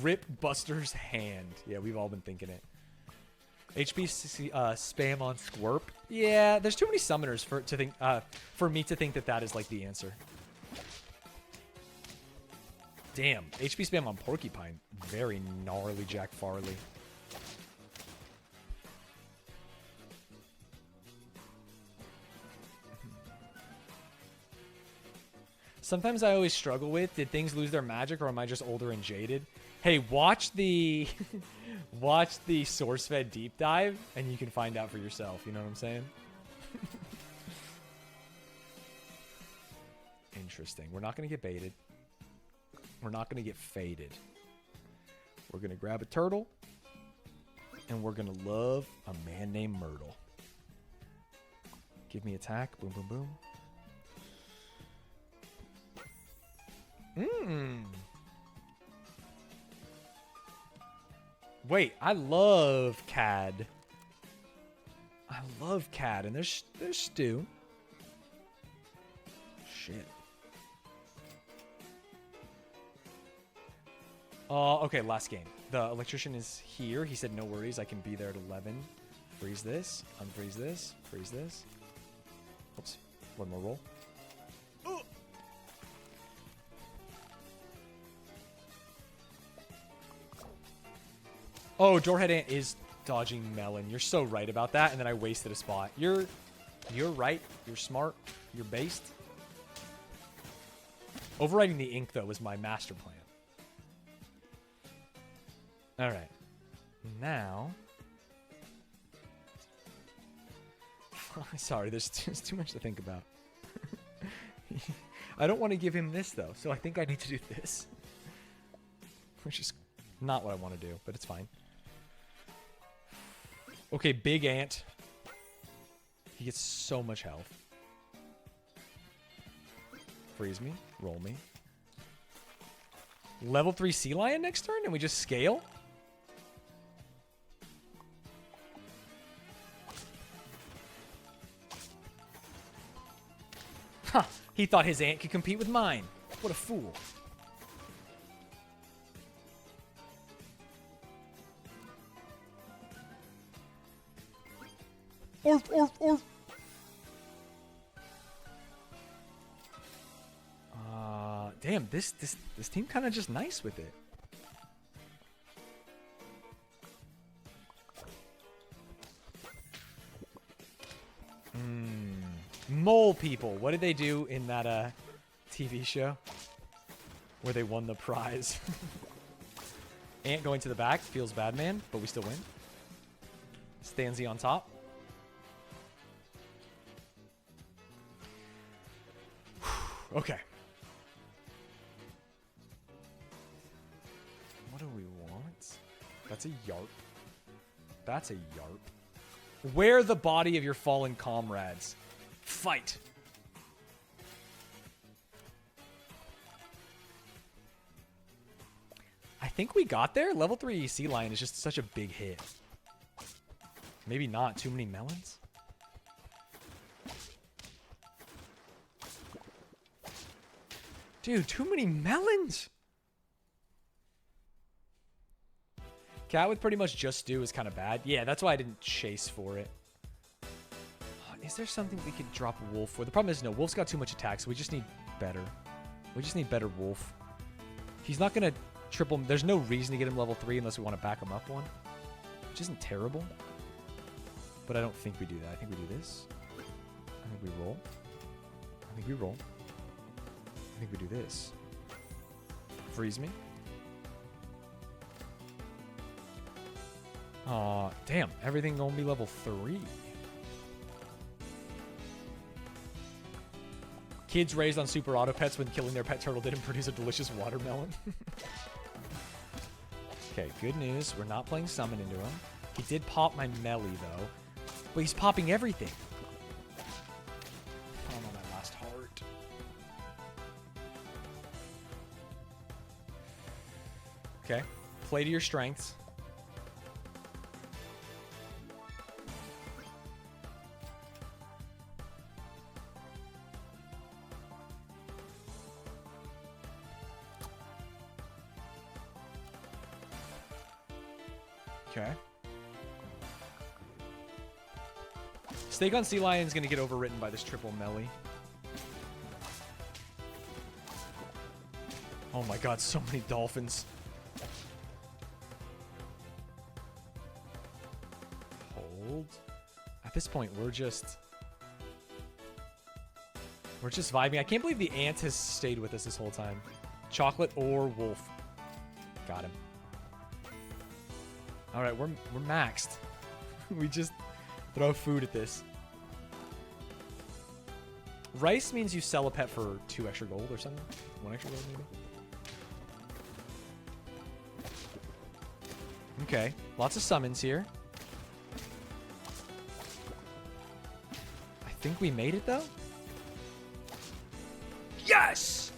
Rip Buster's hand. Yeah, we've all been thinking it. HB spam on Squirp. Yeah, there's too many summoners for me to think that is like the answer. Damn, HP spam on Porcupine. Very gnarly Jack Farley. Sometimes I always struggle with, did things lose their magic or am I just older and jaded? Hey, watch the watch the SourceFed deep dive and you can find out for yourself, you know what I'm saying? Interesting. We're not going to get baited. We're not going to get faded. We're going to grab a turtle and we're going to love a man named Myrtle. Give me attack. Boom, boom, boom. Wait, I love CAD. I love CAD, and there's Stu. Shit. Okay, last game. The electrician is here. He said no worries, I can be there at 11. Freeze this, unfreeze this, freeze this. Oops, one more roll. Oh, Doorhead Ant is dodging Melon. You're so right about that, and then I wasted a spot. You're right. You're smart. You're based. Overriding the ink, though, was my master plan. All right. Now... Sorry, there's too much to think about. I don't want to give him this, though, so I think I need to do this. Which is not what I want to do, but it's fine. Okay, Big Ant. He gets so much health. Freeze me. Roll me. Level 3 Sea Lion next turn, and we just scale? Huh. He thought his ant could compete with mine. What a fool. Orf, orf, orf. Damn, this team kind of just nice with it. Mole people. What did they do in that TV show where they won the prize? Ant going to the back feels bad, man, but we still win. Stanzy on top. Okay. What do we want? That's a yarp. That's a yarp. Where the body of your fallen comrades? Fight. I think we got there. Level 3 Sea Lion is just such a big hit. Maybe not. Too many melons? Dude, too many melons. Cat with pretty much just do is kind of bad. Yeah, that's why I didn't chase for it. Is there something we could drop Wolf for? The problem is, no, Wolf's got too much attack, so we just need better. We just need better Wolf. He's not going to triple... There's no reason to get him level 3 unless we want to back him up one. Which isn't terrible. But I don't think we do that. I think we do this. I think we roll. I think we roll. I think we do this. Freeze me. Aw, damn. Everything only level 3. Kids raised on super auto pets when killing their pet turtle didn't produce a delicious watermelon. Okay, good news. We're not playing summon into him. He did pop my melee, though. But he's popping everything. Oh, no, my last heart. Okay. Play to your strengths. Okay. Steak on Sea Lion is going to get overwritten by this triple melee. Oh my god, so many dolphins. Hold. At this point, we're just vibing. I can't believe the ant has stayed with us this whole time. Chocolate or wolf. Got him. All right, we're maxed. We just throw food at this. Rice means you sell a pet for 2 extra gold or something. 1 extra gold maybe. Okay, lots of summons here. I think we made it though. Yes!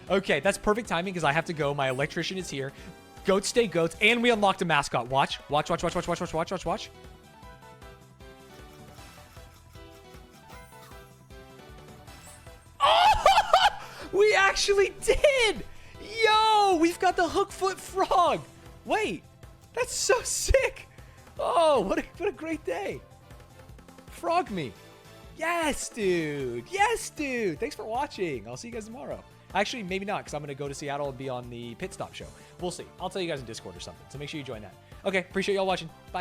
Okay, that's perfect timing because I have to go. My electrician is here. Goats stay goats, and we unlocked a mascot. Watch. Watch, watch, watch, watch, watch, watch, watch, watch, watch. Oh! We actually did! Yo! We've got the hookfoot frog! Wait, that's so sick! Oh, what a great day. Frog me. Yes, dude. Yes, dude. Thanks for watching. I'll see you guys tomorrow. Actually, maybe not, because I'm going to go to Seattle and be on the Pit Stop show. We'll see. I'll tell you guys in Discord or something, so make sure you join that. Okay, appreciate y'all watching. Bye.